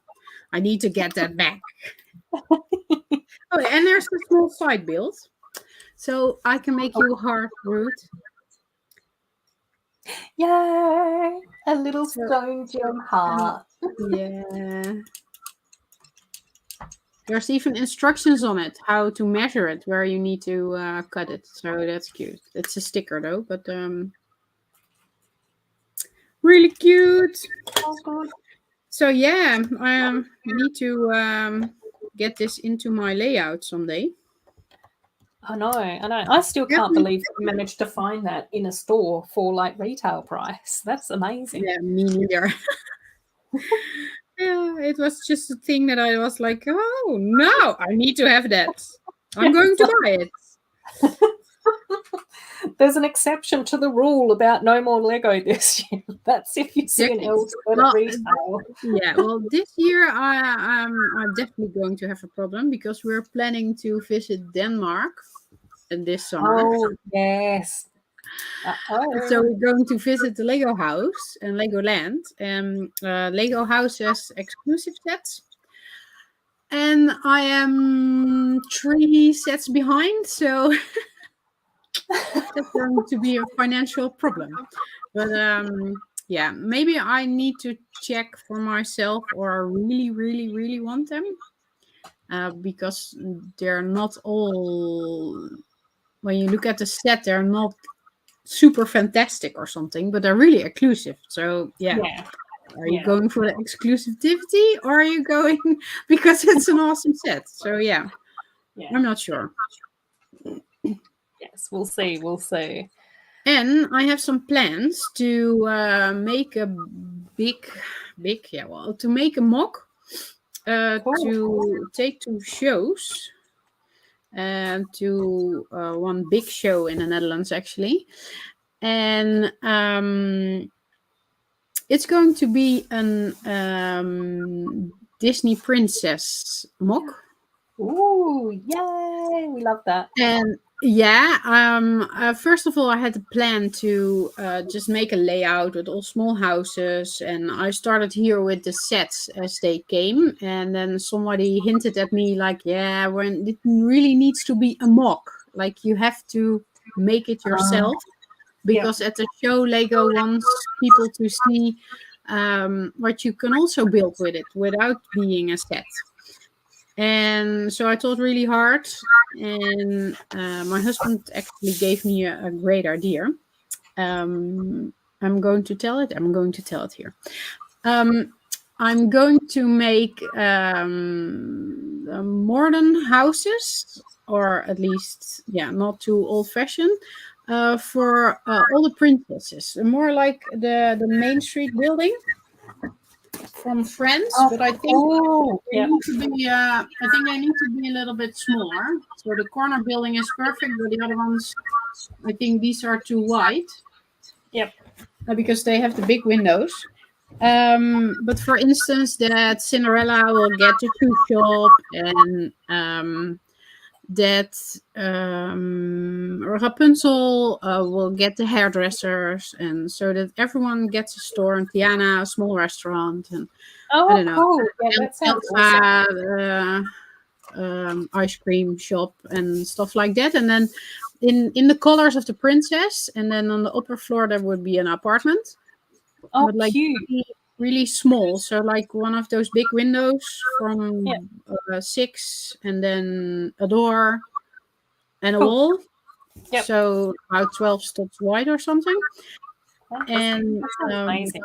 I need to get that back. Oh, and there's a small side build, so I can make you a heart, Ruth. Yay! A little stone gem heart. Yeah. There's even instructions on it, how to measure it, where you need to cut it. So that's cute. It's a sticker though, but really cute. So yeah, I need to get this into my layout someday. I know. I still can't believe we managed to find that in a store for like retail price. That's amazing. Yeah, me neither. Yeah, it was just a thing that I was like, oh no, I need to have that. I'm going to buy it. There's an exception to the rule about no more Lego this year. That's if you see an elf at retail. Yeah, well, this year I'm definitely going to have a problem because we're planning to visit Denmark this summer. Oh yes. So we're going to visit the Lego house and Legoland. Lego house has exclusive sets. And I am 3 sets behind, so that's going to be a financial problem. But Yeah, maybe I need to check for myself, or I really, really, really want them. Because they're not all, when you look at the set, they're not super fantastic or something, but they're really exclusive. So yeah, Yeah. are you going for the exclusivity, or are you going because it's an awesome set? So yeah, I'm not sure. Yes, we'll see. We'll see. And I have some plans to make a to make a mock to take to shows, and to one big show in the Netherlands actually, and it's going to be an Disney princess mock. Ooh, yay! We love that. And yeah, first of all, I had a plan to just make a layout with all small houses, and I started here with the sets as they came, and then somebody hinted at me like, yeah, when it really needs to be a mock, like you have to make it yourself, because at the show Lego wants people to see what you can also build with it without being a set. And so I thought really hard, and my husband actually gave me a great idea. I'm going to tell it. I'm going to tell it here. I'm going to make modern houses, or at least, yeah, not too old-fashioned, for all the princesses. More like the Main Street building from Friends, but I think they need to be. I think they need to be a little bit smaller. So the corner building is perfect, but the other ones, I think these are too wide. Yep. Because they have the big windows. But for instance, that Cinderella will get the shoe shop, and that Rapunzel will get the hairdressers, and so that everyone gets a store, and Tiana a small restaurant, and I don't know, cool. Yeah, that sounds Elsa, ice cream shop and stuff like that. And then in the colors of the princess, and then on the upper floor there would be an apartment. But like cute. really small, so like one of those big windows from 6, and then a door and a wall. So about 12 stops wide or something. And amazing.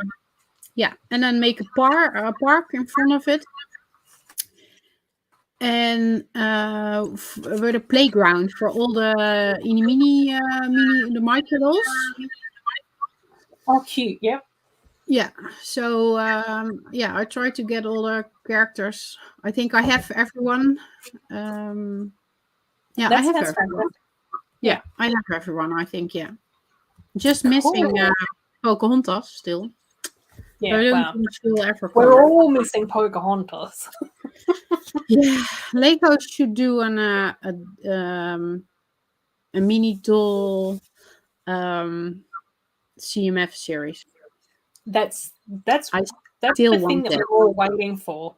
Yeah, and then make a park in front of it, and with a playground for all the mini the micro dolls. Oh, cute. Yep. Yeah. So yeah, I try to get all the characters. I think I have everyone. Yeah, I have everyone. Yeah, I have everyone. I think, yeah. Just missing Pocahontas still. Yeah, I don't wow. think she'll ever come. We're all missing Pocahontas. Yeah, Lego should do a mini doll CMF series. That's I the still thing want that that. we're all waiting for.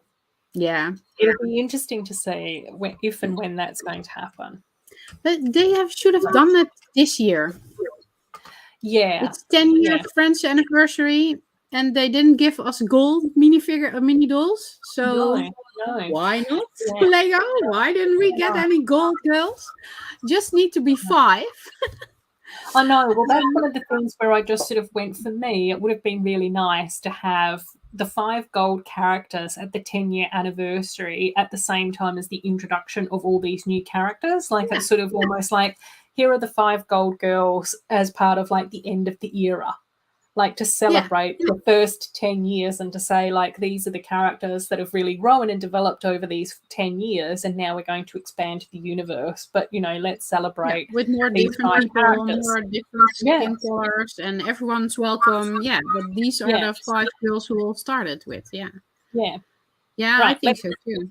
Yeah, it'll be interesting to see if and when that's going to happen. But they should have done that this year. Yeah, it's 10 years French anniversary, and they didn't give us gold mini dolls. So why not Lego? Why didn't we get any gold girls? Just need to be 5. I know. Well, that's one of the things where I just sort of went, for me, it would have been really nice to have the 5 gold characters at the 10-year anniversary at the same time as the introduction of all these new characters. Like it's sort of almost like, here are the 5 gold girls as part of like the end of the era. Like to celebrate the first 10 years and to say, like, these are the characters that have really grown and developed over these 10 years, and now we're going to expand the universe. But, you know, let's celebrate with more different people, more different skin colors, and everyone's welcome. Yeah, but these are the 5 girls who all started with. Yeah, I think so too.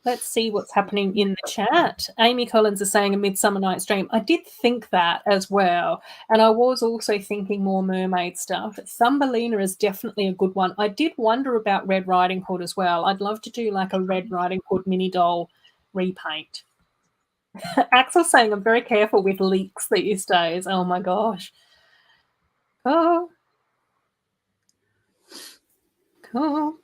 Let's see what's happening in the chat. Amy Collins is saying A Midsummer Night's Dream. I did think that as well. And I was also thinking more mermaid stuff. Thumbelina is definitely a good one. I did wonder about Red Riding Hood as well. I'd love to do like a Red Riding Hood mini doll repaint. Axel's saying I'm very careful with leaks these days. Oh my gosh. Oh. Cool.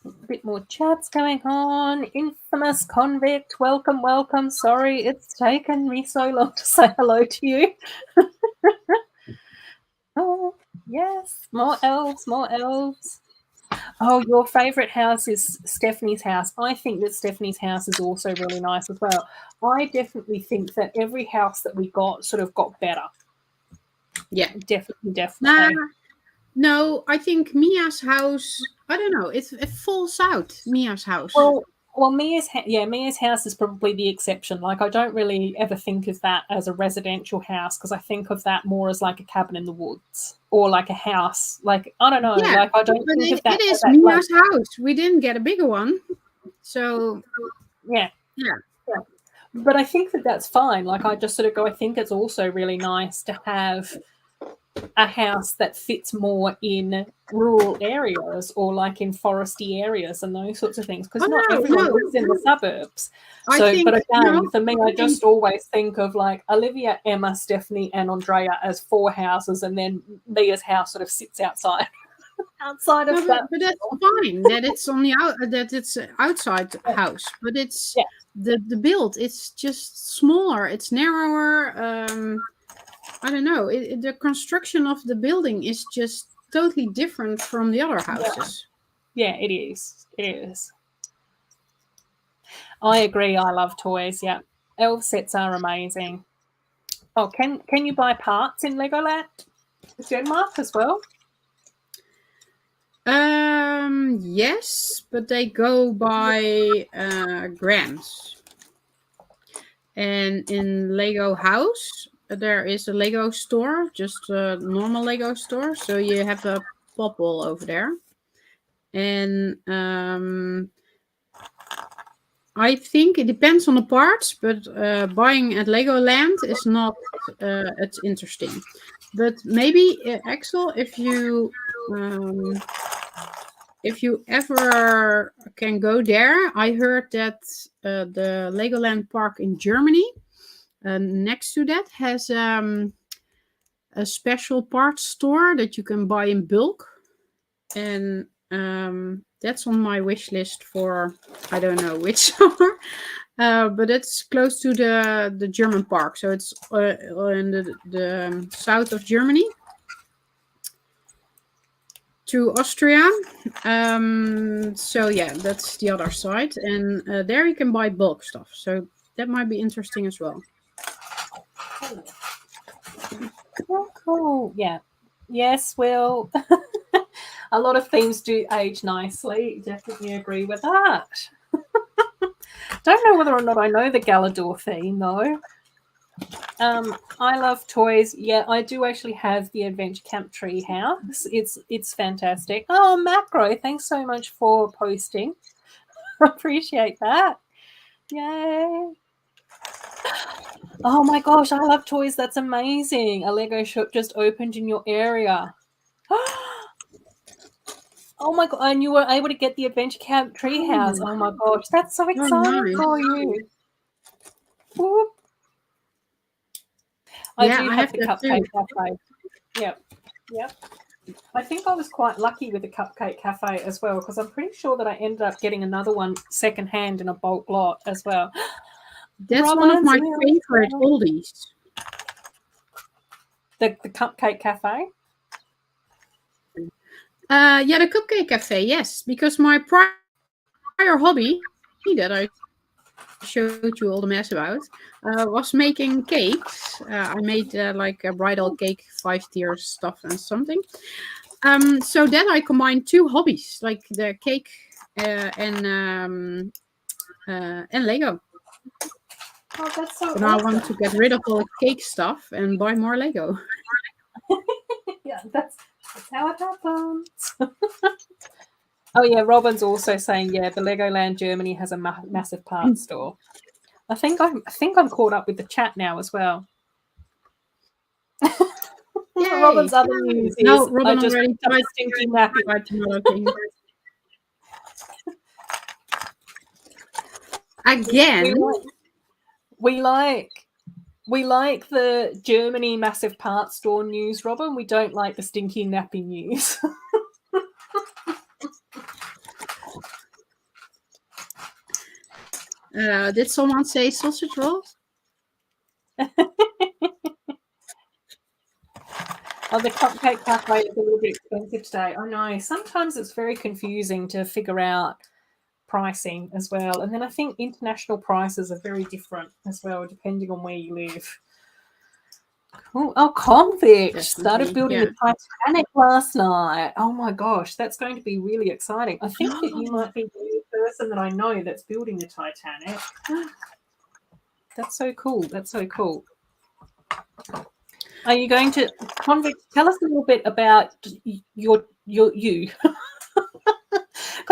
A bit more chats going on. Infamous convict, welcome, welcome. Sorry, it's taken me so long to say hello to you. Oh, yes, more elves, more elves. Oh, your favourite house is Stephanie's house. I think that Stephanie's house is also really nice as well. I definitely think that every house that we got sort of got better. Yeah. Definitely. No, I think Mia's house, I don't know, it falls out, Mia's house. Well, Mia's house is probably the exception. Like, I don't really ever think of that as a residential house because I think of that more as like a cabin in the woods or like a house. Like, I don't know. Yeah, like, I don't but think of that. it is that Mia's house. We didn't get a bigger one. So, yeah. But I think that that's fine. Like, I just sort of go, I think it's also really nice to have a house that fits more in rural areas or like in foresty areas and those sorts of things because not everyone lives in the suburbs. But again, for me, I just always think of like Olivia, Emma, Stephanie, and Andrea as 4 houses, and then Mia's house sort of sits outside of that. But that's fine. That it's on that it's outside house, but it's the build. It's just smaller. It's narrower. I don't know. The construction of the building is just totally different from the other houses. Yeah, it is. It is. I agree. I love toys. Yeah, elf sets are amazing. Oh, can you buy parts in Legoland, Denmark as well? Yes, but they go by grams. And in Lego House, there is a Lego store, just a normal Lego store. So you have a pop wall over there. And I think it depends on the parts, but buying at Legoland is not it's interesting. But maybe Axel, if you ever can go there, I heard that the Legoland park in Germany, next to that, has a special parts store that you can buy in bulk, and that's on my wish list for I don't know which summer, but it's close to the German park, so it's in the south of Germany to Austria. So yeah, that's the other side, and there you can buy bulk stuff, so that might be interesting as well. Cool. Yeah. Yes, well, a lot of themes do age nicely. Definitely agree with that. Don't know whether or not I know the Galador theme, though. I love toys. Yeah, I do actually have the Adventure Camp Tree House. It's fantastic. Oh, Macro, thanks so much for posting. Appreciate that. Yay. Oh my gosh, I love toys. That's amazing. A Lego shop just opened in your area. Oh my god, and you were able to get the Adventure Camp Treehouse. Oh my gosh, that's so exciting for you. Whoop. I do have the Cupcake Cafe. Yep. I think I was quite lucky with the Cupcake Cafe as well because I'm pretty sure that I ended up getting another one secondhand in a bulk lot as well. That's one of my favorite oldies. The Cupcake Cafe? Yeah, the Cupcake Cafe, yes. Because my prior hobby that I showed you all the mess about was making cakes. I made like a bridal cake, 5-tier stuff and something. So then I combined 2 hobbies, like the cake and Lego. Oh, that's so and awesome. I want to get rid of all the cake stuff and buy more Lego. Yeah, that's how it happens. Oh yeah, Robin's also saying, yeah, the Legoland Germany has a massive parts store. I think I'm caught up with the chat now as well. Robin's other news is Robin I just already tried stinky nappy. Again, we like the Germany massive parts store news, Robin. We don't like the stinky nappy news. Did someone say sausage rolls? Oh, the Cupcake Cafe is a little bit expensive today. I know. Sometimes it's very confusing to figure out pricing as well. And then I think international prices are very different as well, depending on where you live. Cool. Oh, Convict started building the Titanic last night. Oh my gosh, that's going to be really exciting. I think that you might be the only person that I know that's building the Titanic. That's so cool. That's so cool. Are you going to Convict? Tell us a little bit about you, because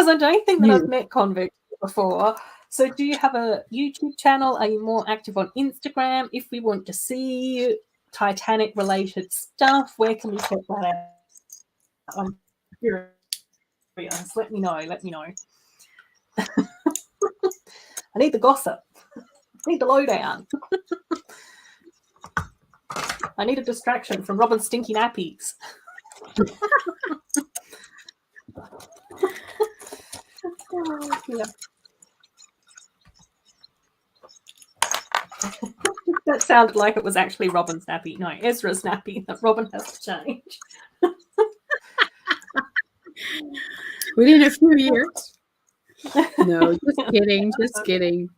I don't think that I've met Convict before. So, do you have a YouTube channel? Are you more active on Instagram? If we want to see Titanic related stuff, where can we check that out? I'm curious. Let me know. Let me know. I need the gossip. I need the lowdown. I need a distraction from Robin's stinky nappies. Yeah. That sounded like it was actually Robin's nappy. No, Ezra's nappy that Robin has to change. Within a few years. No, just kidding. Just kidding.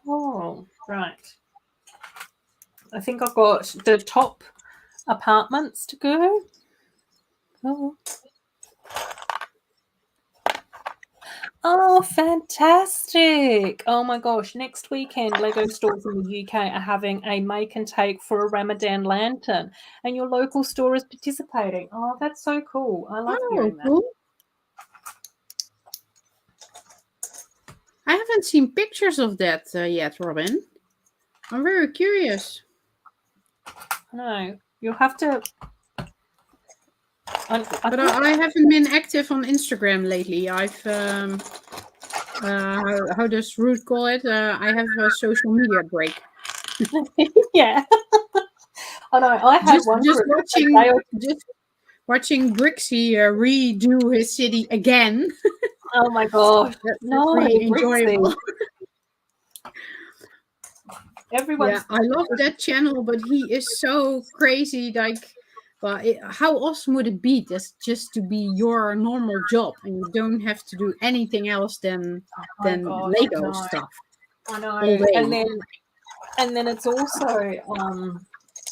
Oh, right. I think I've got the top apartments to go. Oh, fantastic. Oh my gosh. Next weekend, Lego stores in the UK are having a make and take for a Ramadan lantern, and your local store is participating. Oh, that's so cool. I love hearing that. Cool. I haven't seen pictures of that yet, Robin. I'm very curious. No, you'll have to. But I haven't been active on Instagram lately. I've how does Ruth call it? I have a social media break. Yeah. I know. I had one. Just watching Brixie redo his city again. Oh my gosh! That's really enjoyable. Everyone. Yeah, I love that channel, but he is so crazy. Like, well, how awesome would it be just to be your normal job and you don't have to do anything else than Lego stuff? I know, and then it's also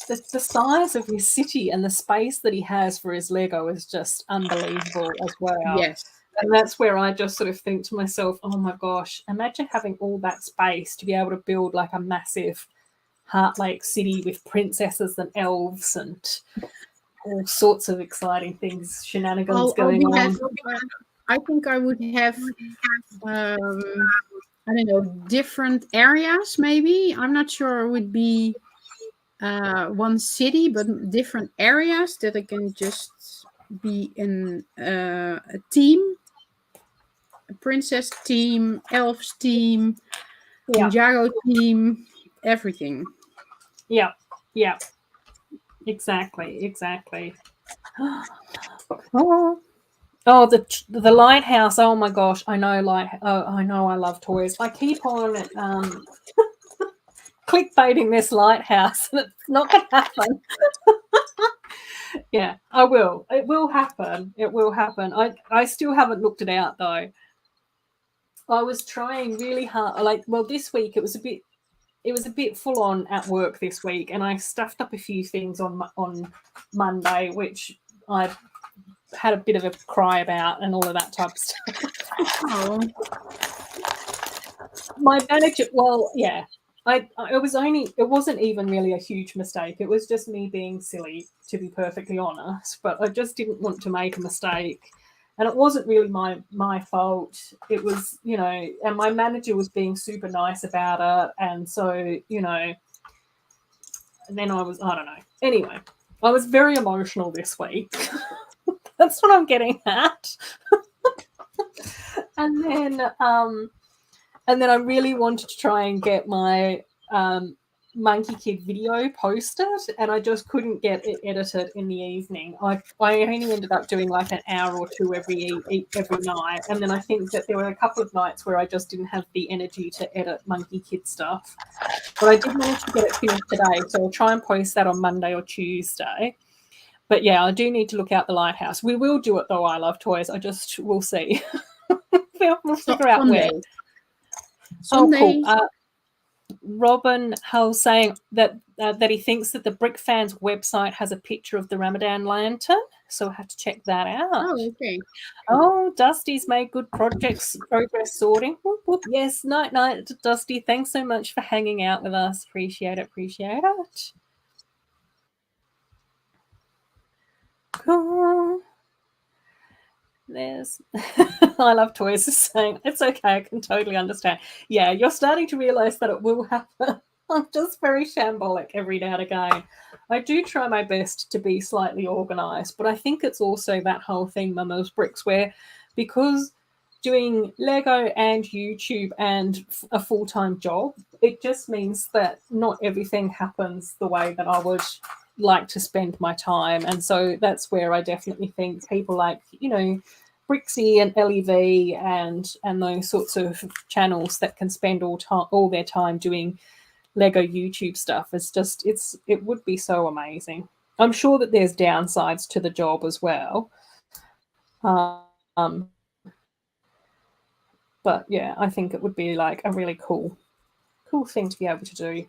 the size of his city and the space that he has for his Lego is just unbelievable as well. Yes. And that's where I just sort of think to myself, oh my gosh, imagine having all that space to be able to build like a massive Heart Lake city with princesses and elves and all sorts of exciting things, shenanigans going on. I think I would have, I don't know, different areas maybe. I'm not sure it would be one city, but different areas that I can just be in a team. A princess team, elves team, Ninjago team, everything. Yeah, yeah, exactly. Oh, the lighthouse! Oh my gosh, I know I know I love toys. I keep on clickbaiting this lighthouse, and it's not going to happen. Yeah, I will. It will happen. It will happen. I still haven't looked it out though. I was trying really hard. This week it was a bit full on at work this week, and I stuffed up a few things on Monday, which I had a bit of a cry about and all of that type of stuff. Oh. My manager, it wasn't even really a huge mistake. It was just me being silly, to be perfectly honest, but I just didn't want to make a mistake. And it wasn't really my fault. It was, and my manager was being super nice about it. And so, and then I don't know. Anyway, I was very emotional this week. That's what I'm getting at. And then I really wanted to try and get my Monkey Kid video posted, and I just couldn't get it edited in the evening. I only ended up doing like an hour or two every night, and then I think that there were a couple of nights where I just didn't have the energy to edit Monkey Kid stuff. But I did manage to get it finished today, so I'll try and post that on Monday or Tuesday. But yeah, I do need to look out the lighthouse. We will do it though. I love toys. We'll see. We'll figure out Sunday. where. Sunday. Oh, cool. Robin Hull saying that he thinks that the Brick Fans website has a picture of the Ramadan lantern, so we'll have to check that out. Oh, okay. Oh, Dusty's made good progress sorting. Whoop, whoop. Yes, night, Dusty. Thanks so much for hanging out with us. Appreciate it. Cool. There's I love toys is saying it's okay, I can totally understand. Yeah, you're starting to realize that it will happen. I'm just very shambolic every now and again. I do try my best to be slightly organized, but I think it's also that whole thing, Mama's Bricks, where because doing Lego and YouTube and a full-time job, it just means that not everything happens the way that I would like to spend my time. And so that's where I definitely think people like, Brixie and LEV and those sorts of channels that can spend all their time doing Lego YouTube stuff, it would be so amazing. I'm sure that there's downsides to the job as well. But yeah, I think it would be like a really cool thing to be able to do.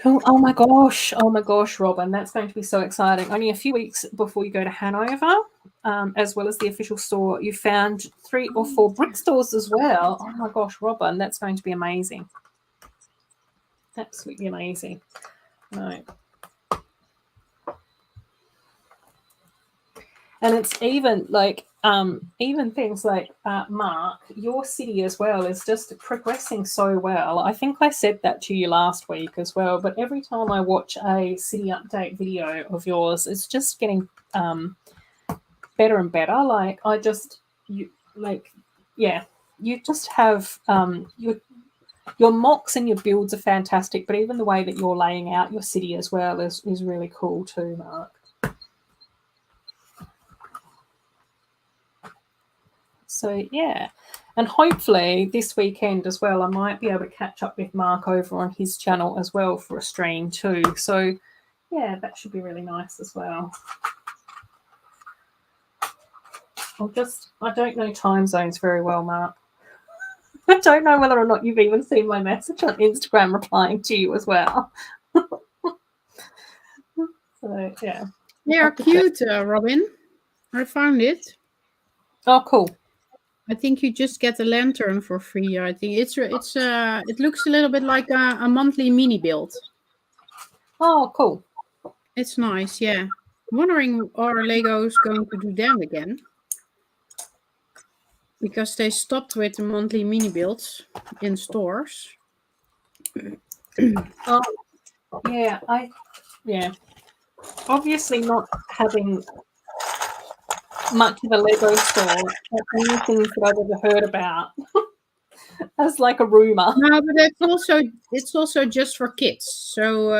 Cool. Oh my gosh, Robin, that's going to be so exciting. Only a few weeks before you go to Hanover, as well as the official store, you found 3 or 4 brick stores as well. Oh my gosh, Robin, that's going to be amazing. Absolutely amazing. Right. And it's even like even things like Mark, your city as well is just progressing so well. I think I said that to you last week as well, but every time I watch a city update video of yours, it's just getting better and better. Like you just have your mocks and your builds are fantastic, but even the way that you're laying out your city as well is really cool too, Mark. So yeah, and hopefully this weekend as well, I might be able to catch up with Mark over on his channel as well for a stream too. So yeah, that should be really nice as well. I don't know time zones very well, Mark. I don't know whether or not you've even seen my message on Instagram replying to you as well. So yeah. They are cute, Robin. I found it. Oh, cool. I think you just get the lantern for free. I think it looks a little bit like a monthly mini build. Oh, cool. It's nice, yeah. I'm wondering, are Legos going to do them again? Because they stopped with the monthly mini builds in stores. Oh, yeah, obviously not having much of a Lego store. That's the new things that I've ever heard about. As like a rumor. No, but it's also just for kids. So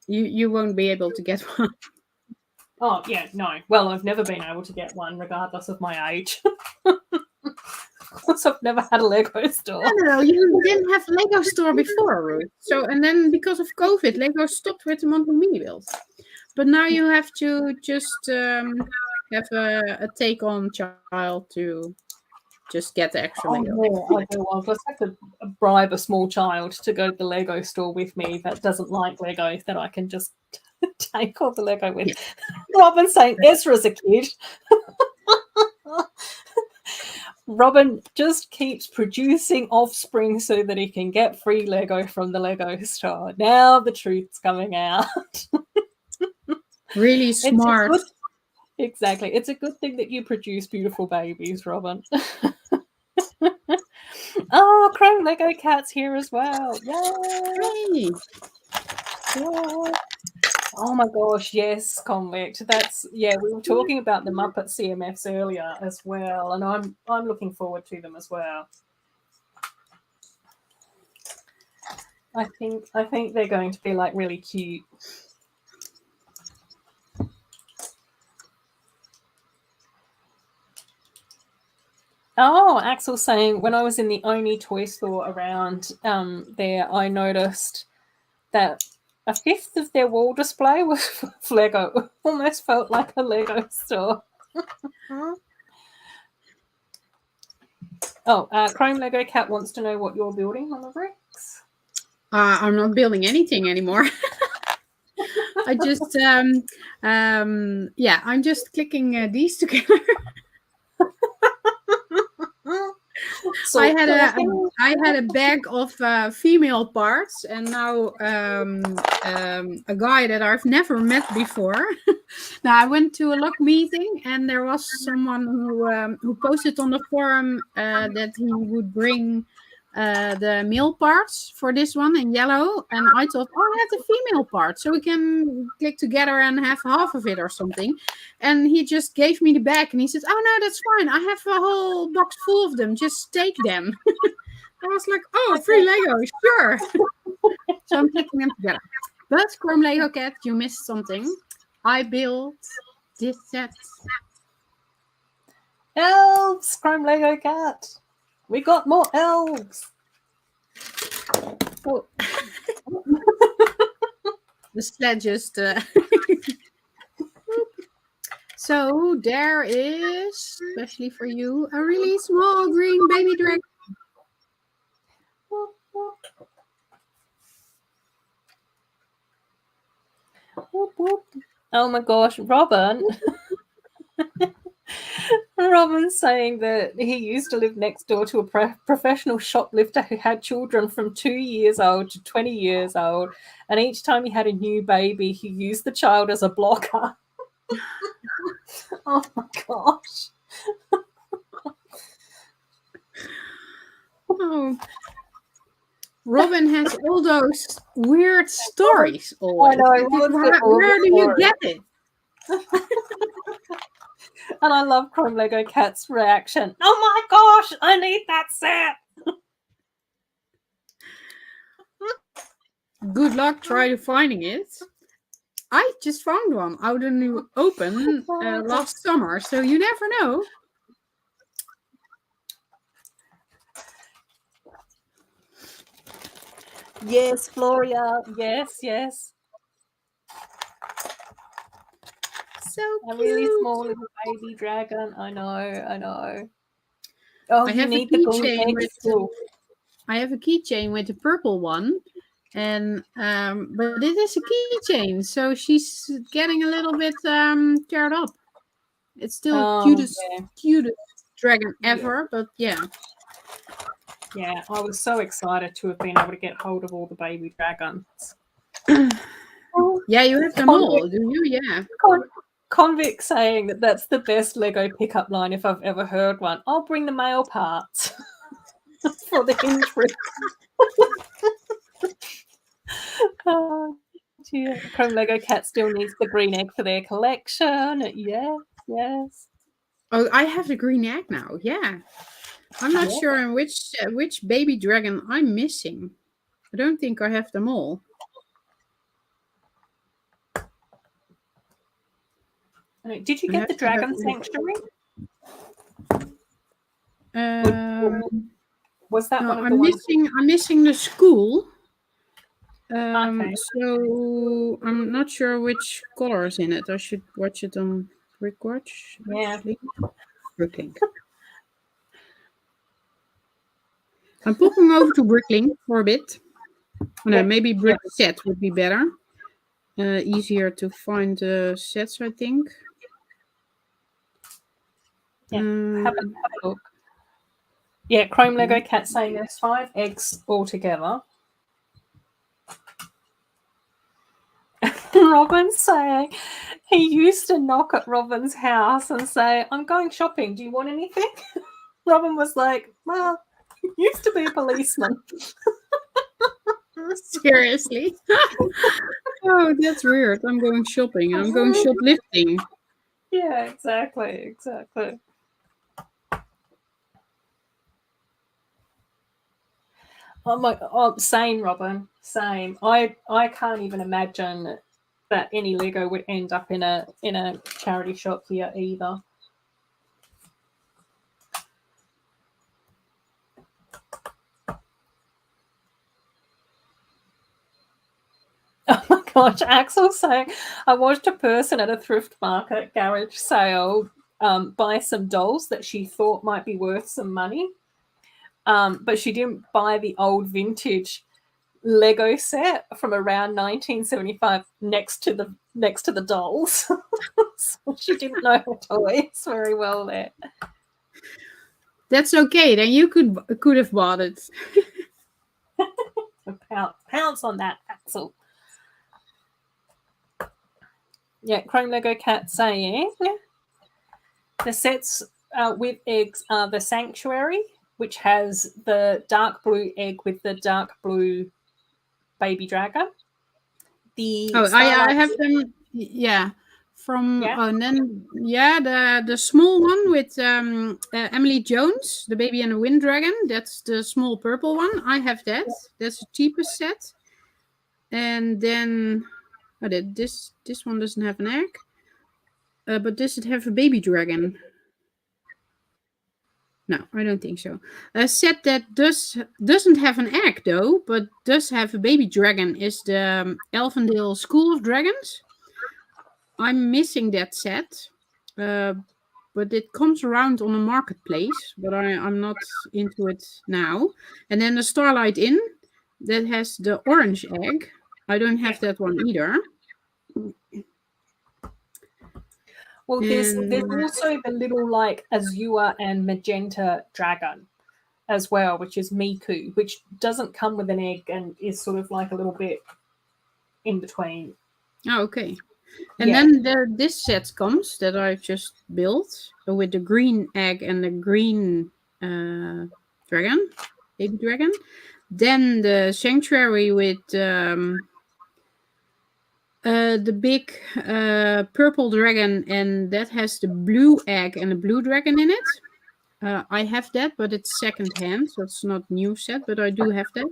you won't be able to get one. Oh yeah, no. Well, I've never been able to get one, regardless of my age. So I've never had a Lego store. No, you didn't have a Lego store before, Ruth. So and then because of COVID, Lego stopped with the monthly mini builds. But now you have to just have a take-on child to just get the extra Lego. Yeah, I do. I'll just have to bribe a small child to go to the Lego store with me that doesn't like Lego, that I can just take all the Lego with. Yeah. Robin saying Ezra's a kid. Robin just keeps producing offspring so that he can get free Lego from the Lego store. Now the truth's coming out. Really smart. Exactly. It's a good thing that you produce beautiful babies, Robin. Oh, Chrome Lego Cat's here as well. Yay! Hey. Yeah. Oh my gosh, yes, convict. We were talking about the Muppet CMFs earlier as well, and I'm looking forward to them as well. I think they're going to be like really cute. Oh, Axel saying when I was in the only toy store around there, I noticed that a fifth of their wall display was Lego. It almost felt like a Lego store. Chrome Lego Cat wants to know what you're building on the bricks. I'm not building anything anymore. I just, I'm just clicking these together. So I had a bag of female parts, and now a guy that I've never met before. Now I went to a log meeting, and there was someone who posted on the forum that he would bring the male parts for this one in yellow, and I thought, oh, I have the female part, so we can click together and have half of it or something. And he just gave me the bag, and he said, oh no, that's fine, I have a whole box full of them, just take them. I was like, oh, free Lego, sure. So I'm clicking them together. But Chrome Lego Cat, you missed something. I built this set. Elves, Chrome Lego Cat. We got more elves. Oh. The sled just... So there is, especially for you, a really small green baby dragon. Oh my gosh, Robin. Robin's saying that he used to live next door to a professional shoplifter who had children from 2 years old to 20 years old. And each time he had a new baby, he used the child as a blocker. Oh my gosh. Oh. Robin has all those weird stories always. I know. Where do you get it? And I love Chrome Lego Cat's reaction. Oh my gosh, I need that set. Good luck trying finding it. I just found one out in the open last summer, so you never know. Yes, Floria. Yes. So a cute. really small little baby dragon. I know. Oh, I you have need the green egg still. I have a keychain with the purple one, and but it is a keychain, so she's getting a little bit teared up. It's still cutest dragon ever, but yeah. Yeah, I was so excited to have been able to get hold of all the baby dragons. Yeah, you have them all, do you? Yeah. Convict saying that that's the best Lego pickup line if I've ever heard one. I'll bring the male parts for the hinge roof. Oh, dear. Chrome Lego Cat still needs the green egg for their collection. Yes. Oh, I have the green egg now. Yeah. I'm not sure which baby dragon I'm missing. I don't think I have them all. Did you get the Dragon Sanctuary? Was that one of the ones? I'm missing the school. Okay. So I'm not sure which color is in it. I should watch it on Brickwatch. Yeah. Bricklink. I'm popping over to Bricklink for a bit. No, maybe Brick Set would be better. Easier to find sets, I think. Yeah, have a look. Yeah, Chrome Lego Cat saying there's 5 eggs altogether. Robin's saying he used to knock at Robin's house and say, I'm going shopping, do you want anything? Robin was like, well, he used to be a policeman. Seriously. Oh, that's weird. I'm going shopping. I'm going shoplifting. Yeah, exactly. Same, Robin. Same. I can't even imagine that any Lego would end up in a charity shop here either. Oh my gosh, Axel saying, I watched a person at a thrift market garage sale buy some dolls that she thought might be worth some money, but she didn't buy the old vintage Lego set from around 1975 next to the dolls. So she didn't know her toys very well there. That's okay. Then you could have bought it. Pounce on that, Axel. Yeah, Chrome Lego Cat saying the sets with eggs are the Sanctuary, which has the dark blue egg with the dark blue baby dragon. I have them. Yeah, and then the small one with Emily Jones, the baby and the wind dragon. That's the small purple one. I have that. That's the cheapest set. And then this one doesn't have an egg, but does it have a baby dragon? No, I don't think so. A set that doesn't have an egg though, but does have a baby dragon is the Elfendale School of Dragons. I'm missing that set, but it comes around on the marketplace, but I'm not into it now. And then the Starlight Inn that has the orange egg. I don't have that one either. Well, there's also the little like azure and magenta dragon as well, which is Miku, which doesn't come with an egg and is sort of like a little bit in between. Oh, okay. And then this set comes that I've just built with the green egg and the green dragon, baby dragon. Then the Sanctuary with the big purple dragon, and that has the blue egg and the blue dragon in it. I have that, but it's second-hand, so it's not new set, but I do have that.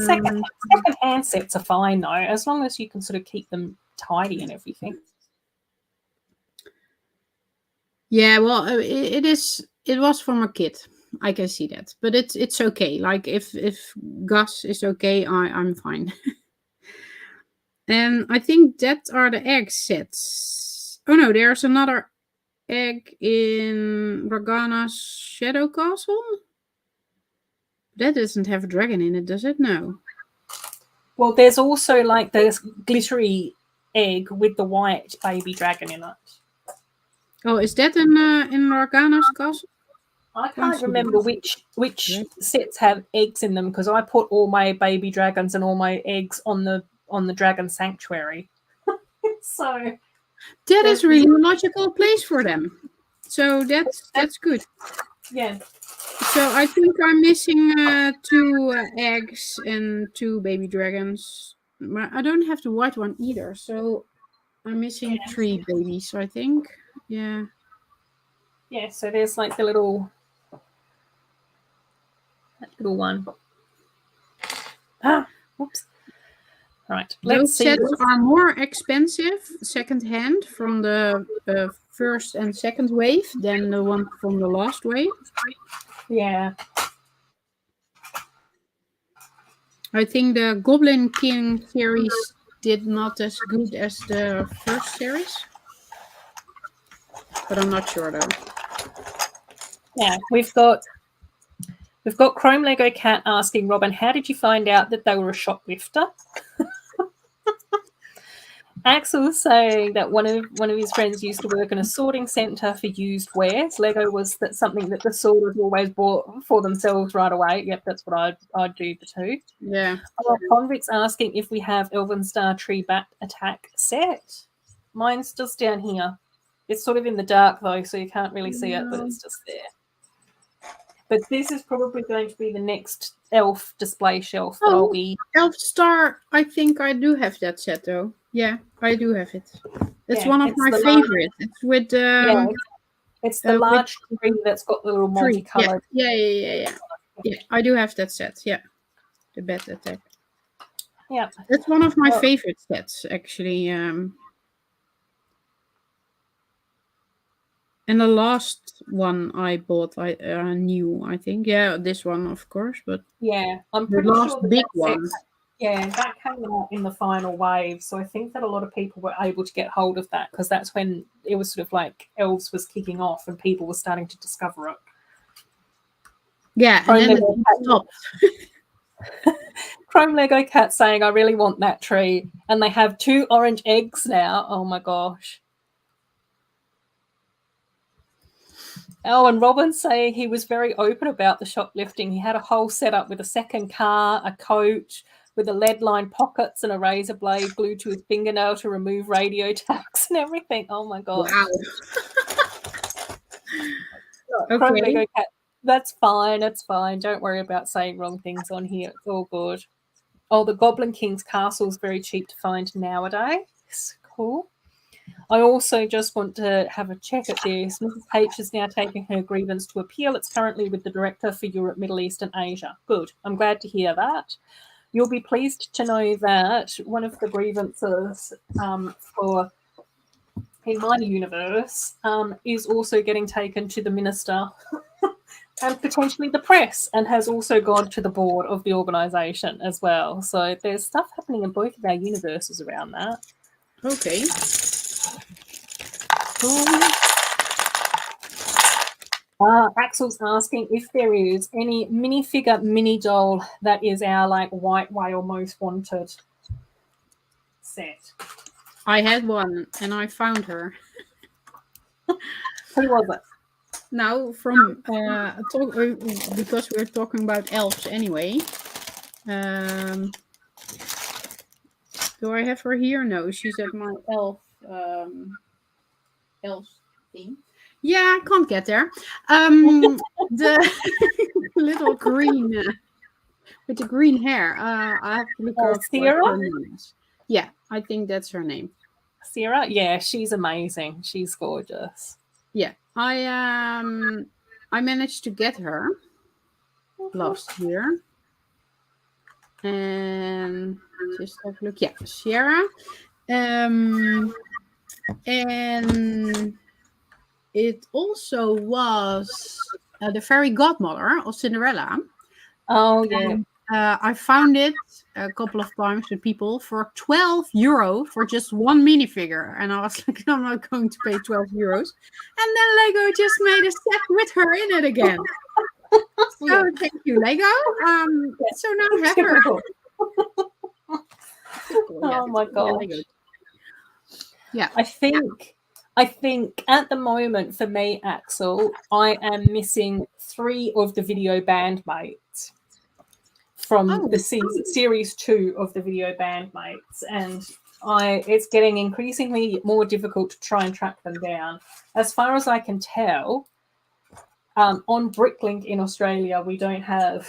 Second-hand sets are fine, though, as long as you can sort of keep them tidy and everything. Yeah, well, it was from a kid. I can see that, but it's okay. Like if Gus is okay, I'm fine. And I think that are the egg sets. Oh no, there's another egg in Ragana's Shadow Castle. That doesn't have a dragon in it, does it? No. Well, there's also like this glittery egg with the white baby dragon in it. Oh, is that in Ragana's castle? I can't remember which sets have eggs in them because I put all my baby dragons and all my eggs on the Dragon Sanctuary. So that is really a logical place for them. So that's good. Yeah. So I think I'm missing 2 eggs and 2 baby dragons. I don't have the white one either, so I'm missing 3 babies, I think. Yeah. Yeah, so there's like the little one. Whoops. Right. Those sets are more expensive second-hand from the first and second wave than the one from the last wave. Yeah. I think the Goblin King series did not as good as the first series. But I'm not sure though. Yeah, we've got Chrome Lego Cat asking Robin, how did you find out that they were a shoplifter? Axel saying that one of his friends used to work in a sorting centre for used wares. Lego was something that the sorters always bought for themselves right away. Yep, that's what I'd do too. Yeah. Convict's asking if we have Elven Star Tree Bat Attack set. Mine's just down here. It's sort of in the dark though, so you can't really see it, but it's just there. But this is probably going to be the next elf display shelf that I'll be. Elf Star. I think I do have that set though. Yeah, I do have it. It's one of my favorites. It's with it's the large tree that's got the little multicolored. Yeah. I do have that set. Yeah, the Bat Attack. Yeah, it's one of my favorite sets actually. And the last one I bought, I knew, I think. Yeah, this one, of course, but yeah, I'm pretty sure the big one. Yeah, that came out in the final wave, so I think that a lot of people were able to get hold of that because that's when it was sort of like Elves was kicking off and people were starting to discover it. Yeah, and then it stopped. Chrome Lego Cat saying, "I really want that tree," and they have 2 orange eggs now. Oh my gosh. Oh, and Robin's saying he was very open about the shoplifting. He had a whole setup with a second car, a coach, with a lead-lined pockets and a razor blade glued to his fingernail to remove radio tags and everything. Oh my god! Wow. Okay. Lego Cat, that's fine. It's fine. Don't worry about saying wrong things on here. It's all good. Oh, the Goblin King's castle is very cheap to find nowadays. Cool. I also just want to have a check at this. Mrs. H is now taking her grievance to appeal. It's currently with the Director for Europe, Middle East and Asia. Good. I'm glad to hear that. You'll be pleased to know that one of the grievances for in my universe is also getting taken to the Minister and potentially the press, and has also gone to the board of the organisation as well. So there's stuff happening in both of our universes around that. Okay. Axel's asking if there is any minifigure mini doll that is our like white whale most wanted set. I had one and I found her. Who was it? Now, from because we're talking about elves anyway. Do I have her here? No, she's at my elf thing. Yeah, I can't get there. The little green with the green hair. I have to look up her name. Yeah, I think that's her name. Sarah? Yeah, she's amazing. She's gorgeous. Yeah, I managed to get her last year. And just have a look. Yeah, Sierra. And it also was the fairy godmother of Cinderella. Oh, yeah. I found it a couple of times with people for €12 for just one minifigure. And I was like, I'm not going to pay €12. And then Lego just made a set with her in it again. So thank you, Lego. So now I have her. Oh my gosh. Yeah. I think at the moment for me, Axel, I am missing 3 of the video bandmates from the series 2 of the video bandmates, and it's getting increasingly more difficult to try and track them down. As far as I can tell, on Bricklink in Australia, we don't have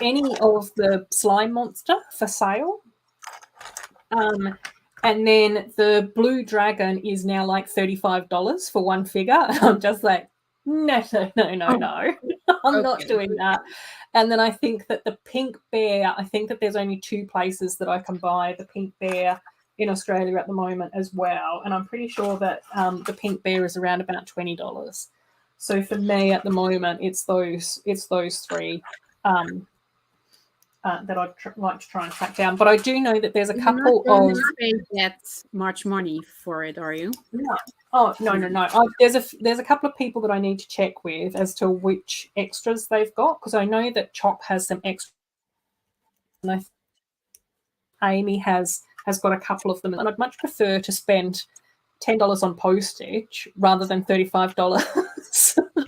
any of the slime monster for sale. And then the blue dragon is now like $35 for one figure. I'm just like, no. I'm not doing that. And then I think that the pink bear, I think that there's only 2 places that I can buy the pink bear in Australia at the moment as well. And I'm pretty sure that the pink bear is around about $20. So for me at the moment, it's those 3 that I'd like to try and track down. But I do know that there's a couple of pay that much money for it, are you? No. Oh no. There's a couple of people that I need to check with as to which extras they've got, because I know that Chop has some extras, and Amy has got a couple of them, and I'd much prefer to spend $10 on postage rather than $35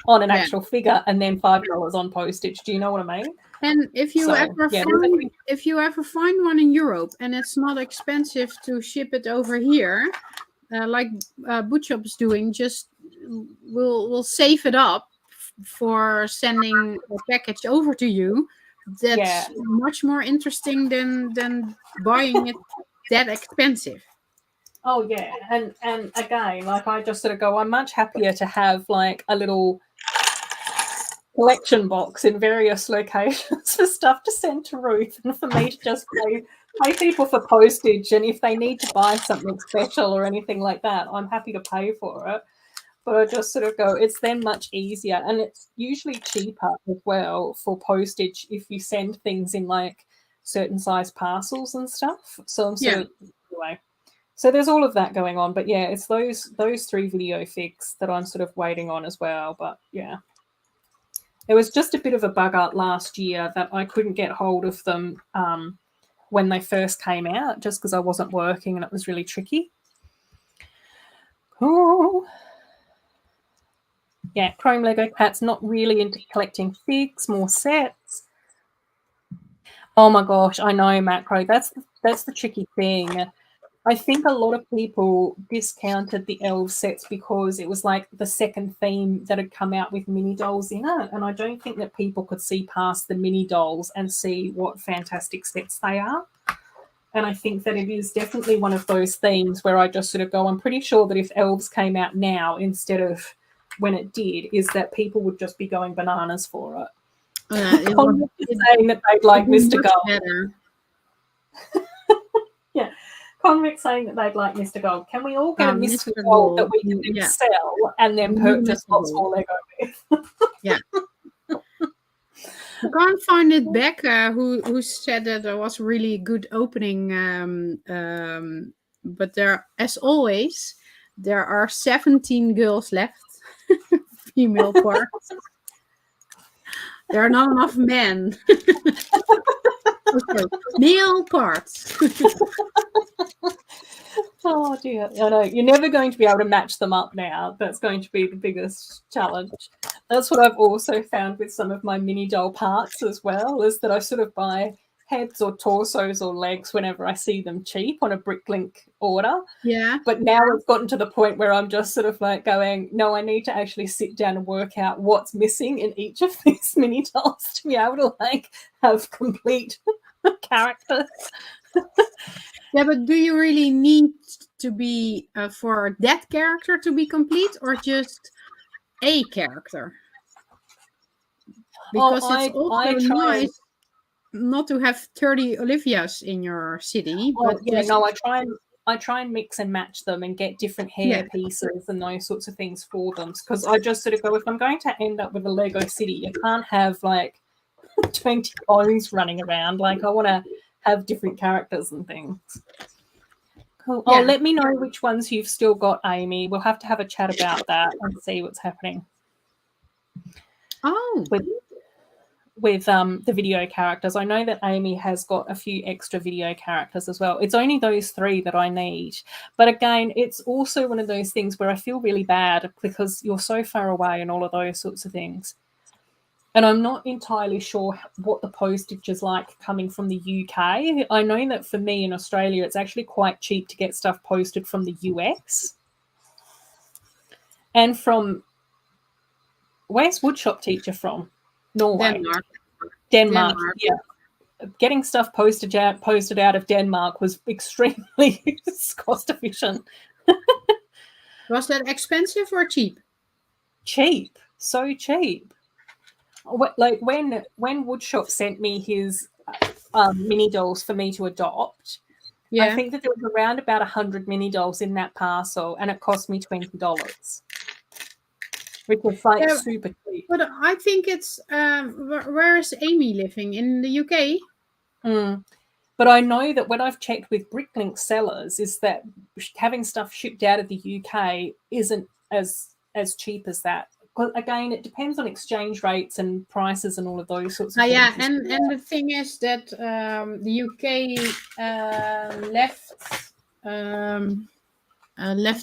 on an actual figure and then $5 on postage. Do you know what I mean? And if you ever find one in Europe and it's not expensive to ship it over here, like Bootshop is doing, just we'll save it up for sending a package over to you, that's much more interesting than buying it that expensive. Oh yeah, and again, like I just sort of go, I'm much happier to have like a little collection box in various locations for stuff to send to Ruth, and for me to just pay people for postage, and if they need to buy something special or anything like that, I'm happy to pay for it. But I just sort of go, it's then much easier, and it's usually cheaper as well for postage if you send things in like certain size parcels and stuff. So I'm sort of anyway. So there's all of that going on, but yeah, it's those 3 video figs that I'm sort of waiting on as well. But yeah, it was just a bit of a bugger last year that I couldn't get hold of them when they first came out, just because I wasn't working and it was really tricky. Oh. Yeah, Chrome Lego Cat's not really into collecting figs, more sets. Oh my gosh, I know, Macro. That's the tricky thing. I think a lot of people discounted the elf sets because it was like the second theme that had come out with mini dolls in it, and I don't think that people could see past the mini dolls and see what fantastic sets they are. And I think that it is definitely one of those themes where I just sort of go, I'm pretty sure that if elves came out now instead of when it did, is that people would just be going bananas for it. Saying that they'd like Mr. Gold. Yeah. Convict saying that they'd like Mr. Gold. Can we all get a Mr. Gold that we can sell and then purchase lots more Lego with? Yeah. I can't find it back who said that there was really good opening. But there, as always, there are 17 girls left. Female parts. There are not enough men. Okay. Male parts. Oh dear. I know. You're never going to be able to match them up now. That's going to be the biggest challenge. That's what I've also found with some of my mini doll parts as well, is that I sort of buy heads or torsos or legs whenever I see them cheap on a Bricklink order. Yeah. But now it's gotten to the point where I'm just sort of like going, no, I need to actually sit down and work out what's missing in each of these mini dolls to be able to like have complete characters. Yeah, but do you really need to be for that character to be complete, or just a character? Because it's also nice not to have 30 Olivias in your city. But I try and mix and match them and get different hair pieces and those sorts of things for them, because I just sort of go, if I'm going to end up with a Lego city, you can't have like 20 clones running around. Like I want to have different characters and things. Cool. Yeah. Oh, let me know which ones you've still got, Amy. We'll have to have a chat about that and see what's happening. Oh, with the video characters. I know that Amy has got a few extra video characters as well. It's only those 3 that I need. But again, it's also one of those things where I feel really bad because you're so far away and all of those sorts of things. And I'm not entirely sure what the postage is like coming from the UK. I know that for me in Australia, it's actually quite cheap to get stuff posted from the US. And from, where's Woodshop Teacher from? Norway. Denmark. Yeah. Getting stuff posted out of Denmark was extremely cost efficient. Was that expensive or cheap? Cheap. So cheap. Like when Woodshop sent me his mini dolls for me to adopt, I think that there was around about 100 mini dolls in that parcel, and it cost me $20, which was like super cheap. But I think it's where is Amy living? In the UK? But I know that when I've checked with Bricklink sellers, is that having stuff shipped out of the UK isn't as cheap as that. Again, it depends on exchange rates and prices and all of those sorts of things. Yeah, and the thing is that the UK left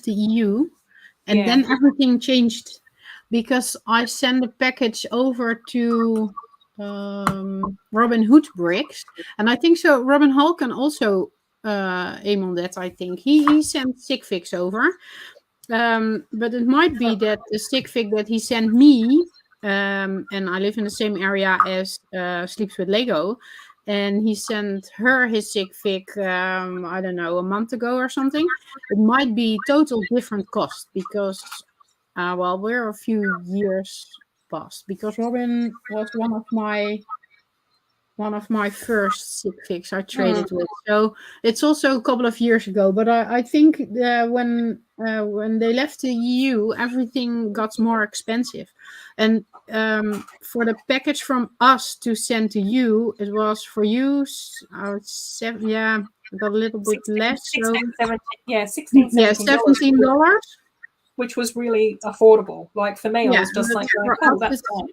the EU, and then everything changed because I sent a package over to Robin Hood Bricks, and I think so. Robin Hall can also aim on that. I think he sent stick figs over. But it might be that the stick fig that he sent me and I live in the same area as Sleeps with Lego. And he sent her his sig fig, I don't know, a month ago or something. It might be total different cost because, well, we're a few years past. Because Robin was one of my first sig figs I traded with. So it's also a couple of years ago. But I think when they left the EU, everything got more expensive. And for the package from us to send to you, it was for you, yeah, I got a little bit 16, less. 16, So 17, yeah, $16, yeah, $17. which was really affordable. Like for me, I was just like, oh, that's fine.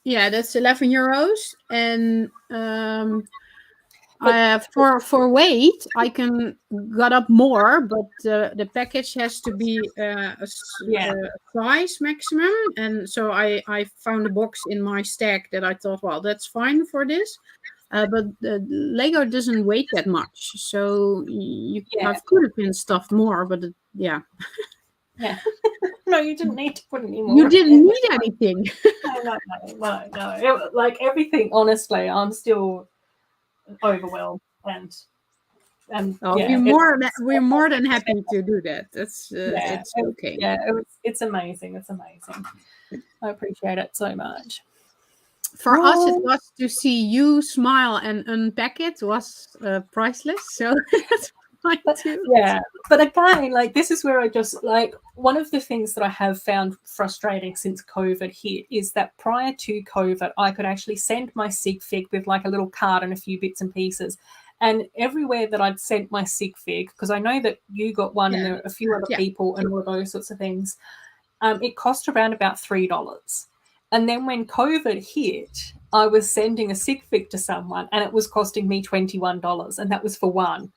Yeah, that's 11 euros. And for weight, I can got up more, but the package has to be a size maximum. And so I found a box in my stack that I thought, well, that's fine for this. But Lego doesn't weigh that much, so I could have been stuffed more, but yeah. No, you didn't need to put any more. You didn't need anything. No. Like everything, honestly, I'm still overwhelmed, and we're more than happy to do that. It's okay. Yeah, it's amazing. It's amazing. I appreciate it so much. For us, it was to see you smile and unpack it was priceless. So that's fine too. Yeah, but again, like this is where I just like one of the things that I have found frustrating since COVID hit is that prior to COVID, I could actually send my sig fig with like a little card and a few bits and pieces. And everywhere that I'd sent my sig fig, because I know that you got one and there are a few other people and all of those sorts of things, it cost around about $3. And then when COVID hit, I was sending a sig fig to someone and it was costing me $21, and that was for one.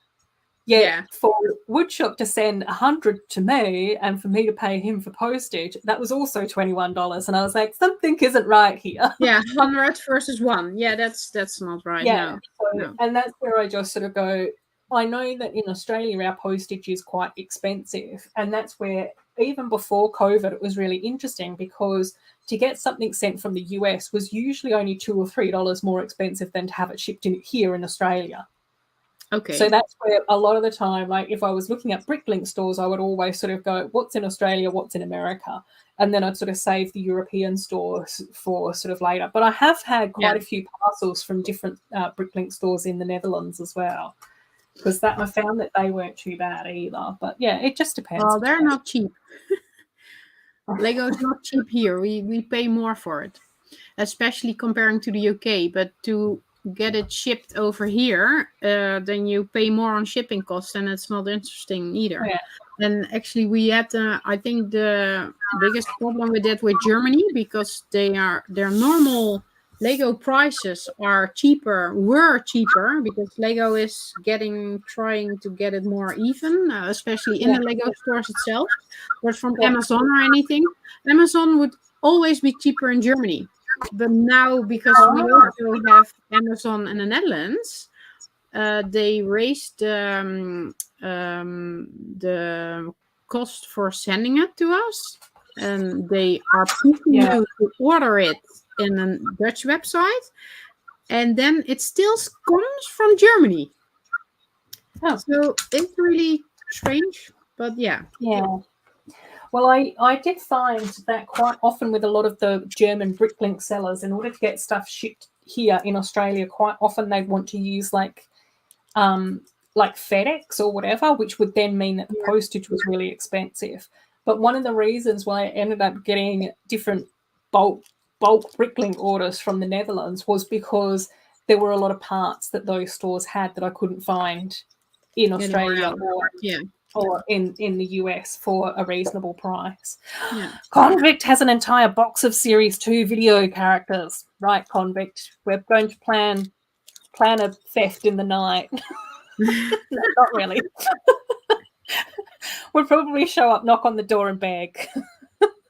For Woodshop to send 100 to me and for me to pay him for postage, that was also $21. And I was like, something isn't right here. Yeah, 100 versus 1. Yeah, that's not right. Yeah. No. And that's where I just sort of go, I know that in Australia our postage is quite expensive. And that's where even before COVID, it was really interesting because to get something sent from the US was usually only $2 or $3 more expensive than to have it shipped in here in Australia. Okay. So that's where a lot of the time, like if I was looking at Bricklink stores, I would always sort of go, what's in Australia, what's in America? And then I'd sort of save the European stores for sort of later. But I have had quite a few parcels from different Bricklink stores in the Netherlands as well, because I found that they weren't too bad either. But yeah, it just depends. Well, they're not cheap. Lego's not cheap here. We pay more for it, especially comparing to the UK. But to get it shipped over here, then you pay more on shipping costs, and it's not interesting either. Yeah. And actually, we had, I think, the biggest problem with that with Germany, because their normal Lego prices were cheaper because Lego is trying to get it more even, especially in the Lego stores itself. But from Amazon or anything, Amazon would always be cheaper in Germany. But now, because we also have Amazon in the Netherlands, they raised the cost for sending it to us, and they are pushing you to order it in a Dutch website, and then it still comes from Germany. So it's really strange, but yeah. Well, I did find that quite often with a lot of the German Bricklink sellers, in order to get stuff shipped here in Australia, quite often they want to use like FedEx or whatever, which would then mean that the postage was really expensive. But one of the reasons why I ended up getting different bulk Bricklink orders from the Netherlands was because there were a lot of parts that those stores had that I couldn't find in Australia or in the US for a reasonable price. Convict has an entire box of Series 2 video characters. Right, Convict. We're going to plan a theft in the night. No, not really. We'll probably show up, knock on the door and beg.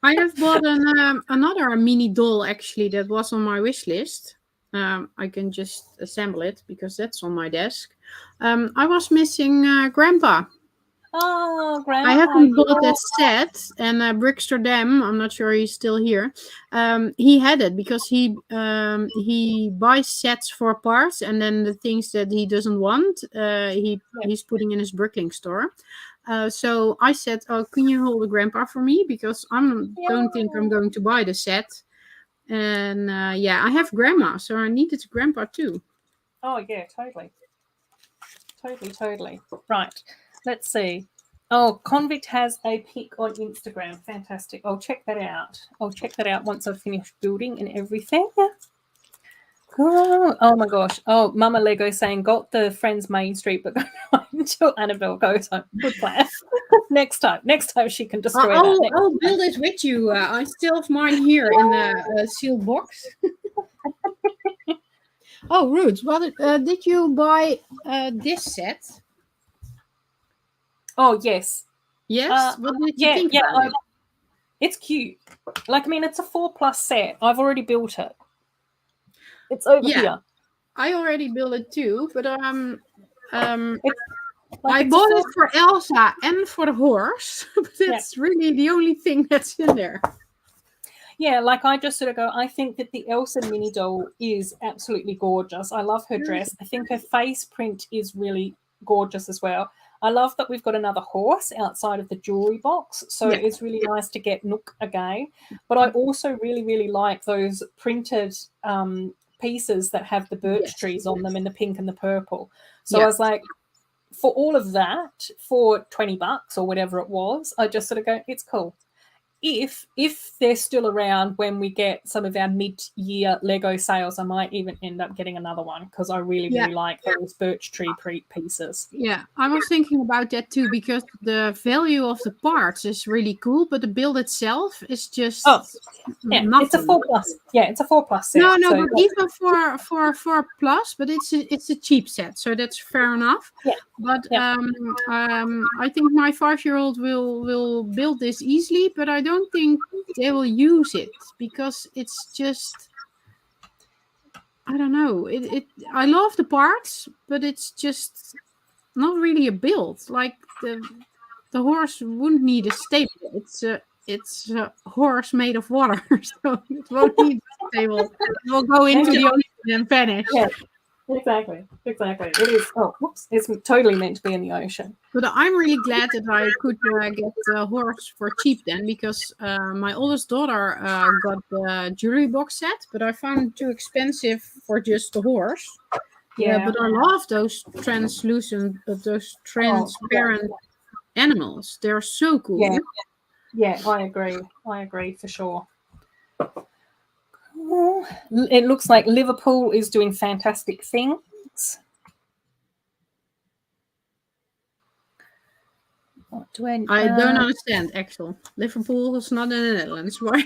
I have bought another mini doll, actually, that was on my wish list. I can just assemble it because that's on my desk. I was missing Grandpa. Oh, Grandpa. I haven't bought that set, and Bricksterdam, I'm not sure he's still here. He had it because he buys sets for parts, and then the things that he doesn't want, he's putting in his Bricklink store. So I said, "Oh, can you hold the Grandpa for me? Because don't think I'm going to buy the set." And I have Grandma, so I needed a Grandpa too. Oh yeah, totally. Right, let's see. Oh, Convict has a pic on Instagram. Fantastic. I'll check that out. Once I've finished building and everything. Oh my gosh. Oh, Mama Lego saying, got the Friends Main Street, but until Annabelle goes home. Good plan. Next time she can destroy that. I'll build it with you. I still have mine here in a sealed box. Oh, Ruth, did you buy this set? Oh, yes. Yes? What did you think about it? It's cute. Like, I mean, it's a 4+ set. I've already built it. It's over here. I already built it too, but Like, I bought it for Elsa and for the horse. But that's really the only thing that's in there. Yeah, like I just sort of go, I think that the Elsa mini doll is absolutely gorgeous. I love her dress. I think her face print is really gorgeous as well. I love that we've got another horse outside of the jewelry box. So it's really nice to get Nook again. But I also really, really like those printed pieces that have the birch trees on them in the pink and the purple. So I was like, for all of that, for $20 or whatever it was, I just sort of go, it's cool. If they're still around when we get some of our mid-year Lego sales, I might even end up getting another one because I really, really like those birch tree pieces. Yeah, I was thinking about that too because the value of the parts is really cool, but the build itself is just nothing. It's a 4+. Yeah, it's a 4+ set. No, so but even for 4+, but it's a cheap set, so that's fair enough. Yeah. But I think my 5-year-old will build this easily, but I don't think they will use it because it's just, I don't know. I love the parts, but it's just not really a build. Like the horse wouldn't need a stable. It's a horse made of water, so it won't need a stable. It will go into the ocean and vanish. Yeah. Exactly. It is. Oh, whoops! It's totally meant to be in the ocean. But I'm really glad that I could get a horse for cheap then, because my oldest daughter got the jewelry box set, but I found it too expensive for just the horse. Yeah, but I love those transparent animals. They're so cool. Yeah, I agree for sure. It looks like Liverpool is doing fantastic things. What do I don't understand, Axel. Liverpool is not in the Netherlands. Why?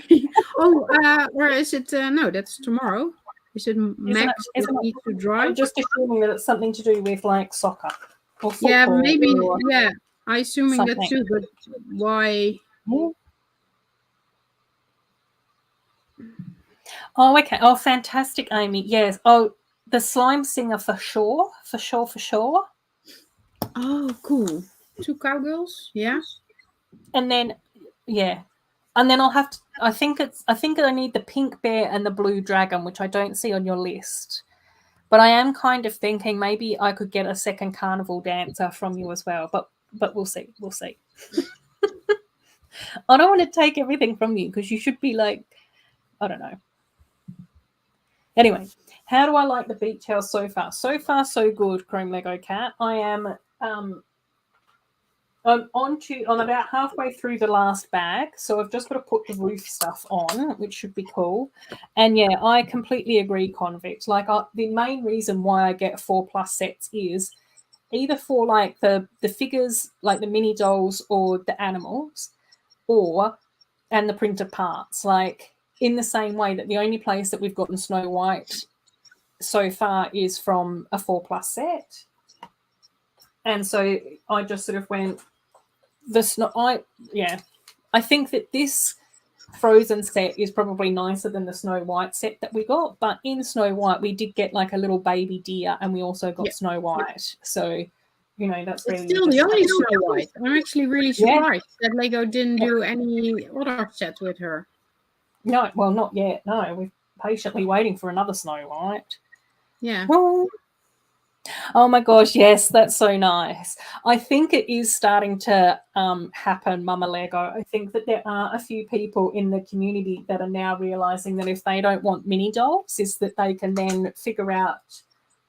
Where is it? No, that's tomorrow. Is it Max that needs to drive? I'm just assuming that it's something to do with like soccer or football. Yeah, maybe. Yeah, I'm assuming that too. But why? Oh, okay. Oh, fantastic, Amy. Yes. Oh, the slime singer for sure. Oh, cool. 2 cowgirls. Yeah. And then, I'll have to. I think I need the pink bear and the blue dragon, which I don't see on your list. But I am kind of thinking maybe I could get a second carnival dancer from you as well. But we'll see. I don't want to take everything from you because you should be like, I don't know. Anyway, how do I like the beach house so far? So far, so good, Chrome Lego Cat. I am I'm about halfway through the last bag, so I've just got to put the roof stuff on, which should be cool. And yeah, I completely agree, Convict. Like the main reason why I get 4+ sets is either for like the figures, like the mini dolls or the animals, and the printed parts. Like in the same way that the only place that we've gotten Snow White so far is from a 4+ set. And so I just sort of went, I think that this Frozen set is probably nicer than the Snow White set that we got. But in Snow White, we did get like a little baby deer and we also got Snow White. So that's It's really you still the just only Snow White. I'm actually really yeah. surprised that Lego didn't do any other set with her. No, well, not yet. No, we're patiently waiting for another Snow White. Yeah. Oh my gosh, yes, that's so nice. I think it is starting to happen, Mama Lego. I think that there are a few people in the community that are now realizing that if they don't want mini dolls, is that they can then figure out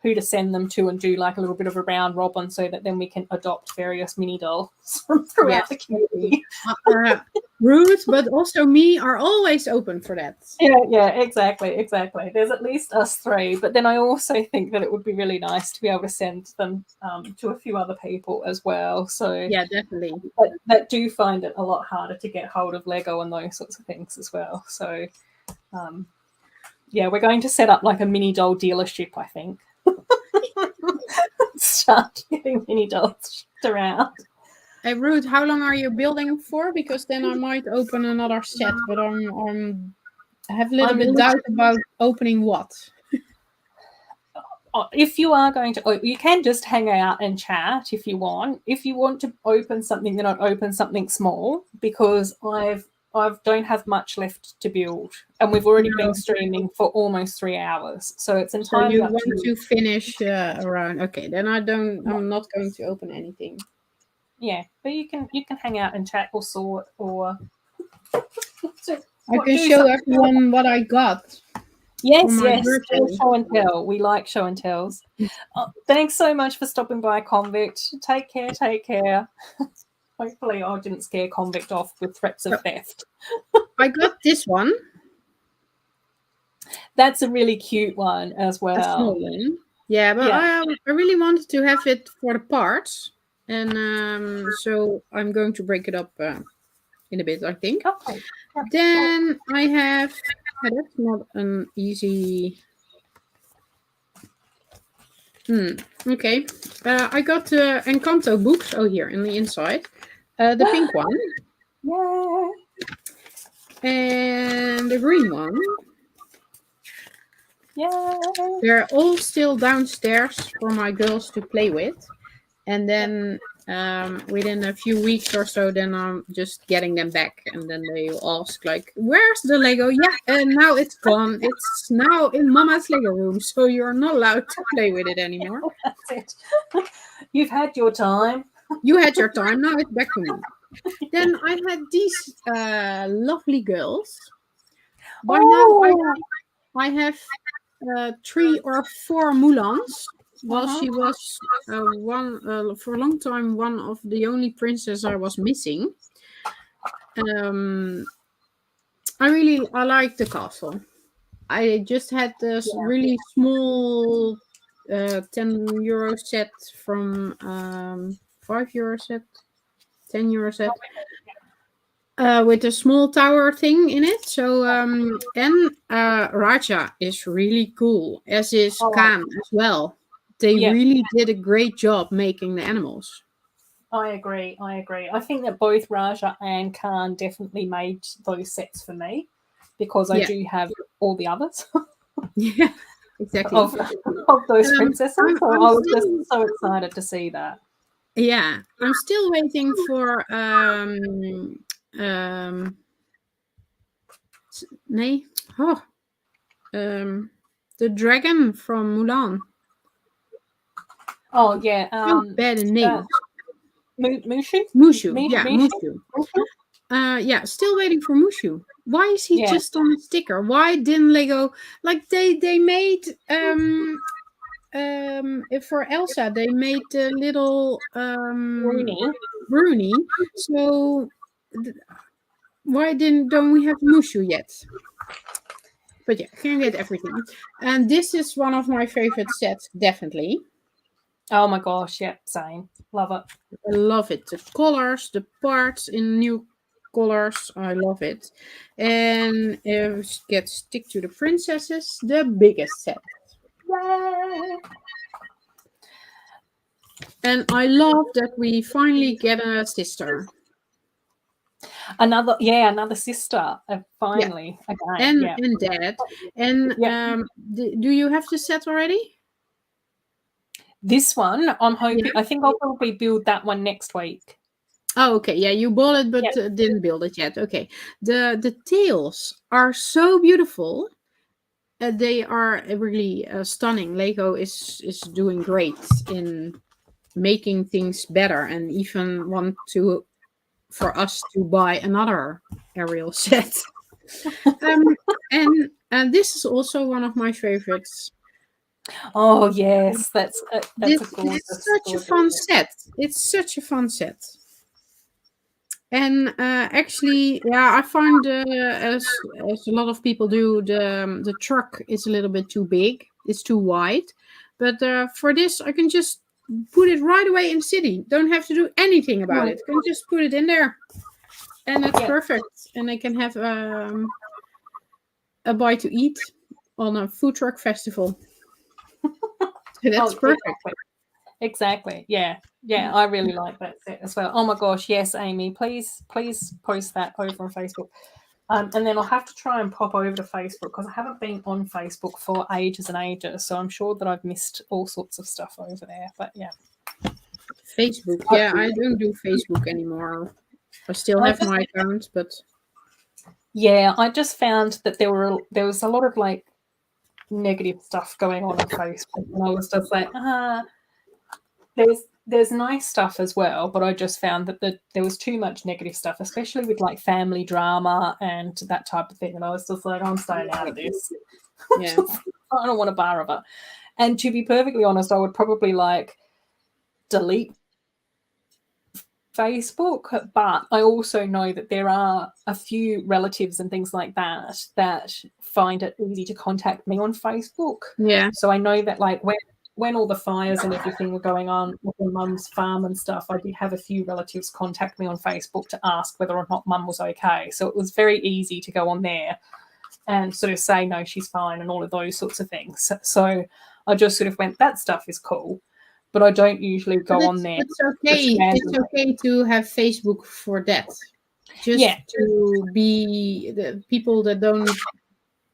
who to send them to and do like a little bit of a round robin so that then we can adopt various mini dolls from throughout the community. Ruth, but also me are always open for that. Yeah, exactly. There's at least us three, but then I also think that it would be really nice to be able to send them to a few other people as well. So yeah, definitely. That do find it a lot harder to get hold of Lego and those sorts of things as well. So yeah, we're going to set up like a mini doll dealership, I think. Start getting mini dolls shipped around. Hey Ruth, how long are you building for? Because then I might open another set, but I have a little bit doubt about opening what. If you are going to, you can just hang out and chat if you want. If you want to open something, then I'd open something small because I don't have much left to build, and we've already been streaming for almost 3 hours, so it's entirely up to you. Want to finish around? Okay, then I'm not going to open anything. Yeah, but you can hang out and chat or sort or. I can show everyone what I got. Yes. Show and tell. We like show and tells. Thanks so much for stopping by, Convict. Take care. Hopefully I didn't scare Convict off with threats of theft. I got this one. That's a really cute one as well. A small one. Yeah, but I really wanted to have it for the parts. And so I'm going to break it up in a bit, I think. Okay. Then I have... that's not an easy... Okay. I got Encanto books. Oh, here, in the inside. The pink one. Yeah. And the green one. Yeah. They're all still downstairs for my girls to play with. And then within a few weeks or so, then I'm just getting them back. And then they will ask, like, where's the Lego? Yeah, and now it's gone. It's now in Mama's Lego room, so you're not allowed to play with it anymore. That's it. You've had your time. You had your time. Now it's back to me. Then I had these lovely girls. By now, I have 3 or 4 Mulans. Well, she was for a long time one of the only princess I was missing. I like the castle. I just had this really small €10 set from €5 set, €10 set. With a small tower thing in it. So and Raja is really cool, as is Khan as well. They really did a great job making the animals. I agree. I think that both Raja and Khan definitely made those sets for me because I do have all the others. Yeah, exactly. Of those princesses. So I was just so excited to see that. Yeah, I'm still waiting for the dragon from Mulan. Oh yeah, bad name. Mushu. Mushu. Yeah, still waiting for Mushu. Why is he just on the sticker? Why didn't Lego they made for Elsa they made the little Bruni. So why don't we have Mushu yet? But yeah, can get everything. And this is one of my favorite sets, definitely. Oh my gosh, yeah, same. Love it. I love it. The colors, the parts in new colors, I love it. And stick to the princesses, the biggest set. Yay! And I love that we finally get a sister. Another sister, finally. Again. And dad. And do you have the set already? This one, I'm hoping. Yeah. I think I'll probably build that one next week. Oh, okay. Yeah, you bought it but Yeah. didn't build it yet. Okay. The tails are so beautiful. They are really stunning. Lego is doing great in making things better, and even want to for us to buy another aerial set. um, and this is also one of my favorites. Oh yes, that's This a is gorgeous, such a gorgeous. fun set. It's such a fun set. And actually, yeah, I find as a lot of people do, the truck is a little bit too big. It's too wide. But for this, I can just put it right away in city. Don't have to do anything about it. Can just put it in there, and it's Yeah. perfect. And I can have a bite to eat on a food truck festival. So that's Oh, perfect. exactly. Yeah. Yeah. I really like that set as well. Oh my gosh. Yes, Amy. Please post that over on Facebook. And then I'll have to try and pop over to Facebook because I haven't been on Facebook for ages and ages. So I'm sure that I've missed all sorts of stuff over there. But yeah. Facebook. Yeah, I don't do Facebook anymore. I still I have just my account, but Yeah, I just found that there was a lot of like negative stuff going on Facebook, and I was just like, there's nice stuff as well, but I just found that there was too much negative stuff, especially with like family drama and that type of thing, and I was just like, I'm staying out of this. yeah. I don't want a bar of it. And to be perfectly honest, I would probably like delete Facebook, but I also know that there are a few relatives and things like that find it easy to contact me on Facebook. Yeah. So I know that like when all the fires and everything were going on with my mum's farm and stuff, I did have a few relatives contact me on Facebook to ask whether or not mum was okay. So it was very easy to go on there and sort of say no, she's fine and all of those sorts of things. So I just sort of went, that stuff is cool, but I don't usually But go on there. it's okay. It's okay to have Facebook for that. Just to be the people that don't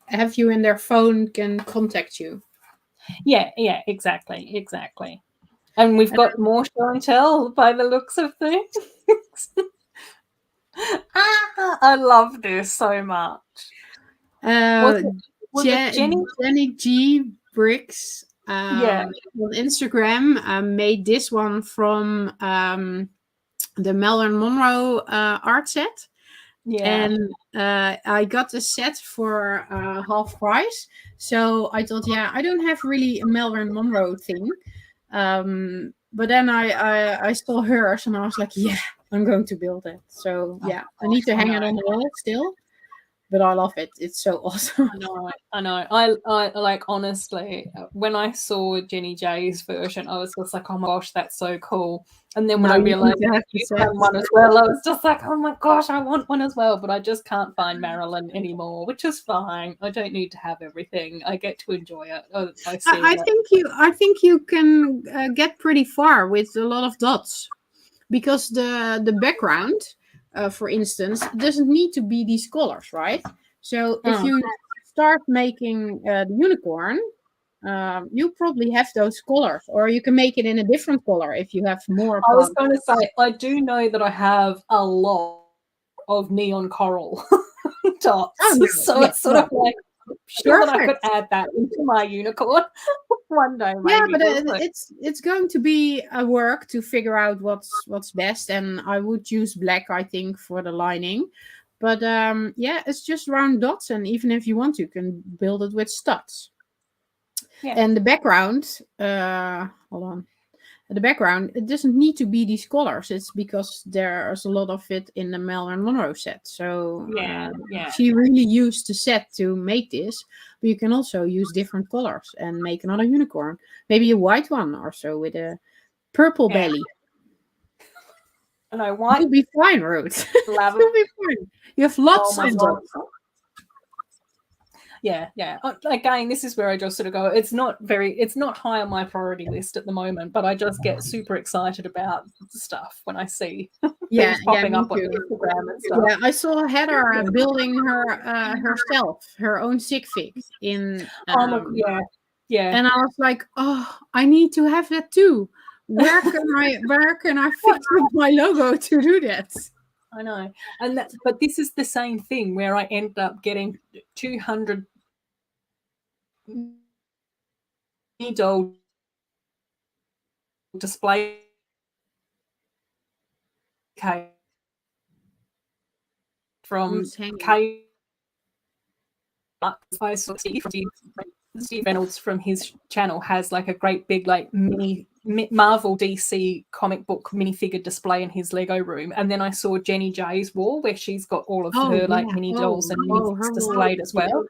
have you in their phone can contact you. Yeah, exactly. And we've got more show and tell by the looks of things. I love this so much. Was it Jenny G Bricks Yeah. on Instagram made this one from the Marilyn Monroe art set. Yeah. And I got the set for half price. So I thought, yeah, I don't have really a Marilyn Monroe thing. But then I saw hers and I was like, yeah, I'm going to build it. So yeah, I need to hang it on the wall still. But I love it. It's so awesome. I know. I like, honestly, when I saw Jenny J's version, I was just like, oh my gosh, that's so cool. And then when I realized you had one as well, I was just like, oh my gosh, I want one as well. But I just can't find Marilyn anymore, which is fine. I don't need to have everything. I get to enjoy it. I think you can get pretty far with a lot of dots, because the background, for instance, doesn't need to be these colors, right? So if you start making the unicorn, you probably have those colors, or you can make it in a different color if you have more. I was going to say, I do know that I have a lot of neon coral dots. Oh, no. So it's sort of like, sure that I could add that into my unicorn one day. Maybe. Yeah, but it's going to be a work to figure out what's best, and I would use black, I think, for the lining. But yeah, it's just round dots, and even if you want to, you can build it with studs. Yeah. And the background, hold on. The background, it doesn't need to be these colors. It's because there's a lot of it in the Marilyn Monroe set. So she really used the set to make this. But you can also use different colors and make another unicorn. Maybe a white one or so with a purple belly. And I want. You'll be fine, Ruth. You'll be fine. You have lots of dots. Yeah. Again, this is where I just sort of go, it's not high on my priority list at the moment, but I just get super excited about stuff when I see things popping up on Instagram and stuff. Yeah, I saw Heather building herself, her own sig fig in Yeah. And I was like, oh, I need to have that too. Where can I fix up my logo to do that? I know. But this is the same thing where I ended up getting 200 mini doll display case from Who's hanging? K. Steve Reynolds from his channel has like a great big like mini Marvel DC comic book minifigure display in his Lego room, and then I saw Jenny J's wall where she's got all of her like mini dolls and minifigs displayed as well.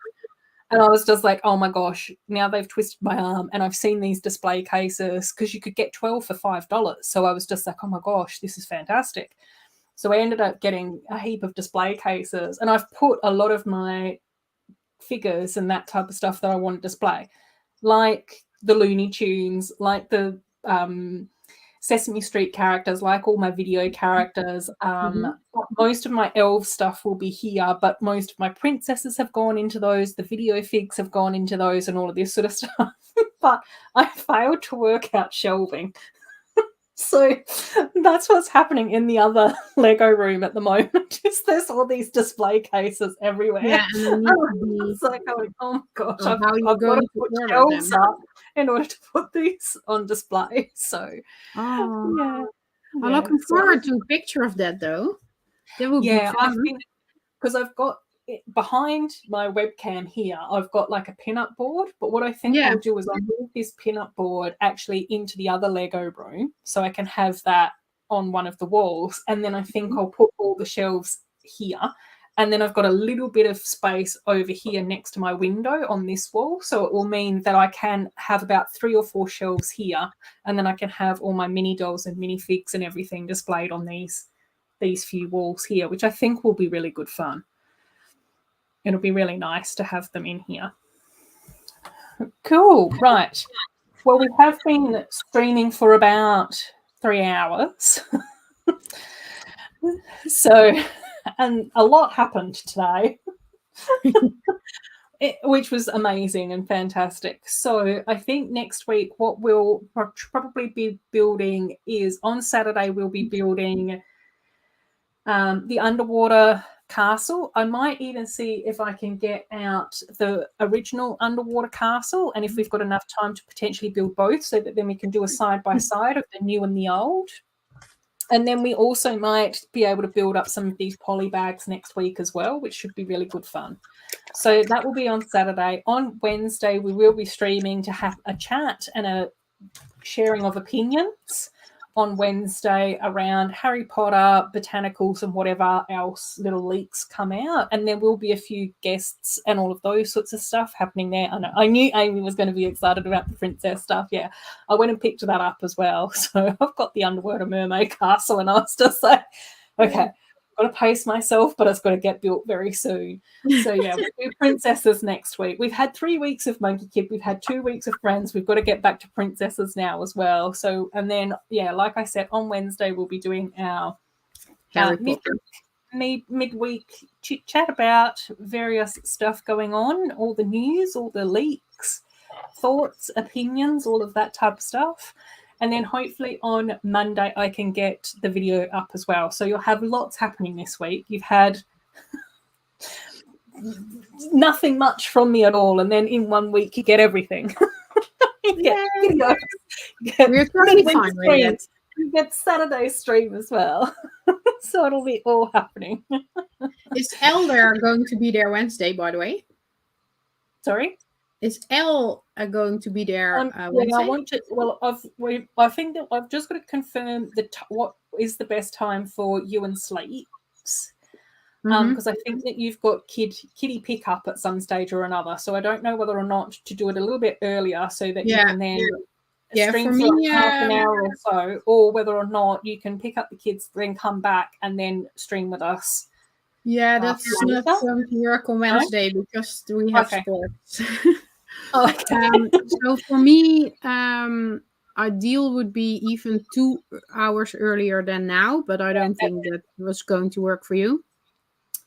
And I was just like, oh my gosh, now they've twisted my arm. And I've seen these display cases because you could get 12 for $5. So I was just like, oh my gosh, this is fantastic. So I ended up getting a heap of display cases, and I've put a lot of my figures and that type of stuff that I want to display, like the Looney Tunes, like the Sesame Street characters, like all my video characters. Most of my elf stuff will be here, but most of my princesses have gone into those. The video figs have gone into those and all of this sort of stuff. But I failed to work out shelving. So that's what's happening in the other Lego room at the moment. Just there's all these display cases everywhere. Yeah, and it's like going, oh my gosh, how I've got to put shelves up in order to put these on display. So I'm looking forward to a picture of that though. That would be fun. Because I've got behind my webcam here, I've got like a pin-up board, but what I think I'll do is I'll move this pin-up board actually into the other Lego room so I can have that on one of the walls, and then I think I'll put all the shelves here, and then I've got a little bit of space over here next to my window on this wall, so it will mean that I can have about 3 or 4 shelves here, and then I can have all my mini dolls and minifigs and everything displayed on these few walls here, which I think will be really good fun. It'll be really nice to have them in here. Cool. Right. Well, we have been streaming for about 3 hours. So, and a lot happened today, which was amazing and fantastic. So I think next week what we'll probably be building is on Saturday we'll be building the underwater castle. I might even see if I can get out the original underwater castle, and if we've got enough time to potentially build both, so that then we can do a side-by-side of the new and the old. And then we also might be able to build up some of these poly bags next week as well, which should be really good fun. So that will be on Saturday. On Wednesday, we will be streaming to have a chat and a sharing of opinions on Wednesday around Harry Potter, botanicals, and whatever else little leaks come out. And there will be a few guests and all of those sorts of stuff happening there. I knew Amy was going to be excited about the princess stuff. Yeah, I went and picked that up as well. So I've got the underwater mermaid castle, and I was just like, okay, I've got to pace myself, but it's got to get built very soon. So yeah, we'll do princesses next week. We've had 3 weeks of Monkey Kid. We've had 2 weeks of Friends. We've got to get back to princesses now as well. So, and then, yeah, like I said, on Wednesday, we'll be doing our midweek chit chat about various stuff going on, all the news, all the leaks, thoughts, opinions, all of that type of stuff. And then hopefully on Monday, I can get the video up as well. So you'll have lots happening this week. You've had nothing much from me at all. And then in 1 week, you get everything. You get videos. We're totally fine with it. You get Saturday stream as well. So it'll be all happening. Is Elle going to be there Wednesday, by the way? Sorry? Is Elle going to be there Wednesday? Yeah, I want to. Well, I think that I've just got to confirm what is the best time for you and Sleeps, because I think that you've got kiddie pickup at some stage or another. So I don't know whether or not to do it a little bit earlier so that you can then stream for me, half an hour or so, or whether or not you can pick up the kids, then come back and then stream with us. Yeah, that's not going to work on Wednesday because we have sports. So for me, ideal would be even 2 hours earlier than now, but I don't think that was going to work for you.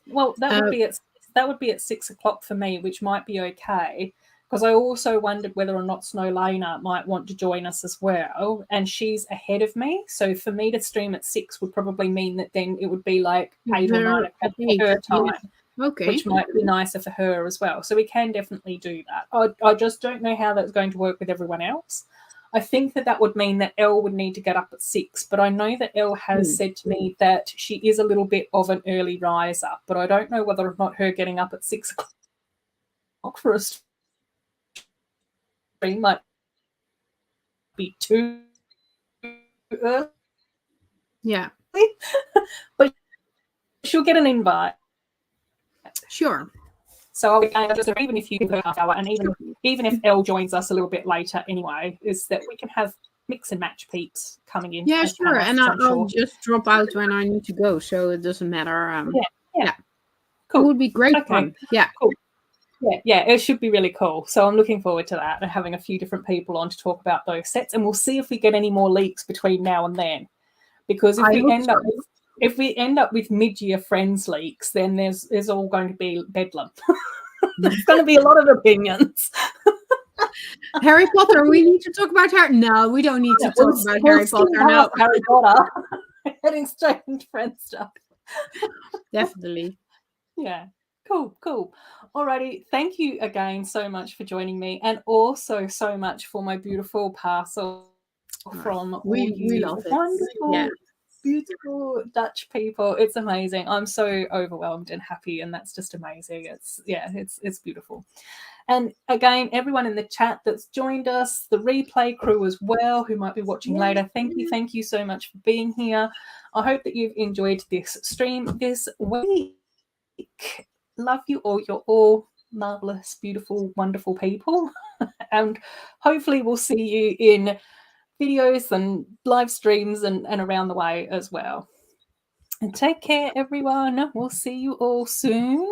Well, that would be at 6 o'clock for me, which might be okay. because I also wondered whether or not Snow Lena might want to join us as well, and she's ahead of me. So for me to stream at 6 would probably mean that then it would be like 8 or 9 o'clock for her time, which might be nicer for her as well. So we can definitely do that. I just don't know how that's going to work with everyone else. I think that would mean that Elle would need to get up at 6, but I know that Elle has said to me that she is a little bit of an early riser, but I don't know whether or not her getting up at 6 o'clock for a stream might be too early. Yeah. But she'll get an invite. Sure. So just even if you give her half hour, and even if Elle joins us a little bit later anyway, is that we can have mix and match peeps coming in. Yeah, sure. And I'll just drop out when I need to go, so it doesn't matter. Yeah. Cool. It would be great fun. Yeah. Cool. Yeah, it should be really cool. So I'm looking forward to that and having a few different people on to talk about those sets, and we'll see if we get any more leaks between now and then. Because if we end up with mid-year Friends leaks, then there's all going to be bedlam. There's going to be a lot of opinions. Harry Potter, we need to talk about Harry. No, we don't need to talk about Harry Potter now. Harry Potter. Heading straight into Friends stuff. Definitely. Yeah. Cool. Alrighty. Thank you again so much for joining me, and also so much for my beautiful parcel from we love it. Wonderful, beautiful Dutch people. It's amazing. I'm so overwhelmed and happy, and that's just amazing. It's beautiful. And again, everyone in the chat that's joined us, the replay crew as well, who might be watching later, thank you so much for being here. I hope that you've enjoyed this stream this week. Love you all. You're all marvelous, beautiful, wonderful people. And hopefully we'll see you in videos and live streams and around the way as well. And take care, everyone. We'll see you all soon.